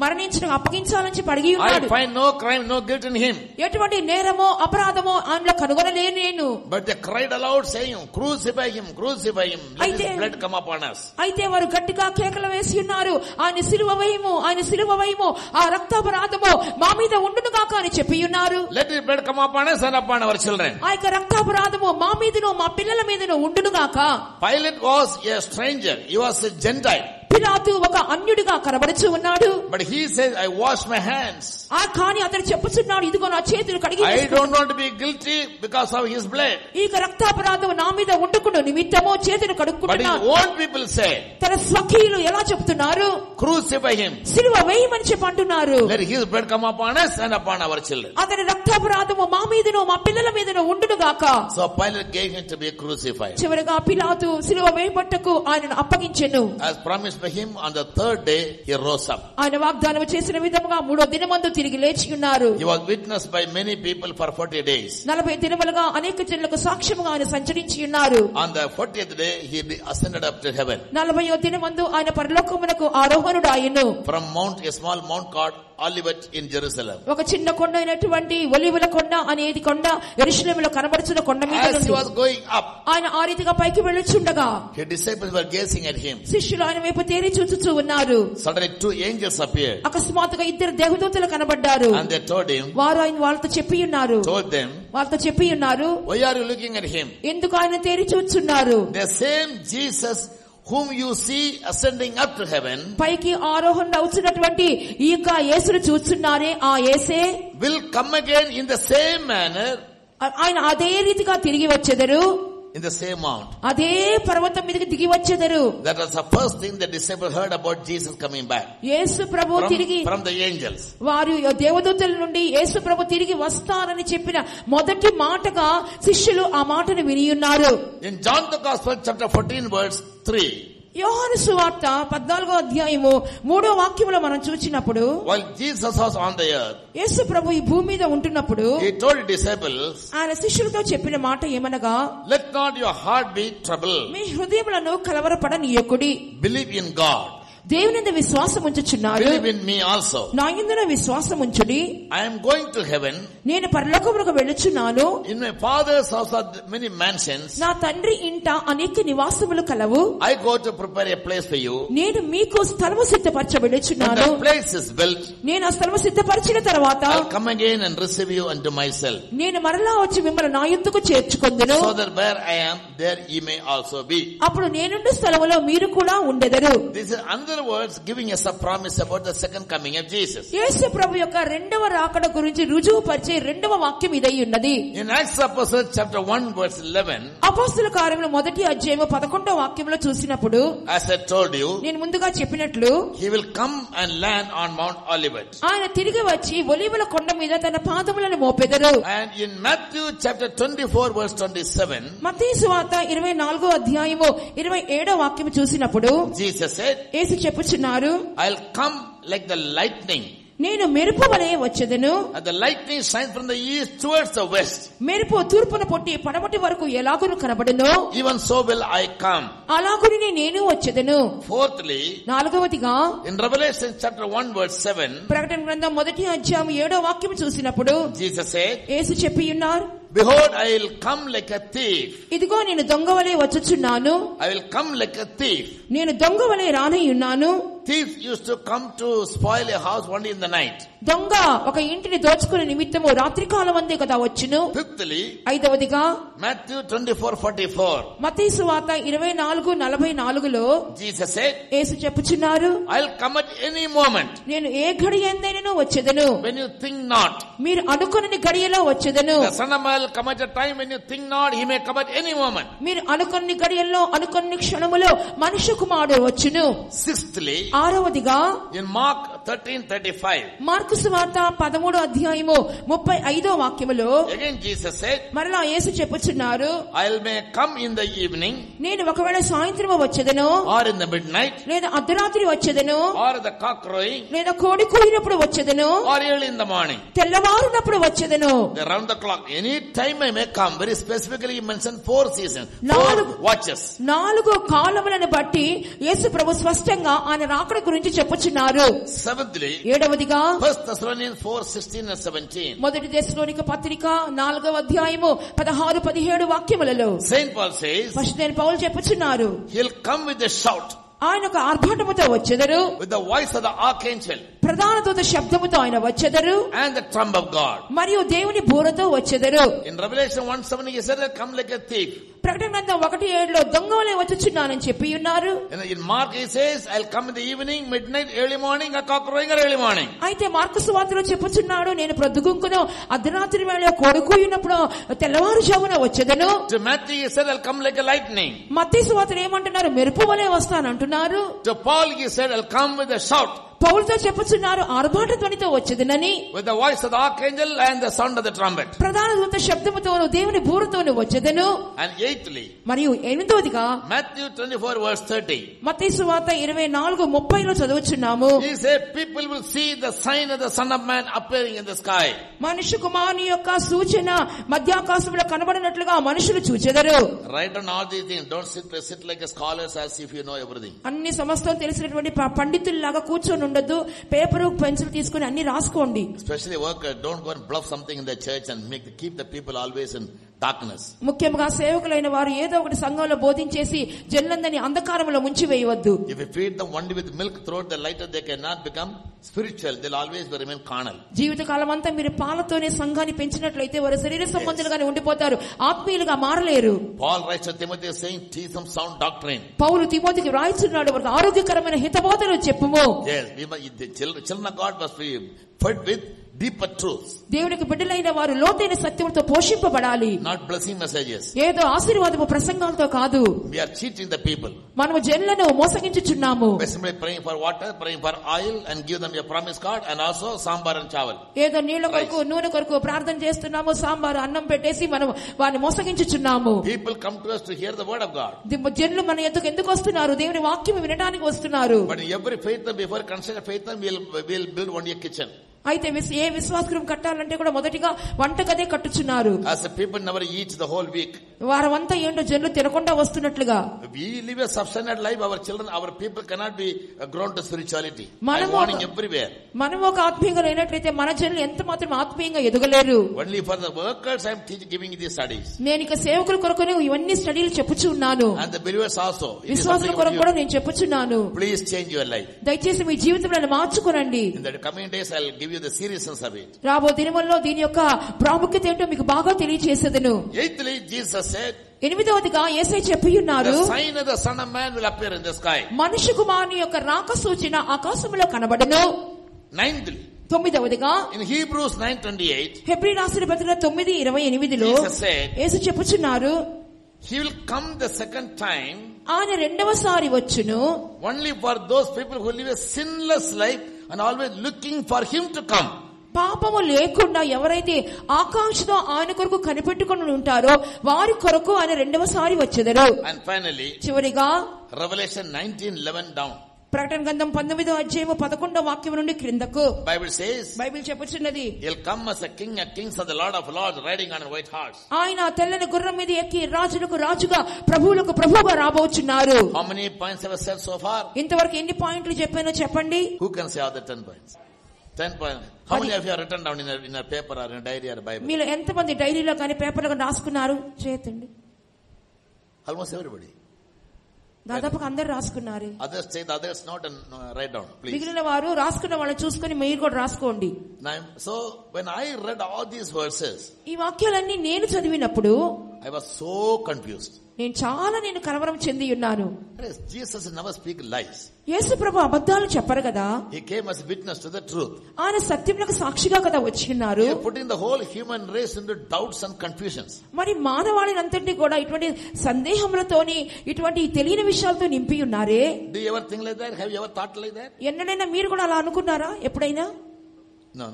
Speaker 2: మరణించడానికి అప్పగించాలని చెప్పి అడిగి
Speaker 1: I find no crime, no guilt in him.
Speaker 2: ఎటువంటి నేరమో అపరాధమో ఆయనలో కనుగొనలేను నేను.
Speaker 1: But they cried aloud saying, crucify him, crucify him, let his blood come upon us.
Speaker 2: అయితే వారు గట్టిగా కేకలు వేసి ఉన్నారు, ఆయన సిలువ వేయము, ఆయన సిలువ వేయము, ఆ రక్తాపరాధము మా మీద ఉండును గాక అని చెప్పి ఉన్నారు.
Speaker 1: Let his blood come upon us and upon our children.
Speaker 2: ఆ యొక్క రక్తాపరాధము మా మీదను మా పిల్లల మీదను ఉండునుగాక.
Speaker 1: Pilate was a stranger. He was a Gentile.
Speaker 2: పిలాతు ఒక అన్యుడిగా కనబడుచు ఉన్నాడు.
Speaker 1: But he says, I wash my hands.
Speaker 2: ఆ కానీ అతడు చెప్పుచున్నాడు, ఇదిగో నా చేతులు కడిగి
Speaker 1: I don't want to be guilty because of his blood.
Speaker 2: ఈ రక్తాపరాధం నా మీద ఉండకుండా నిమిత్తమో చేతులు కడుక్కుంటున్నాడు.
Speaker 1: But his own people say,
Speaker 2: తన స్వకీయులు ఎలా చెప్తున్నారు?
Speaker 1: crucify him.
Speaker 2: సిలువ వేయమని చెప్పంటున్నారు.
Speaker 1: Let his blood come upon us and upon our children.
Speaker 2: అతని రక్తాపరాధము మా మీదను మా పిల్లల మీదను ఉండునుగాక.
Speaker 1: So Pilate gave him to be crucified.
Speaker 2: చివరగా పిలాతు సిలువ వేయబట్టకు ఆయనను అప్పగించెను.
Speaker 1: As promised by him, on the third day he rose up.
Speaker 2: ఆయన వాగ్దానం చేసిన విధముగా మూడో దినమందు తిరిగి లేచి ఉన్నారు.
Speaker 1: He was witnessed by many people for 40 days.
Speaker 2: 40 దినములుగా అనేక జనులకు సాక్ష్యముగా ఆయన సంచరించి ఉన్నారు.
Speaker 1: On the 40th day he ascended up to heaven.
Speaker 2: 40వ దినమందు ఆయన పరలోకమునకు ఆరోహణుడాయెను.
Speaker 1: From a small mount called Olivet in Jerusalem.
Speaker 2: ఒక చిన్న కొండ అయినటువంటి ఒలీవల కొండ అనేది కొండ యెరూషలేములో కనబడుచున్న కొండ మీద
Speaker 1: As he was going up,
Speaker 2: ఆయన ఆ రీతిగా పైకి వెళ్ళుచుండగా
Speaker 1: his disciples were gazing at him.
Speaker 2: శిష్యులు ఆయన వైపు తేరి చూచుచూ ఉన్నారు.
Speaker 1: Suddenly 2 angels appeared.
Speaker 2: అకస్మాత్తుగా 2 దేవదూతలు కనబడ్డారు.
Speaker 1: And they told him,
Speaker 2: వాళ్ళతో చెప్పి ఉన్నారు,
Speaker 1: why are you looking at him?
Speaker 2: ఎందుకు ఆయన తేరి చూచున్నారు?
Speaker 1: The same Jesus whom you see ascending up to heaven
Speaker 2: పైకి ఆరోహణ అవుతున్నటువంటి ఈ యొక్క యేసును చూస్తున్నారే, ఆ యేసే
Speaker 1: will come again in the same manner.
Speaker 2: ఆయన అదే రీతిగా తిరిగి వచ్చెదరు.
Speaker 1: In the same mount.
Speaker 2: అదే పర్వతం మీదకి దిగి వచ్చెదరు.
Speaker 1: That was the first thing the disciples heard about Jesus coming back.
Speaker 2: యేసు ప్రభు తిరిగి
Speaker 1: from the angels.
Speaker 2: వారు దేవదూతల నుండి యేసు ప్రభు తిరిగి వస్తారని చెప్పిన మొదటి మాటగా శిష్యులు ఆ మాటను విని ఉన్నారు.
Speaker 1: In John the Gospel chapter 14 verse 3.
Speaker 2: యోహాను సువార్త 14వ అధ్యాయము 3వ వాక్యములో మనం చూచినప్పుడు,
Speaker 1: while Jesus was on the earth,
Speaker 2: యేసు ప్రభు ఈ భూమి మీద ఉంటున్నప్పుడు
Speaker 1: he told his disciples,
Speaker 2: ఆయన శిష్యులతో చెప్పిన మాట ఏమనగా,
Speaker 1: let not your heart be troubled.
Speaker 2: మీ హృదయములను కలవరపడనీయకుడి.
Speaker 1: Believe in God.
Speaker 2: దేవునియందు విశ్వాసం ఉంచుచున్నారు,
Speaker 1: believe in me also.
Speaker 2: నా యందున విశ్వాసం ఉంచుడి.
Speaker 1: I am going to heaven.
Speaker 2: నేను పరలోకమునకు వెళ్ళుచున్నాను.
Speaker 1: In my father's house are many mansions.
Speaker 2: నా తండ్రి ఇంట అనేక నివాసములు కలవు.
Speaker 1: I go to prepare a place for you.
Speaker 2: నేను మీకు స్థలము సిద్ధపరచ వెళ్ళుచున్నాను.
Speaker 1: When the place is built,
Speaker 2: నేను ఆ స్థలము సిద్ధపరిచిన తర్వాత
Speaker 1: I'll come again and receive you unto myself.
Speaker 2: నేను మరలా వచ్చి మిమ్మల్ని నా యొద్దకు చేర్చుకొందును.
Speaker 1: So that where I am, there ye may also be.
Speaker 2: అప్పుడు నేనుండు స్థలములో మీరు కూడా ఉండెదరు.
Speaker 1: This is another words giving us a promise about the second coming of Jesus.
Speaker 2: యేసు ప్రభు యొక్క రెండవ రాకడ గురించి రుజువు పరిచే రెండవ వాక్యం ఇదై ఉన్నది.
Speaker 1: In Acts Apostles chapter 1 verse 11,
Speaker 2: అపోస్తల కార్యముల మొదటి అధ్యాయము 11వ వాక్యంలో చూసినప్పుడు,
Speaker 1: as I told you,
Speaker 2: నేను ముందుగా చెప్పినట్లు
Speaker 1: he will come and land on Mount Olivet.
Speaker 2: ఆయన తిరిగి వచ్చి ఒలీవల కొండ మీద తన పాదములను మోపెదరు.
Speaker 1: And in Matthew chapter 24 verse 27,
Speaker 2: మత్తయి సువార్త 24వ అధ్యాయము 27వ వాక్యం చూసినప్పుడు
Speaker 1: Jesus said,
Speaker 2: Yesu చెప్పుచున్నారు,
Speaker 1: I'll come like the lightning.
Speaker 2: నేను మెరుపు వలె వచ్చెదను.
Speaker 1: And the lightning shines from the east towards the west.
Speaker 2: మెరుపు తూర్పున పొట్టి పడమటి వరకు ఎలాగును కనబడునో,
Speaker 1: Even so will I come.
Speaker 2: అలాగునే నేను వచ్చెదను.
Speaker 1: Fourthly,
Speaker 2: నాలుగవదిగా
Speaker 1: in Revelation chapter 1 verse 7,
Speaker 2: ప్రకటన గ్రంథం మొదటి అధ్యాయం 7వ వాక్యం చూసినప్పుడు
Speaker 1: Jesus said,
Speaker 2: యేసు చెప్పి ఉన్నారు,
Speaker 1: behold, I will come like a thief.
Speaker 2: ఇదిగో నేను దొంగవలే వచ్చుచున్నాను.
Speaker 1: I will come like a thief.
Speaker 2: నేను దొంగవలే రానయ్యున్నాను.
Speaker 1: Thieves used to come to spoil a house only in the night.
Speaker 2: దొంగ ఒక ఇంటిని దోచుకునే నిమిత్తము రాత్రి కాలం అందే కదా వచ్చును.
Speaker 1: Fifthly,
Speaker 2: ఐదవదిగా
Speaker 1: Matthew 24:44,
Speaker 2: మత్తయి సువార్త 24:44లో
Speaker 1: Jesus said,
Speaker 2: Yesu చెప్పుచున్నారు,
Speaker 1: I'll come at any moment.
Speaker 2: నేను ఏ ఘడియందైనను వచ్చెదను.
Speaker 1: When you think not.
Speaker 2: మీరు అనుకొనని గడియలో వచ్చెదను.
Speaker 1: The Son of Man will come at a time when you think not. He may come at any moment.
Speaker 2: మీరు అనుకొన్ని గడియల్లో అనుకొన్ని క్షణములో మనుష్య కుమారుడు వచ్చును.
Speaker 1: Sixthly,
Speaker 2: ఆరవదిగా
Speaker 1: in Mark 13:35,
Speaker 2: mark సువార్త 13వ అధ్యాయము 35వ వాక్యములో
Speaker 1: again Jesus said,
Speaker 2: మరలా యేసు చెప్పుచున్నారు,
Speaker 1: I may come in the evening,
Speaker 2: నేను ఒకవేళ సాయంత్రము వచ్చెదను,
Speaker 1: or in the midnight,
Speaker 2: లేదా అర్ధరాత్రి వచ్చెదను,
Speaker 1: or the cock crowing,
Speaker 2: లేదా కోడి కూయినప్పుడు వచ్చెదను,
Speaker 1: or early in the morning.
Speaker 2: తెల్లవారునప్పుడు వచ్చెదను.
Speaker 1: Around the clock, any time I may come. Very specifically he mentioned 4 seasons, 4
Speaker 2: నాలుగు
Speaker 1: watches.
Speaker 2: 4 కాలములను బట్టి యేసు ప్రభు స్పష్టంగా ఆయన రాకడ గురించి చెప్పుచున్నారు.
Speaker 1: Seventhly,
Speaker 2: ఏడవదిగా
Speaker 1: 1 Thessalonians 4:16 and 17.
Speaker 2: మొదటి దెస్సలోనిక పత్రిక 4వ అధ్యాయము 16-17 వాక్యములలో
Speaker 1: Saint Paul says,
Speaker 2: పరిశుద్ధైన Paul చెప్పుచున్నారు,
Speaker 1: he'll come with a shout,
Speaker 2: ఆయన ఒక ఆర్భాటముతో వచ్చెదరు,
Speaker 1: with the voice of the archangel.
Speaker 2: ప్రధాన దూత శబ్దముతో ఆయన వచ్చెదరు,
Speaker 1: and the trump of God.
Speaker 2: మరియు దేవుని బూరతో వచ్చెదరు.
Speaker 1: In Revelation 1:7 he said, "I'll come like a thief."
Speaker 2: ప్రకటన గ్రంథం 1:7 దొంగవలే వచ్చుచున్నానని చెప్పి ఉన్నారు.
Speaker 1: In Mark he says, "I'll come in the evening, midnight, early morning, a cock crowing or early morning."
Speaker 2: అయితే mark సువార్తలో చెప్పుచున్నాడు, నేను ప్రొద్దుగుంకును అర్ధరాత్రి వేళ కొడుకున్నప్పుడు తెల్లవారుజామున వచ్చెదను.
Speaker 1: To Matthew he said, "I'll come like a lightning."
Speaker 2: మత్తయి సువార్తలో ఏమంటున్నారు? మెరుపు వలె వస్తానంటున్నారు.
Speaker 1: To Paul he said, "I'll come with a shout."
Speaker 2: పౌలుతో చెప్పుచున్నారు, ఆర్భాట ధ్వనితో వచ్చేదనని.
Speaker 1: With the voice of the archangel and the sound of the trumpet.
Speaker 2: ప్రధాన దూత శబ్దముతోను దేవుని బూరతోను వచ్చేదను.
Speaker 1: And eighthly,
Speaker 2: మరియు ఎనిమిదవదిగా
Speaker 1: Matthew 24:30.
Speaker 2: మత్తయి సువార్త 24:30 చదువుచున్నాము.
Speaker 1: He said, "People will see the sign of the Son of Man appearing in the sky."
Speaker 2: మనుష్య కుమారుని యొక్క సూచన మధ్యాకాశంలో కనబడినట్లుగా మనుషులు చూచెదరు.
Speaker 1: Write down all these things. Don't sit like a scholar as if you know everything.
Speaker 2: అన్ని సమస్తం తెలిసినటువంటి పండితుల్లాగా కూర్చొని ఉండొద్దు. పేపరు పెన్సిల్ తీసుకుని అన్ని రాసుకోండి.
Speaker 1: Especially workers, don't go and bluff something in the church and keep the people always in darkness.
Speaker 2: ముఖ్యంగా సేవకులైన వారు ఏదో ఒకటి సంఘంలో బోధించేసి జనులందరినీ అంధకారంలో ముంచి వేయవద్దు.
Speaker 1: If you feed them only with milk throughout the lighter, they cannot become spiritual. They'll always remain carnal.
Speaker 2: జీవితకాలం అంతా మీరు పాలతోనే సంఘాన్ని పెంచినట్లయితే వారు శరీర సంబంధులుగానే ఉండిపోతారు, ఆత్మీయులుగా మారలేరు.
Speaker 1: Paul writes to Timothy saying, "Teach them sound doctrine."
Speaker 2: పౌలు తిమోతికి రాయిస్తున్నాడు, వారికి ఆరోగ్యకరమైన హితబోధలు చెప్పుము.
Speaker 1: Yes, the children of God must be fed with deeper truths.
Speaker 2: దేవునికి బిడ్డలైన వారు లోతైన సత్యముతో పోషింపబడాలి.
Speaker 1: Not blessing messages.
Speaker 2: ఏదో ఆశీర్వాదపు ప్రసంగాలతో కాదు.
Speaker 1: We are cheating the people.
Speaker 2: మనము జనులను మోసగించుచున్నాము.
Speaker 1: By simply praying for water, praying for oil and give them a promise card and also sambar and chawal.
Speaker 2: ఏదో నీళ్ల కొరకు నూనె కొరకు ప్రార్థన చేస్తున్నాము, సాంబారు అన్నం పెట్టేసి మనం వారిని మోసగించుచున్నాము.
Speaker 1: People come to us to hear the word of God.
Speaker 2: జనులు మన ఎందుకు వస్తున్నారు? దేవుని వాక్యం వినడానికి వస్తున్నారు.
Speaker 1: But in every faith, before construct faith, we'll build only a kitchen.
Speaker 2: అయితే ఏ విశ్వాసగృహం కట్టాలంటే కూడా మొదటిగా వంటగదే కట్టుచున్నారు.
Speaker 1: As the people never eat the whole week.
Speaker 2: వారమంతా ఏంటో జనులు తినకుండా వస్తున్నట్లుగా.
Speaker 1: We live a substandard life. Our children, our people cannot be grown to spirituality.
Speaker 2: I'm
Speaker 1: warning everywhere.
Speaker 2: మనం ఒక ఆత్మీయంగా అయినట్లయితే మన జనులు ఎంత మాత్రం ఆత్మీయంగా ఎదగలేరు.
Speaker 1: Only for the workers I am giving these studies.
Speaker 2: నేను ఇక సేవకుల కొరకు ఇవన్నీ స్టడీలు చెప్పుచున్నాను.
Speaker 1: And the believers also.
Speaker 2: విశ్వాసుల కొరకు కూడా నేను చెప్పుచున్నాను.
Speaker 1: Please change your life.
Speaker 2: దయచేసి మీ జీవితంలో మార్చుకోనండి.
Speaker 1: In the coming days I will give you the seriousness of it.
Speaker 2: రాబో దినముల్లో దీని యొక్క ప్రాముఖ్యత ఏంటో మీకు బాగా తెలియజేసేదను.
Speaker 1: Eighthly, Jesus said,
Speaker 2: ఎనిమిదవదిగా Yesayya చెప్పియున్నారు,
Speaker 1: the sign of the Son of Man will appear in the sky.
Speaker 2: మనుష్య కుమారుని యొక్క రాక సూచన ఆకాశంలో కనబడును.
Speaker 1: Ninthly,
Speaker 2: తొమ్మిదవదిగా
Speaker 1: in Hebrews 9:28,
Speaker 2: హెబ్రీ రాసిన పత్రిక 9:28
Speaker 1: Jesus said,
Speaker 2: Yesu చెప్పుచున్నారు,
Speaker 1: He will come the second time
Speaker 2: ఆయన రెండవసారి వచ్చును
Speaker 1: only for those people who live a sinless life and always looking for Him to come.
Speaker 2: పాపము లేకుండా ఎవరైతే ఆకాంక్షతో ఆయన కొరకు కనిపెట్టుకుని ఉంటారో వారి కొరకు ఆయన రెండవసారి వచ్చెదరు.
Speaker 1: And finally,
Speaker 2: చివరిగా
Speaker 1: Revelation 19:11 down.
Speaker 2: ప్రకటన గ్రంథం 19:11 నుండి క్రిందకు
Speaker 1: Bible says,
Speaker 2: బైబిల్ చెప్పుచున్నది,
Speaker 1: He'll come as a king of kings and the Lord of lords riding on a white horse.
Speaker 2: ఆయన తెల్లని గుర్రం మీద ఎక్కి రాజులకు రాజుగా ప్రభువులకు ప్రభువుగా రాబోచున్నారు.
Speaker 1: How many points have I said so far?
Speaker 2: ఇంతవరకు ఎన్ని పాయింట్లు చెప్పానో చెప్పండి.
Speaker 1: Who can say all the 10 points? 10 points. How many of you have written down in a paper or in a diary or a Bible?
Speaker 2: మీలో ఎంతమంది డైరీలో కానీ పేపర్లో కానీ రాసుకున్నారు? చేతండి.
Speaker 1: Almost everybody.
Speaker 2: దాదాపుగా అందరు రాసుకున్నారు.
Speaker 1: Others say the others not and write down, please.
Speaker 2: మిగిలిన వారు రాసుకున్న వాళ్ళని చూసుకొని మీరు కూడా రాసుకోండి.
Speaker 1: So when I read all these verses,
Speaker 2: ఈ వాక్యాలన్నీ నేను చదివినప్పుడు
Speaker 1: I was so confused.
Speaker 2: నేను కలవరం చెంది ఉన్నాను.
Speaker 1: Jesus never speak lies.
Speaker 2: యేసు ప్రభు అబద్ధాలు చెప్పరు కదా.
Speaker 1: He came as a witness to the truth.
Speaker 2: ఆయన సత్యమునకు సాక్షిగా కదా వచ్చి ఉన్నారు.
Speaker 1: He putting the whole human race into doubts and confusions.
Speaker 2: మరి మానవాళిని అంతటిని కూడా ఇటువంటి సందేహములతోని ఇటువంటి తెలియని విషయాలతో నింపి ఉన్నారే.
Speaker 1: Do you ever think like that? Have you ever thought like that?
Speaker 2: ఎన్నడైనా మీరు కూడా అలా అనుకున్నారా ఎప్పుడైనా?
Speaker 1: No.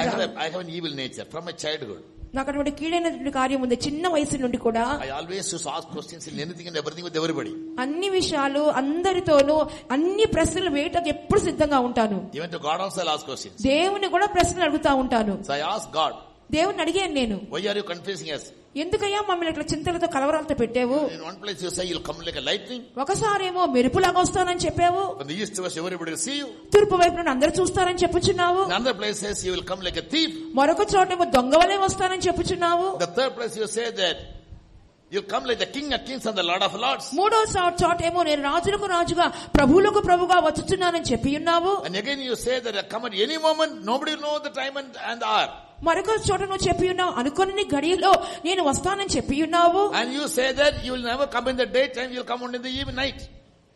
Speaker 1: I have an evil nature from my childhood.
Speaker 2: నాకు అటువంటి కీడైనటువంటి కార్యం ఉంది చిన్న వయసు నుండి కూడా.
Speaker 1: I always used to ask questions in anything and everything with everybody.
Speaker 2: అన్ని విషయాలు అందరితోనూ అన్ని ప్రశ్నలు వేయడానికి ఎప్పుడు సిద్ధంగా ఉంటాను.
Speaker 1: Even to God also I ask questions.
Speaker 2: దేవుని కూడా ప్రశ్నలు అడుగుతా ఉంటాను.
Speaker 1: So I asked God,
Speaker 2: దేవుని అడిగాను నేను,
Speaker 1: why are you confusing us?
Speaker 2: ఎందుకయ్యా మమ్మల్ని ఇట్లా చింతలతో కలవరాలతో పెట్టావు?
Speaker 1: In one place you say you'll come like a lightning.
Speaker 2: ఒకసారేమో మెరుపులాగా వస్తానని చెప్పావు.
Speaker 1: From the east to west everybody will see you.
Speaker 2: తూర్పు వైపు నుండి అందరూ చూస్తారని చెప్పుచున్నావు.
Speaker 1: Another place says you will come like a thief.
Speaker 2: మరొక చోటేమో దొంగవలే వస్తానని చెప్పుచున్నావు.
Speaker 1: The third place you say that You come like the King of Kings and the Lord of Lords.
Speaker 2: మూడో చోటేమో నేను రాజులకు రాజుగా ప్రభువులకు ప్రభుగా వచ్చుచున్నానని చెప్పి ఉన్నావు.
Speaker 1: And again you say that I come at any moment, nobody know the time and the hour.
Speaker 2: మరొక చోట నువ్వు చెప్పి ఉన్నావు అనుకోని గడియలో నేను వస్తానని చెప్పి ఉన్నావు.
Speaker 1: And you say that you will never come in the daytime, you will come only in the night.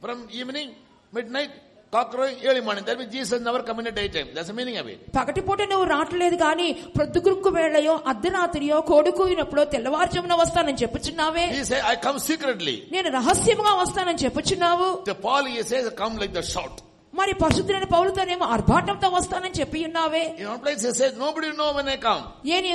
Speaker 1: From evening, midnight, cockcrowing, early morning. That means Jesus never come in the daytime. That's the meaning of it.
Speaker 2: పగటిపూట నువ్వు రావట్లేదు కానీ ప్రొద్దుగురుకు వేళయో అర్ధరాత్రియో కోడుకూయినప్పుడో తెల్లవారుజామున వస్తానని చెప్పుచున్నావే.
Speaker 1: He say I come secretly.
Speaker 2: నేను రహస్యంగా వస్తానని చెప్పుచున్నావు.
Speaker 1: To Paul he says come like the shout.
Speaker 2: మరి పరిశుద్ధులైన పౌలుతోనేమో ఆర్భాటంతో వస్తానని చెప్పి ఉన్నావే.
Speaker 1: In one place he says nobody know when I come.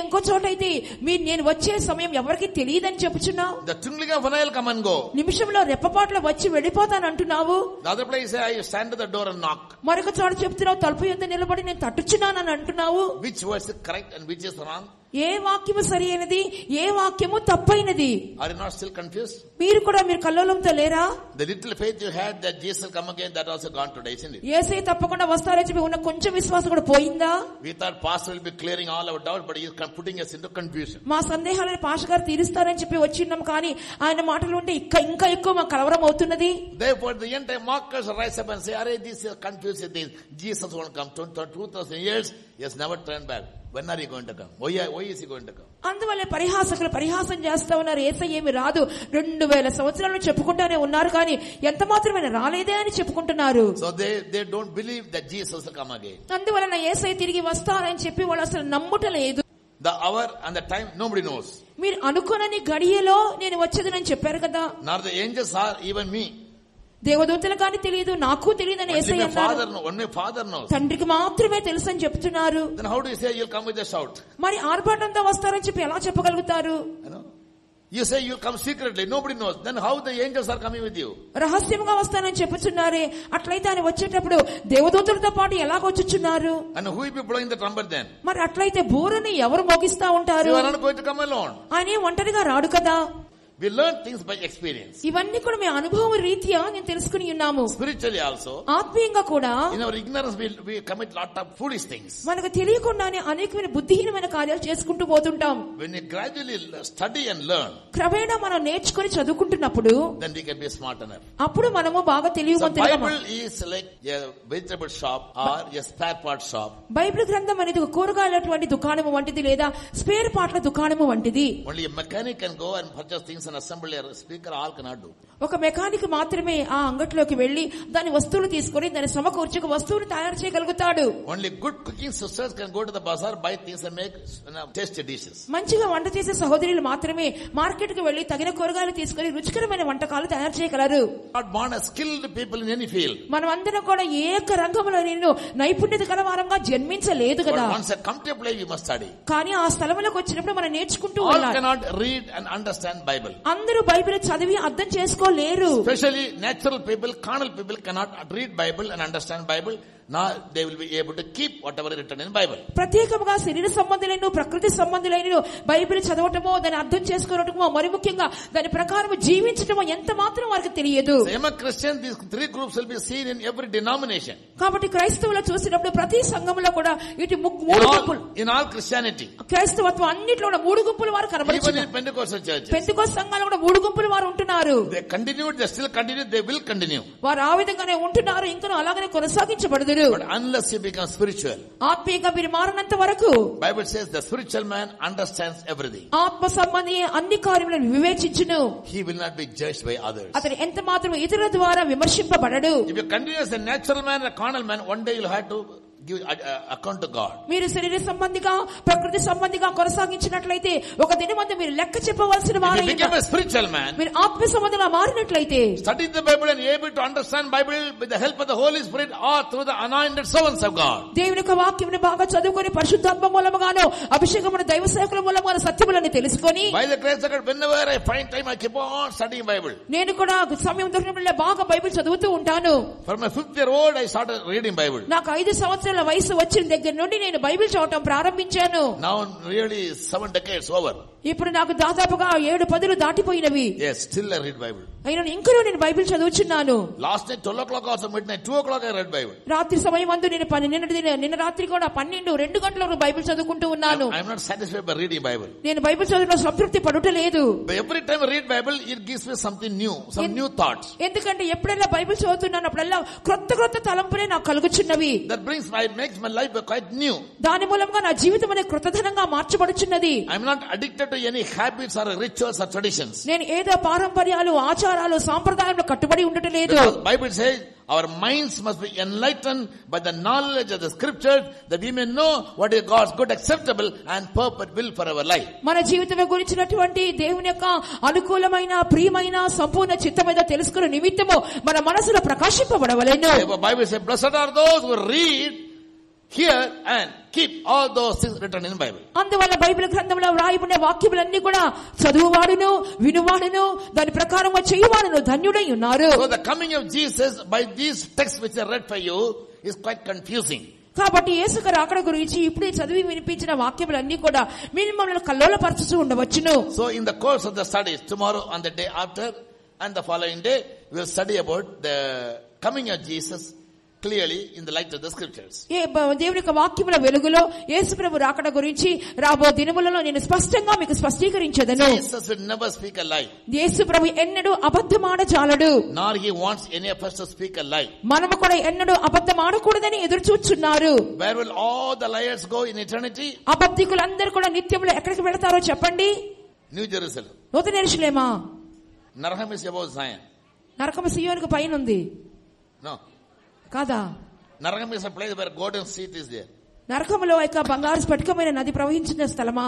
Speaker 2: ఇంకో చోట అయితే నేను వచ్చే సమయం ఎవరికి తెలియదని చెప్పుచున్నావు.
Speaker 1: The twinkling of an eye will come and go.
Speaker 2: నిమిషంలో రెప్పపాట్లో వచ్చి వెళ్ళిపోతాను అంటున్నావు.
Speaker 1: The other place I stand at the door and knock.
Speaker 2: మరొక చోట చెప్తున్నావు తలుపు యొద్ద నిలబడి నేను తట్టుచున్నానని అంటున్నావు.
Speaker 1: Which verse is correct and which is wrong?
Speaker 2: ఏ వాక్యము సరి అయినది ఏ వాక్యము తప్పైనది?
Speaker 1: Are you not still confused?
Speaker 2: మీరు కల్లోలంతో లేరా?
Speaker 1: The little faith you had that Jesus will come again, that also gone today, isn't it?
Speaker 2: యేసయ్య తప్పకుండా వస్తారని చెప్పి ఉన్న కొంచెం విశ్వాసం కూడా పోయిందా?
Speaker 1: We thought pastor will be clearing all our doubts, but he is putting us into confusion.
Speaker 2: మా సందేహాలను పాస్టర్ గారు తీరుస్తారని చెప్పి వచ్చిన్నాం కానీ ఆయన మాటలు ఉంటే ఇంకా ఎక్కువ మా కలవరం అవుతున్నది.
Speaker 1: Therefore the end time mockers rise up and say, "Are this is confused with this? Jesus won't come 2000 years, he has never turned back. When are you going to come? Why is he going to come?"
Speaker 2: అందువల్ల పరిహాసకులు పరిహాసం చేస్తా ఉన్నారు. యేసయ్య ఏమి రాదు 2000 సంవత్సరాలు చెప్పుకుంటానే ఉన్నారు కానీ ఎంత మాత్రమే రాలేదే అని చెప్పుకుంటున్నారు.
Speaker 1: So they don't believe that Jesus will come again.
Speaker 2: అందువలన యేసయ్య తిరిగి వస్తారని చెప్పి వాళ్ళు అసలు నమ్ముటలేదు.
Speaker 1: The hour and the time nobody knows.
Speaker 2: మీరు అనుకోనని గడియలో నేను వచ్చేదని చెప్పారు కదా.
Speaker 1: Nor the angels are even me.
Speaker 2: దేవదూతలు కానీ తెలియదు నాకు తెలియదని యేసయ్య అన్నారు.
Speaker 1: Only Father knows.
Speaker 2: తండ్రికి మాత్రమే తెలుసని చెప్తున్నారు.
Speaker 1: Then how do you say you'll come with a shout?
Speaker 2: మరి ఆర్భాటంతో వస్తారని చెప్పి ఎలా చెప్పగలుగుతారు?
Speaker 1: You say you come secretly, nobody knows. Then how the angels are coming with you?
Speaker 2: రహస్యంగా వస్తానని చెప్పుచున్నారే, అట్లయితే ఆయన వచ్చేటప్పుడు దేవదూతలతో పాటు ఎలా వచ్చుచున్నారు?
Speaker 1: And who will be blowing the trumpet then?
Speaker 2: మరి అట్లయితే బూరని ఎవరు మోగిస్తా ఉంటారు?
Speaker 1: You are not going to come alone.
Speaker 2: ఆయన ఒంటరిగా రాడు కదా.
Speaker 1: We learn things by experience.
Speaker 2: ఇవన్నీ కూడా మీ అనుభవం రీత్యా నేను తెలుసుకుని ఉన్నాము.
Speaker 1: Spiritually also.
Speaker 2: ఆత్మీయంగా కూడా.
Speaker 1: In our ignorance we commit lot of foolish things.
Speaker 2: మనకు తెలియకుండానే అనేకమైన బుద్ధిహీనమైన కార్యాలు చేసుకుంటూ పోతుంటాం.
Speaker 1: When we gradually study and learn.
Speaker 2: క్రమేణా మనం నేర్చుకొని చదువుకుంటున్నప్పుడు.
Speaker 1: Then we can be smart enough.
Speaker 2: అప్పుడు మనము బాగా తెలివివంతులము.
Speaker 1: The Bible is like a vegetable shop or a spare part shop.
Speaker 2: Bible గ్రంథం అనేది ఒక కూరగాయలటువంటి దుకాణము వంటిది లేదా స్పేర్ పార్ట్ల దుకాణము వంటిది.
Speaker 1: Only a mechanic can go and purchase things and assemble a speaker. All cannot do.
Speaker 2: ఒక మెకానిక్ మాత్రమే ఆ అంగట్లోకి వెళ్లి దాని వస్తువులు తీసుకొని దాని సమకూర్చి ఒక వస్తువును తయారు చేయగలుగుతాడు.
Speaker 1: Only good cooking sisters can go to the bazaar, buy things and make tasty dishes.
Speaker 2: మంచిగా వంట చేసే సహోదరులు మాత్రమే మార్కెట్ కు వెళ్లి తగిన కూరగాయలు తీసుకొని రుచికరమైన వంటకాలు తయారు చేయగలరు.
Speaker 1: Not born as skilled people in any field.
Speaker 2: మనం అందరం కూడా ఏక రంగంలో నేను నైపుణ్యత కలవారంగా జన్మించలేదు కదా.
Speaker 1: Once a come to a place we must study.
Speaker 2: కానీ ఆ స్థలంలోకి వచ్చినప్పుడు మనం నేర్చుకుంటూ
Speaker 1: All
Speaker 2: ఉండాలి.
Speaker 1: cannot read and understand Bible.
Speaker 2: అందరూ బైబిల్ చదివి అర్థం చేసుకోలేరు.
Speaker 1: Especially natural people, carnal people cannot read Bible and understand Bible. Now they will be able to keep whatever written in Bible.
Speaker 2: ప్రత్యేకంగా శరీర సంబంధులైన ప్రకృతి సంబంధులైన బైబిల్ చదవటమో దాన్ని అర్థం చేసుకోవటమో మరి ముఖ్యంగా దాని ప్రకారం జీవించటమో ఎంత మాత్రం వారికి తెలియదు.
Speaker 1: Among Christians, these three groups will be seen in every denomination.
Speaker 2: కాబట్టి క్రైస్తవులు చూసినప్పుడు ప్రతి సంఘములో కూడా ఇటు మూడు గుంపులు.
Speaker 1: In all Christianity.
Speaker 2: క్రైస్తవత్వం అన్నిట్లో కూడా మూడు గుంపుల వారు కనబడుతున్నారు.
Speaker 1: Even in Pentecostal churches.
Speaker 2: Pentecost సంఘాలలో కూడా మూడు గుంపుల వారు ఉంటున్నారు.
Speaker 1: They continued, they still continue, they will continue.
Speaker 2: వారు ఆ విధంగానే ఉంటున్నారు, ఇంకా అలాగనే కొనసాగించబడదురు.
Speaker 1: But unless you become spiritual,
Speaker 2: ఆత్మీయంగా మీరు మారినంత వరకు
Speaker 1: Bible says the spiritual man understands everything.
Speaker 2: ఆత్మ సంబంధి అన్ని కార్యములను వివేచించును.
Speaker 1: He will not be judged by others.
Speaker 2: అతను ఎంత మాత్రం ఇతరుల ద్వారా విమర్శింపబడడు.
Speaker 1: If you continue as a natural man, a carnal man, one day you'll have to give account to God.
Speaker 2: మీరు శరీర సంబంధిగా ప్రకృతి సంబంధిగా కొనసాగించినట్లయితే ఒక దినమందు మీరు లెక్క చెప్పవలసిన వారు.
Speaker 1: If you become a spiritual man,
Speaker 2: మీరు ఆత్మ సంబంధిగా మారినట్లయితే
Speaker 1: study the Bible and able to understand Bible with the help of the Holy Spirit or through the anointed servants of God.
Speaker 2: దేవుని యొక్క వాక్యమును బాగా చదువుకొని పరిశుద్ధాత్మ మూలముగాను అభిషేకమును దైవ సేవకుల మూలముగాను సత్యములను తెలుసుకొని
Speaker 1: by the grace of God, whenever I find time I keep on studying Bible.
Speaker 2: నేను కూడా సమయం దొరికినప్పుడు బాగా బైబిల్ చదువుతూ ఉంటాను.
Speaker 1: From my 5th year old I started reading Bible.
Speaker 2: నాకు 5 సంవత్సరాల వయసు వచ్చిన దగ్గర నుండి నేను బైబిల్ చదవటం ప్రారంభించాను.
Speaker 1: Now really 7 decades over.
Speaker 2: ఇప్పుడు నాకు దాదాపుగా 7 పదులు దాటిపోయినవి.
Speaker 1: Yes, still I read Bible.
Speaker 2: అయినా ఇంకనూ నేను Bible చదువుచున్నాను.
Speaker 1: Last night 12 o'clock also midnight 2 o'clock I read Bible.
Speaker 2: రాత్రి సమయం అందు నేను నిన్న రాత్రి కూడా 12-2 గంటల వరకు బైబిల్ చదువుకుంటూ ఉన్నాను.
Speaker 1: I am not satisfied by reading Bible.
Speaker 2: నేను బైబిల్ చదువులో సంతృప్తి పడుటలేదు.
Speaker 1: But every time I read Bible it gives me something new, some new thoughts.
Speaker 2: ఎందుకంటే ఎప్పుడైనా బైబిల్ చదువుతున్నానప్పుడల్లా క్రొత్త తలంపులే నాకు కలుగుచున్నవి.
Speaker 1: That makes my life quite new.
Speaker 2: దాని మూలంగా నా జీవితం అనే కృతధనంగా మార్చబడుచున్నది.
Speaker 1: I am not addicted to any habits or rituals or traditions.
Speaker 2: నేను ఏదో పారంపర్యాలు, ఆచారాలు, సాంప్రదాయాలకు కట్టుబడి ఉండటం లేదు.
Speaker 1: Bible says our minds must be enlightened by the knowledge of the scriptures that we may know what is God's good, acceptable and perfect will for our life.
Speaker 2: మన జీవితం గురించినటువంటి దేవుని యొక్క అనుకూలమైన, ప్రియమైన, సంపూర్ణ చిత్తమైన తెలుసుకునే నిమిత్తము మన మనసులో ప్రకాశింపబడవలెను.
Speaker 1: The Bible says blessed are those who read, hear and keep all those things written in Bible.
Speaker 2: అందువల్ల బైబిల్ గ్రంథంలో వ్రాయబడిన వాక్యములన్నీ కూడా చదువువాడును, వినువాడును, దాని ప్రకారంగా చేయువాడును ధన్యుడై ఉన్నారు.
Speaker 1: So the coming of Jesus by these texts which are read for you is quite confusing.
Speaker 2: కాబట్టి యేసుకు రాకడ గురించి ఇప్పుడే చదివి వినిపించిన వాక్యములన్నీ కూడా మిమ్మల్ని కల్లోలపరచుతూ ఉండవచ్చును.
Speaker 1: So in the course of the studies tomorrow and the day after and the following day we will study about the coming of Jesus clearly in the light of the scriptures.
Speaker 2: దేవుని యొక్క వాక్యముల వెలుగులో యేసుప్రభు రాకడ గురించి రాబో దినములలో నేను స్పష్టంగా మీకు స్పష్టీకరించెదను.
Speaker 1: Jesus will never speak a lie.
Speaker 2: యేసుప్రభు ఎన్నడూ అబద్ధమాడ జాలడు.
Speaker 1: Nor he wants any of us to speak a lie.
Speaker 2: మనము కూడా ఎన్నడూ అబద్ధమాడకూడదని ఎదురు చూస్తున్నారు.
Speaker 1: Where will all the liars go in eternity?
Speaker 2: అబద్ధికులందరూ కూడా నిత్యములో ఎక్కడికి వెళతారో చెప్పండి.
Speaker 1: New Jerusalem.
Speaker 2: నూతన యెరూషలేమా?
Speaker 1: Naraham is above Zion.
Speaker 2: నరకము సియోనుకు పైన ఉంది.
Speaker 1: No.
Speaker 2: కాదా?
Speaker 1: Naraham is a place where golden seat is there.
Speaker 2: నరకములో యొక్క బంగారు స్ఫటికమైన నది ప్రవహించిన స్థలమా?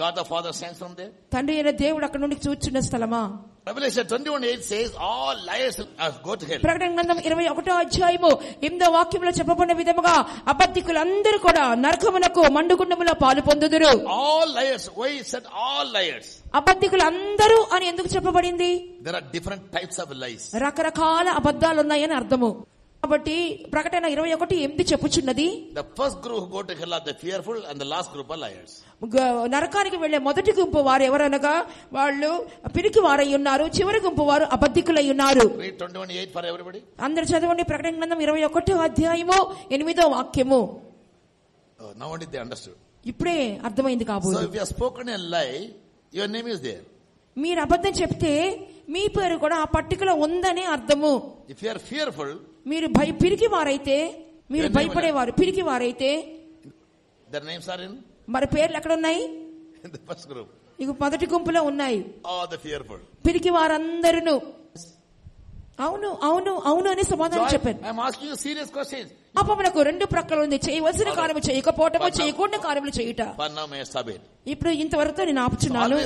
Speaker 1: God the Father stands from there.
Speaker 2: తండ్రి అయిన దేవుడు అక్కడ నుండి చూచున్న స్థలమా?
Speaker 1: Revelation 21:8 says all liars will go to hell.
Speaker 2: ప్రకటన గ్రంథం 21వ అధ్యాయము 8వ వాక్యంలో చెప్పబడిన విధముగా అబద్ధికులందరూ కూడా నరకమునకు మండుగుండములో పాలు పొందుదురు.
Speaker 1: All liars. Why is said all liars?
Speaker 2: అబద్ధికులందరూ అని ఎందుకు చెప్పబడింది?
Speaker 1: There are different types of lies.
Speaker 2: రకరకాల అబద్ధాలు ఉన్నాయని అర్థము. కాబట్టి ప్రకటన 21:8 చెప్పుచున్నది,
Speaker 1: The first group who go to hell are the fearful and the last group are liars.
Speaker 2: నరకానికి వెళ్లే మొదటి గుంపు వారు ఎవరనగా వాళ్ళు పిరికి వారై ఉన్నారు, చివరి గుంపు వారు అబద్ధికులై ఉన్నారు.
Speaker 1: Read 21:8 for everybody.
Speaker 2: అందరూ చదవండి. ప్రకటన గ్రంథం 21వ అధ్యాయము 8వ వాక్యము.
Speaker 1: Now only they understood.
Speaker 2: ఇప్పుడే అర్థమైంది కాబోలు.
Speaker 1: So if you have spoken a lie, your name is there.
Speaker 2: మీరు అబద్ధం చెప్తే మీ పేరు కూడా ఆ పట్టికలో ఉందని అర్థము.
Speaker 1: If you are fearful,
Speaker 2: మీరు పిరికి వారైతే, మీరు భయపడేవారు పిరికి వారైతే
Speaker 1: their names are in
Speaker 2: మరి పేర్లు ఎక్కడ ఉన్నాయి?
Speaker 1: in the first group.
Speaker 2: ఇక మొదటి గుంపులో ఉన్నాయి.
Speaker 1: All the fearful.
Speaker 2: పిరికి వారందరూ అవును అవును అవును అని సమాధానం చెప్పారు.
Speaker 1: I am asking you serious questions.
Speaker 2: పాపమునకు రెండు ప్రక్కలు ఉంది. చేయవలసిన కార్యము చేయకపోవటము, చేయకూడని కార్యములు చేయుట. ఇప్పుడు ఇంతవరకు నేను ఆపుచున్నాను.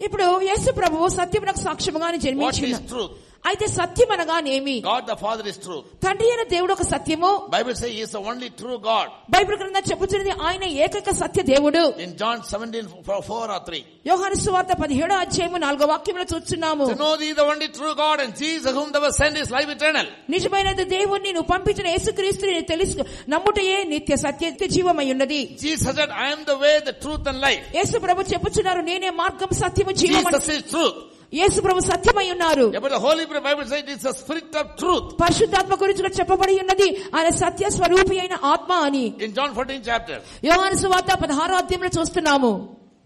Speaker 2: ఇప్పుడు యేసు ప్రభువు సత్యమునకు సాక్ష్యముగానే జన్మించాడు. అయితే సత్యం అనగానేమి?
Speaker 1: God the Father is truth.
Speaker 2: తండ్రి అయిన దేవుడు ఒక సత్యము.
Speaker 1: Bible says he is the only true God.
Speaker 2: Bible గ్రంథం చెప్పుచున్నది ఆయన ఏకైక సత్య దేవుడు.
Speaker 1: In John 17:4 or 3.
Speaker 2: యోహాను సువార్త 17వ అధ్యాయము 4వ వాక్యంలో చూస్తున్నాము.
Speaker 1: To know thee the only true God and Jesus whom thou hast sent is life eternal.
Speaker 2: నిజమైన దేవుణ్ణి నువ్వు పంపించిన యేసుక్రీస్తుని తెలుసు నమ్ముటయే నిత్య సత్య జీవమై ఉన్నది.
Speaker 1: Jesus said, I am the way, the truth and life.
Speaker 2: యేసు ప్రభు చెప్పుచున్నారు, నేనే మార్గం, సత్యము, జీవము.
Speaker 1: Jesus is truth.
Speaker 2: యేసు ప్రభు సత్యమై ఉన్నారు.
Speaker 1: But the Holy Bible says it is the spirit of truth.
Speaker 2: పరిశుద్ధాత్మ గురించి చెప్పబడి ఉన్నది ఆయన సత్య స్వరూపి అయిన ఆత్మ అని.
Speaker 1: In John 14 chapter.
Speaker 2: యోహాను సువార్త 16వ అధ్యాయంలో చూస్తున్నాము.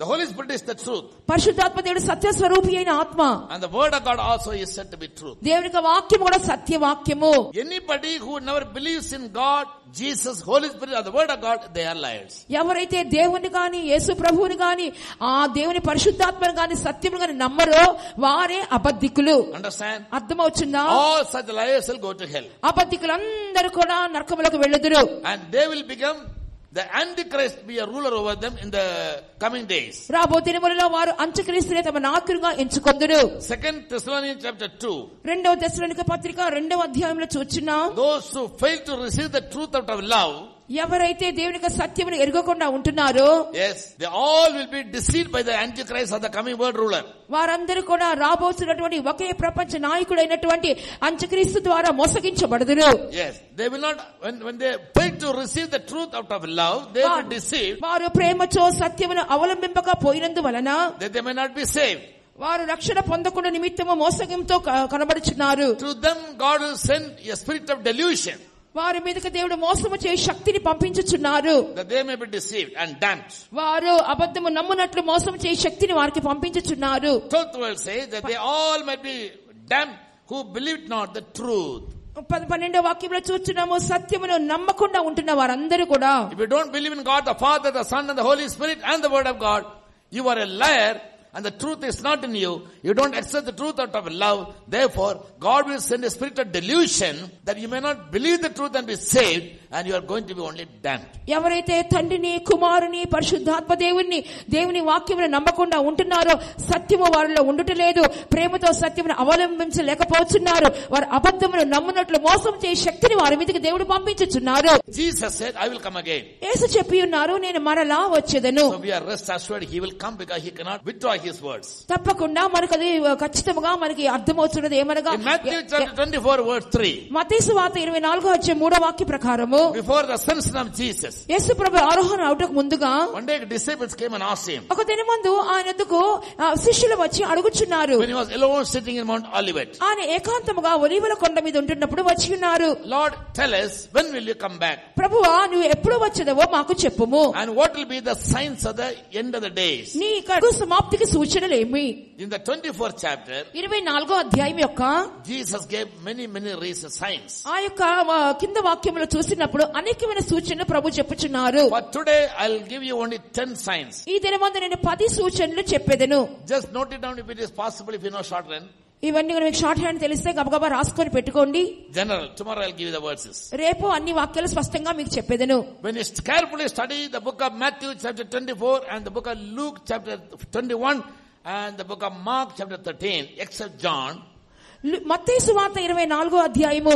Speaker 1: The Holy Spirit is the truth.
Speaker 2: పరిశుద్ధాత్మ దేవుడు సత్య స్వరూపి అయిన ఆత్మ.
Speaker 1: And the word of God also is said to be truth.
Speaker 2: దేవుని యొక్క వాక్యం కూడా సత్య వాక్యము.
Speaker 1: Anybody who never believes in God, Jesus, Holy Spirit or the word of God, they are liars.
Speaker 2: ఎవరైతే దేవుని గాని యేసు ప్రభువుని గాని ఆ దేవుని పరిశుద్ధాత్మను గాని సత్యమును గాని నమ్మరో వారే అబద్ధికులు.
Speaker 1: Understand?
Speaker 2: అర్థమవుతుందా?
Speaker 1: All such liars will go to hell.
Speaker 2: అబద్ధికులందరూ కూడా నరకములకు వెళ్ళుదురు.
Speaker 1: And they will become the Antichrist, be a ruler over them in the coming days.
Speaker 2: రాబో దినములలో వారు అంత్యక్రీస్తునే తమ నాయకునిగా ఎంచుకొందురు.
Speaker 1: 2 Thessalonians chapter 2.
Speaker 2: రెండవ తెస్సలోనిక పత్రిక 2వ అధ్యాయంలో చూచున్నాం.
Speaker 1: Those who fail to receive the truth out of love,
Speaker 2: ఎవరైతే దేవుని యొక్క సత్యమును ఎరుగకుండా ఉంటున్నారో,
Speaker 1: yes, they all will be deceived by the Antichrist or the coming world ruler.
Speaker 2: వారందరూ కూడా రాబోతున్నటువంటి ఒకే ప్రపంచ నాయకుడైనటువంటి అంత్యక్రీస్తు ద్వారా మోసగించబడుదురు.
Speaker 1: Yes, they will not, when they fail to receive the truth out of love, they will be deceived.
Speaker 2: వారు ప్రేమతో సత్యమును అవలంబింపక పోయినందువలన
Speaker 1: That they may not be saved.
Speaker 2: వారు రక్షణ పొందకుండా నిమిత్తము మోసగింతో కనబడుచున్నారు.
Speaker 1: To them God will send a spirit of delusion.
Speaker 2: వారి మీదకి దేవుడు మోసము చేయ శక్తిని పంపించుచున్నారు.
Speaker 1: That they may be deceived and damned.
Speaker 2: వారు అబద్ధము నమ్మునట్లు మోసం చేయ శక్తిని వారికి పంపించుచున్నారు.
Speaker 1: 12th verse says that they all might be damned who believed not the truth.
Speaker 2: 12వ వాక్యంలో చూస్తున్నాము, సత్యమును నమ్మకుండా ఉంటున్న వారందరూ కూడా.
Speaker 1: If you don't believe in God the Father, the Son and the Holy Spirit and the Word of God, you are a liar. And the truth is not in you. You don't accept the truth out of love. Therefore, God will send a spirit of delusion that you may not believe the truth and be saved, and you are going to be only damned.
Speaker 2: ఎవరైతే తండ్రిని, కుమారుని, పరిశుద్ధాత్మ దేవుని వాక్యమును నమ్మకుండా ఉంటున్నారో, సత్యము వారిలో ఉండుటలేదు, ప్రేమతో సత్యమును అవలంబించలేకపోతున్నారు, వారు అబద్ధమును నమ్మునట్లు మోసం చేసే శక్తిని వారి మీదకి దేవుడు పంపించుచున్నారు.
Speaker 1: Jesus said, I will come again.
Speaker 2: యేసు చెప్పి ఉన్నారు, నేను మరలా వచ్చేదను.
Speaker 1: So we are rest assured he will come because he cannot withdraw his words.
Speaker 2: తప్పకుండా మనకు అది ఖచ్చితంగా మనకి అర్థమవుతున్నది ఏమనగా,
Speaker 1: In Matthew chapter 24 verse 3,
Speaker 2: మత్తయి సువార్త 24వ అధ్యాయం 3వ వాక్య ప్రకారము,
Speaker 1: before the ascension of Jesus,
Speaker 2: యేసు ప్రభు ఆరోహణ అవుటకు ముందుగా
Speaker 1: one day disciples came and asked him,
Speaker 2: ఒక దినమందు ఆయన వద్దకు శిష్యులు వచ్చి అడుగుచున్నారు.
Speaker 1: when he was alone sitting in Mount Olivet,
Speaker 2: ఆయన ఏకాంతముగా ఒలీవల కొండ మీద ఉంటున్నప్పుడు వచ్చి ఉన్నారు.
Speaker 1: Lord, tell us, when will you come back?
Speaker 2: ప్రభువా, నువ్వు ఎప్పుడు వచ్చేదవో మాకు చెప్పుము.
Speaker 1: And what will be the signs of the end of the days?
Speaker 2: నీ కడు సమాప్తికి సూచనలేమి?
Speaker 1: In the 24th chapter,
Speaker 2: 24వ అధ్యాయం యొక్క
Speaker 1: Jesus gave many reasons, signs.
Speaker 2: ఆ యొక్క కింద వాక్యములో చూసినప్పుడు అనేకమైన సూచనలు ప్రభు చెప్పుచున్నారు.
Speaker 1: But today I'll give you only 10 signs.
Speaker 2: ఈ దినమందు నేను 10 సూచనలు చెప్పేదను.
Speaker 1: Just note it down if it is possible, if you know shorthand.
Speaker 2: ఇవన్నీ కూడా మీకు షార్ట్ హ్యాండ్ తెలిస్తే గబగబా రాసుకొని పెట్టుకోండి.
Speaker 1: General, tomorrow I'll give you the verses.
Speaker 2: రేపు అన్ని వాక్యాలు స్పష్టంగా మీకు చెప్పేదను.
Speaker 1: When you carefully study the book of Matthew chapter 24 and the book of Luke chapter 21 and the book of Mark chapter 13, except John,
Speaker 2: మత్తయి సువార్త 24వ అధ్యాయము,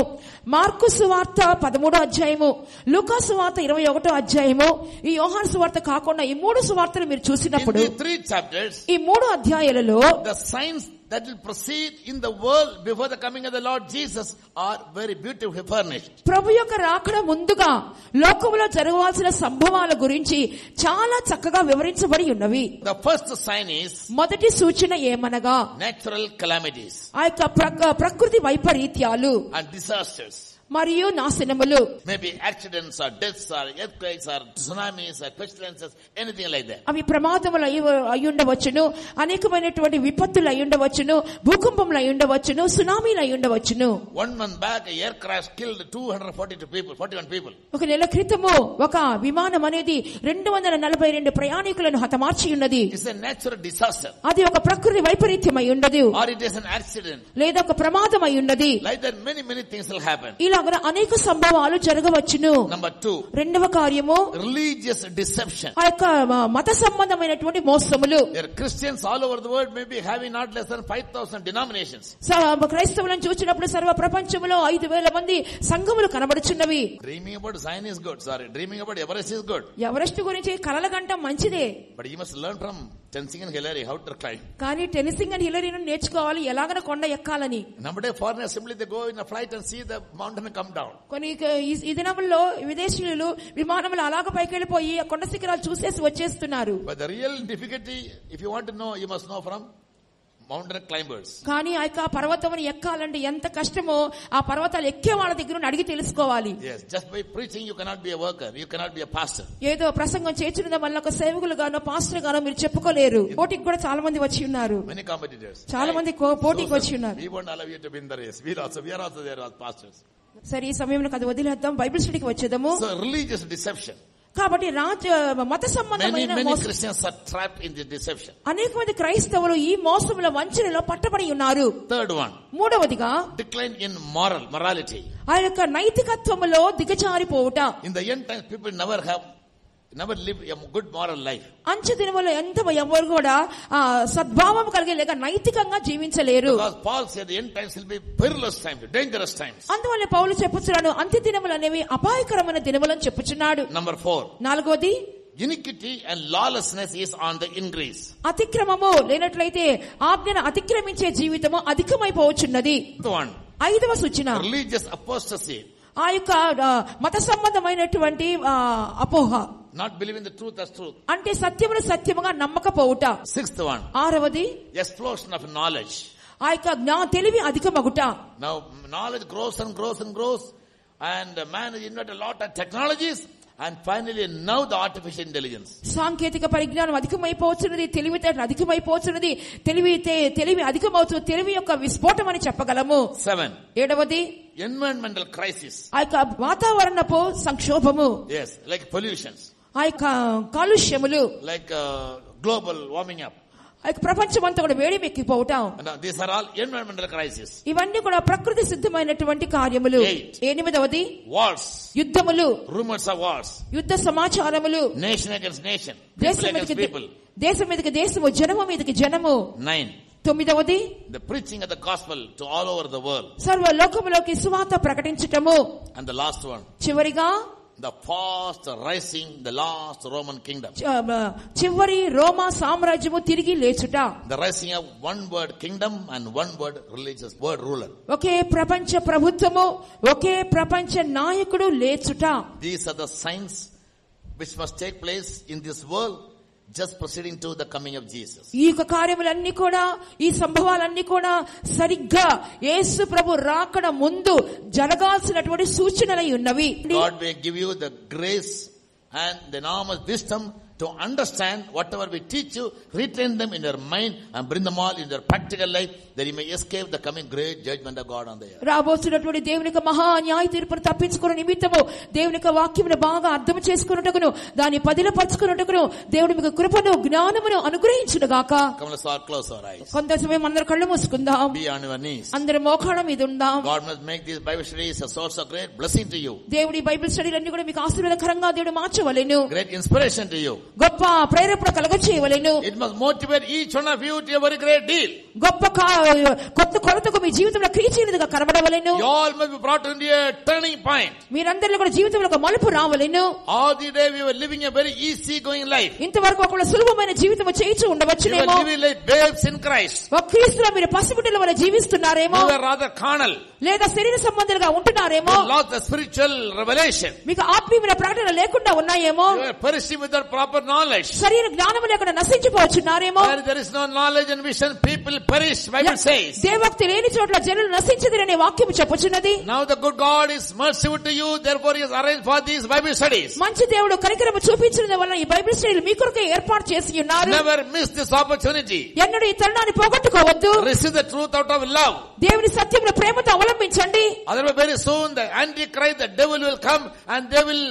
Speaker 2: మార్కు సువార్త 13వ అధ్యాయము, లూకా సువార్త 21వ అధ్యాయము, ఈ యోహాను సువార్త కాకుండా ఈ 3 సువార్తలు మీరు చూసినప్పుడు,
Speaker 1: in these 3 chapters,
Speaker 2: ఈ 3 అధ్యాయాలలో
Speaker 1: the signs that will proceed in the world before the coming of the Lord Jesus are very beautifully furnished.
Speaker 2: ప్రభు యొక్క రాకడ ముందుగా లోకములో జరగవలసిన సంభవాల గురించి చాలా చక్కగా వివరించబడి ఉన్నవి.
Speaker 1: The first sign is
Speaker 2: మొదటి సూచన ఏమనగా,
Speaker 1: natural calamities
Speaker 2: ఆ యొక్క ప్రకృతి వైపరీత్యాలు
Speaker 1: and disasters.
Speaker 2: మరియు నాశనములు.
Speaker 1: Maybe accidents or deaths or earthquakes or tsunamis or pestilences, anything like that.
Speaker 2: అవి ప్రమాదములు అయి ఉండవచ్చును, అనేకమైనటువంటి విపత్తులు అయి ఉండవచ్చును, భూకంపములు అయి ఉండవచ్చును, సునామీలు అయి ఉండవచ్చును.
Speaker 1: 1 month back a air crash killed 41 people.
Speaker 2: ఒక నెల క్రితము ఒక విమానం అనేది 242 ప్రయాణికులను హతమార్చి ఉన్నది.
Speaker 1: It's a natural disaster.
Speaker 2: అది ఒక ప్రకృతి వైపరీత్యం అయి ఉండదు,
Speaker 1: Or it is an accident.
Speaker 2: లేదా ఒక ప్రమాదం అయి ఉన్నది.
Speaker 1: Like that many things will happen.
Speaker 2: ఇలాగ అనేక సంభవాలు జరగవచ్చును.
Speaker 1: Number 2,
Speaker 2: రెండవ కార్యము
Speaker 1: religious deception.
Speaker 2: ఆ యొక్క మత సంబంధమైనటువంటి మోసములు.
Speaker 1: There are Christians all over the world maybe having not less than 5,000 denominations.
Speaker 2: క్రైస్తవులను చూసినప్పుడు సర్వ ప్రపంచంలో 5,000 మంది సంఘములు కనబడుచున్నవి.
Speaker 1: Dreaming about Zion is good. Dreaming about Everest is good.
Speaker 2: Everest గురించి కలల గంట మంచిదే.
Speaker 1: But you must learn from Tenzing and Hillary how to climb.
Speaker 2: కానీ టెన్సింగ్ అండ్ హిలరీను నేర్చుకోవాలి ఎలాగన కొండ ఎక్కాలని.
Speaker 1: Nowadays foreigners simply they go in a flight and see the mountain come down.
Speaker 2: కొన్ని ఈ దినముల్లో విదేశీయులు విమానంలో అలాగ పైకి వెళ్ళిపోయి ఆ కొండ శిఖరాలు చూసేసి వచ్చేస్తున్నారు.
Speaker 1: But the real difficulty, if you want to know, you must know from mountain climbers.
Speaker 2: కానీ ఆ యొక్క పర్వతమును ఎక్కాలంటే ఎంత కష్టమో ఆ పర్వతాలు ఎక్కే వాళ్ళ దగ్గర అడిగి తెలుసుకోవాలి.
Speaker 1: Yes, just by preaching you cannot be a worker, you cannot be a pastor.
Speaker 2: ఏదో ప్రసంగం చేర్చిన వల్ల ఒక సేవకులు గానో పాస్టర్ గానో మీరు చెప్పుకోలేరు. పోటీకి కూడా చాలా మంది వచ్చి ఉన్నారు.
Speaker 1: Many competitors.
Speaker 2: చాలా మంది పోటీకి వచ్చి ఉన్నారు.
Speaker 1: We won't allow you to win the race. We are also there as pastors.
Speaker 2: సరే, ఈ సమయంలో అది వదిలేద్దాం, బైబిల్ స్టడీకి వచ్చేద్దాము.
Speaker 1: So religious deception.
Speaker 2: కాబట్టి మత సంబంధమైన
Speaker 1: many Christians are trapped in this deception.
Speaker 2: అనేక మంది క్రైస్తవులు ఈ మోసముల వంచనలో పట్టబడి ఉన్నారు.
Speaker 1: Third one,
Speaker 2: మూడవదిగా
Speaker 1: decline in morality.
Speaker 2: ఆ యొక్క నైతికత్వములో దిగజారిపోవుట.
Speaker 1: In the end times people never have never live a good moral life.
Speaker 2: అంచె దినములో ఎవరు కూడా సద్భావం కలిగి లేక నైతికంగా జీవించలేరు.
Speaker 1: Because Paul said the end times will be perilous times, dangerous times.
Speaker 2: అందువల్ల పౌలు చెప్పుచున్నాడు అంత్య దినములు అనేవి అపాయకరమైన దినములని చెప్పుచున్నాడు.
Speaker 1: Number 4.
Speaker 2: నాలుగోది,
Speaker 1: iniquity and lawlessness is on the increase.
Speaker 2: అతిక్రమము లేనట్లయితే ఆజ్ఞను అతిక్రమించే జీవితము అధికమైపోవచ్చున్నది. ఐదవ సూచన,
Speaker 1: religious apostasy.
Speaker 2: ఆ యొక్క మత సంబంధమైనటువంటి అపోహ,
Speaker 1: not believing the truth as truth.
Speaker 2: అంటే సత్యమును సత్యముగా నమ్మకపోవుట.
Speaker 1: Sixth one,
Speaker 2: ఆరవది,
Speaker 1: explosion of knowledge.
Speaker 2: ఆ యొక్క తెలివి అధికమగుట.
Speaker 1: Now knowledge grows and grows and grows, and man has invented a lot of technologies, and finally now the artificial intelligence.
Speaker 2: సాంకేతిక పరిజ్ఞానం అధికమైపోతున్నది, తెలివితేటలు అధికమైపోతున్నది, తెలివి అధికమవుతుంది, తెలివి యొక్క విస్ఫోటం అని చెప్పగలము.
Speaker 1: 7.
Speaker 2: ఏడవది,
Speaker 1: environmental crisis.
Speaker 2: ఆ యొక్క వాతావరణపు సంక్షోభము.
Speaker 1: Yes, like pollutions,
Speaker 2: ఆ యొక్క కాలుష్యములు,
Speaker 1: like global warming up.
Speaker 2: ఆ యొక్క ప్రపంచమంతా కూడా వేడిమెక్కిపోవటం.
Speaker 1: These are all environmental crisis.
Speaker 2: ఇవన్నీ కూడా ప్రకృతి సిద్ధమైనటువంటి కార్యములు.
Speaker 1: 8.
Speaker 2: ఎనిమిదవది,
Speaker 1: wars,
Speaker 2: యుద్ధములు,
Speaker 1: rumors of wars,
Speaker 2: యుద్ధ సమాచారములు,
Speaker 1: nation against nation, people against people,
Speaker 2: దేశం మీదకి దేశము, జనము మీదకి జనము.
Speaker 1: 9.
Speaker 2: తొమ్మిదవది,
Speaker 1: the preaching of the gospel to all over the world.
Speaker 2: సర్వ లోకములోకి సువార్త ప్రకటించటము.
Speaker 1: And the last one,
Speaker 2: చివరిగా
Speaker 1: the fast rising, the last Roman kingdom.
Speaker 2: చివరి రోమా సామ్రాజ్యము తిరిగి లేచుట.
Speaker 1: The rising of one word kingdom and one word religious word ruler.
Speaker 2: ఒకే ప్రపంచ ప్రభుత్వము, ఒకే ప్రపంచ నాయకుడు లేచుట.
Speaker 1: These are the signs which must take place in this world just proceeding to the coming of Jesus.
Speaker 2: ఈ యొక్క కార్యములన్నీ కూడా, ఈ సంభవాలన్నీ కూడా సరిగ్గా యేసు ప్రభు రాకడ ముందు జరగాల్సినటువంటి సూచనలై ఉన్నవి.
Speaker 1: God may give you the grace and the enormous wisdom to understand whatever we teach you, retain them in your mind and bring them all in your practical life, that you may escape the coming great judgment of God on the earth.
Speaker 2: రాబోతున్నటువంటి దేవుని యొక్క మహా న్యాయ తీర్పును తప్పించుకునే నిమిత్తము దేవుని యొక్క వాక్యమును బాగా అర్థం చేసుకున్నట్టుకును, దాన్ని పదిలపరచుకున్నట్టుకును దేవుడు మీకు కృపను జ్ఞానమును అనుగ్రహించును గాక.
Speaker 1: Come, let's all close our eyes.
Speaker 2: కొంత సమయం అందరూ కళ్ళు మూసుకుందాం.
Speaker 1: Be on your knees.
Speaker 2: అందరూ మోకాళ్ళ మీద ఉందాం.
Speaker 1: God must make these Bible studies a source of great blessing to you.
Speaker 2: దేవుడి బైబిల్ స్టడీలన్నీ కూడా మీకు ఆశీర్వాదకరంగా దేవుడు మార్చవలెను.
Speaker 1: Great inspiration to you.
Speaker 2: గొప్ప ప్రేరేపణ కలగచేయవలెను.
Speaker 1: It must motivate each one of you to a very great deal.
Speaker 2: గొప్ప కొత్త కొరతకు మీ జీవితంలో క్రియచేయునదిగా కనబడవలెను.
Speaker 1: You all must be brought into a turning point.
Speaker 2: మీరందరిలో కూడా జీవితంలో ఒక మలుపు రావలెను.
Speaker 1: All the day we were living a very easy going life.
Speaker 2: ఇంతవరకు ఒక సులభమైన జీవితం చేయించు ఉండవచ్చునేమో.
Speaker 1: We were living like babes in Christ.
Speaker 2: ఒక క్రీస్తులో మీరు పసిబిడ్డల వలె జీవిస్తున్నారేమో.
Speaker 1: We were rather carnal.
Speaker 2: లేదా శరీర సంబంధులుగా ఉంటున్నారేమో.
Speaker 1: We lost the spiritual revelation.
Speaker 2: మీకు ఆత్మీయమైన ప్రకటన లేకుండా ఉన్నాయేమో.
Speaker 1: We were perishing without proper knowledge.
Speaker 2: శరీర జ్ఞానము లేకుండా నశించిపోవచ్చున్నారేమో.
Speaker 1: Where there is no knowledge and vision, people perish, Bible says.
Speaker 2: దేవోక్తి లేని చోట్ల జనులు నశించెదరనే వాక్యము చెప్పుచున్నది.
Speaker 1: Now the good God is merciful to you, therefore he has arranged for these Bible studies.
Speaker 2: మంచి దేవుడు కనికరము చూపించడం వలన ఈ బైబిల్ స్టడీలు మీ కొరకే ఏర్పాటు చేసి ఉన్నారు.
Speaker 1: Never miss this opportunity.
Speaker 2: ఎన్నడూ ఈ తరుణాన్ని పోగొట్టుకోవద్దు.
Speaker 1: Receive the truth out of love.
Speaker 2: దేవుని సత్యమును ప్రేమతో అవలంబించండి.
Speaker 1: Otherwise very soon the Antichrist, the devil will come and they will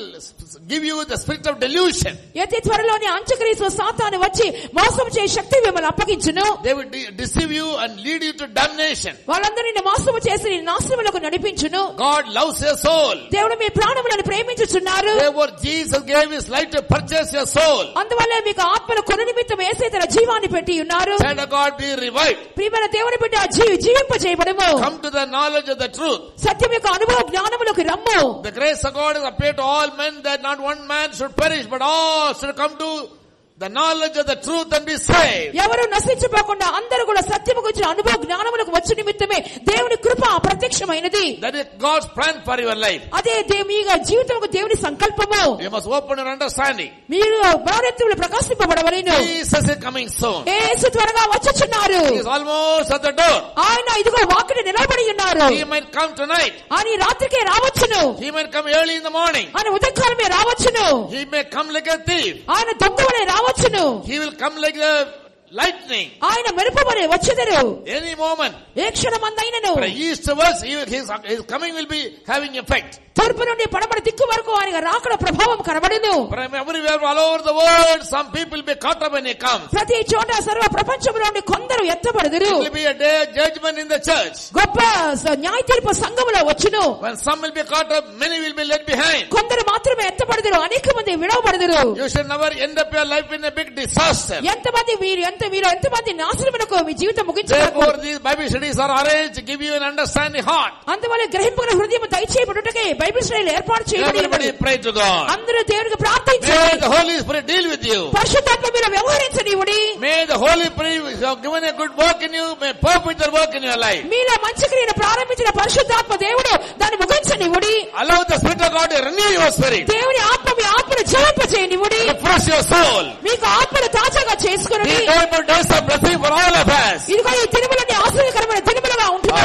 Speaker 1: give you the spirit of delusion.
Speaker 2: అతి త్వరలోనే అంత్యక్రీస్తు సాతాను వచ్చి మోసం చేసే శక్తి మిమ్మల్ని అప్పగించును.
Speaker 1: They will deceive you and lead you to damnation.
Speaker 2: వాళ్ళందరినీ మోసం చేసి నాశనములకు నడిపించును.
Speaker 1: God loves your soul.
Speaker 2: దేవుడు మీ ప్రాణములను ప్రేమించుచున్నారు.
Speaker 1: Therefore Jesus gave his life to purchase your soul.
Speaker 2: అందువల్ల మీకు ఆత్మను కొను నిమిత్తం యేసయ్య తన జీవాన్ని పెట్టి ఉన్నారు.
Speaker 1: Child of God, be revived.
Speaker 2: ప్రియమైన దేవుని బిడ్డ జీవింపజేయబడుము.
Speaker 1: Come to the knowledge of the truth.
Speaker 2: సత్యం యొక్క అనుభవ జ్ఞానములోకి రమ్ము.
Speaker 1: The grace of God has appeared to all men, that not one man should perish but all should come to the knowledge of the truth and be saved.
Speaker 2: ఎవరు నశించిపోకుండా అందరూ కూడా సత్యము గురించి అనుభవ జ్ఞానములకు వచ్చే నిమిత్తమే దేవుని కృప ప్రత్యక్షమైనది.
Speaker 1: That is God's plan for your life.
Speaker 2: అదే మీ జీవితముకు దేవుని సంకల్పము.
Speaker 1: You must open your understanding.
Speaker 2: మీరు భారత్యములు ప్రకాశింపబడవలెను.
Speaker 1: Jesus is coming soon.
Speaker 2: యేసు త్వరగా వచ్చుచున్నారు.
Speaker 1: He is almost at the door.
Speaker 2: ఆయన ఇదిగో వాకిట నిలబడి ఉన్నారు.
Speaker 1: He might come tonight.
Speaker 2: ఆయన రాత్రికే రావచ్చును.
Speaker 1: He might come early in the morning.
Speaker 2: ఆయన ఉదయకాలమే రావచ్చును.
Speaker 1: He may come like a thief.
Speaker 2: ఆయన దొంగవలే రావచ్చును.
Speaker 1: He will come like a lightning.
Speaker 2: ఆయన మెరుపు వలె వచ్చెదరు.
Speaker 1: Any moment.
Speaker 2: A క్షణమందైనను.
Speaker 1: From east to west, his coming will be having effect.
Speaker 2: తూర్పు నుండి పడమటి దిక్కు వరకు ఆయన రాకడ ప్రభావం కనబడును.
Speaker 1: From everywhere, all over the world, some people will be caught up when he comes.
Speaker 2: ప్రతి చోట సర్వ ప్రపంచంలో నుండి కొందరు ఎత్తబడుదురు.
Speaker 1: It will be a day of judgment in the church.
Speaker 2: గొప్ప న్యాయ తీర్పు సంఘములో వచ్చును.
Speaker 1: When some will be caught up, many will be left behind.
Speaker 2: కొందరు మాత్రమే ఎత్తబడుదురు, అనేక మంది విడవబడుదురు.
Speaker 1: You should never end up your life in a big disaster.
Speaker 2: ఎంతమంది ఎంతమంది నాశనమునకు మీ జీవితం ముగించబడదు.
Speaker 1: Therefore these Bible studies are arranged to give you an understanding heart.
Speaker 2: అందువల్ల గ్రహింపుగల హృదయం దయచేయబడుటకే Bible స్టడీలు ఏర్పాటు చేయబడి ఉన్నది.
Speaker 1: Everybody pray to God.
Speaker 2: అందరూ దేవునికి ప్రార్థించండి.
Speaker 1: May the Holy Spirit deal with you.
Speaker 2: పరిశుద్ధాత్మ మీలో వ్యవహరించనివ్వండి.
Speaker 1: May the Holy Spirit have given a good work in you, may perfect the work in your life.
Speaker 2: మీలో మంచి క్రియను ప్రారంభించిన పరిశుద్ధాత్మ దేవుడు దాన్ని ముగించనివ్వండి.
Speaker 1: Allow the Spirit of God to renew your spirit.
Speaker 2: దేవుని ఆత్మ మీ ఆత్మను జీవింపజేయనివ్వండి.
Speaker 1: Refresh your soul.
Speaker 2: మీకు ఆత్మను తాజాగా చేసుకొనండి.
Speaker 1: These diamond days are blessing for all of us.
Speaker 2: ఇదిగో ఈ దినములన్నీ ఆశీర్వాదకరమైన దినములుగా ఉంటున్నాయి.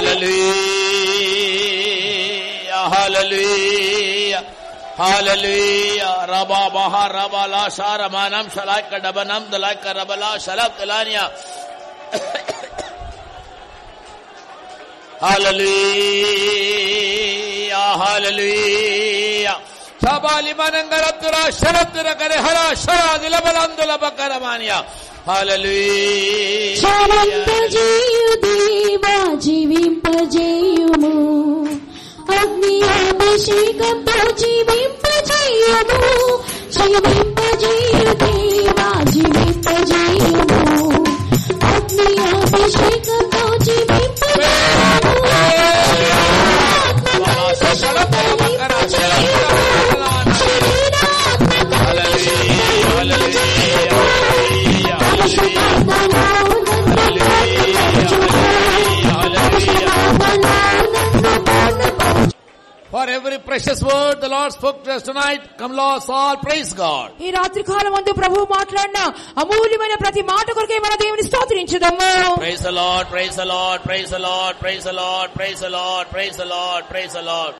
Speaker 1: Hallelujah, hallelujah, hallelujah. Rabba baha rabba la sharamanam shalaka dabanam dalaka rabala shalak dalania. Hallelujah, hallelujah. Sabali manangaraptura sharatura kare hara shara dilabalandula bakaramania. Hallelujah.
Speaker 3: జీవింపజేయు దేవా జీవింపజేయుము, అగ్ని అభిషేకంతో జీవింపజేయుము. జీవింపజేయు దేవా జీవింపజేయుము, అగ్ని అభిషేకంతో జీవింపజేయుము.
Speaker 1: For every precious word the Lord spoke to us tonight, come Lord, all praise God.
Speaker 2: ఈ రాత్రి కాలమందు ప్రభువు మాట్లాడిన అమూల్యమైన ప్రతి మాట కొరకే మన దేవుని స్తోత్రించుదాము.
Speaker 1: Praise the Lord, praise the Lord, praise the Lord, praise the Lord, praise the Lord, praise the Lord, praise the Lord.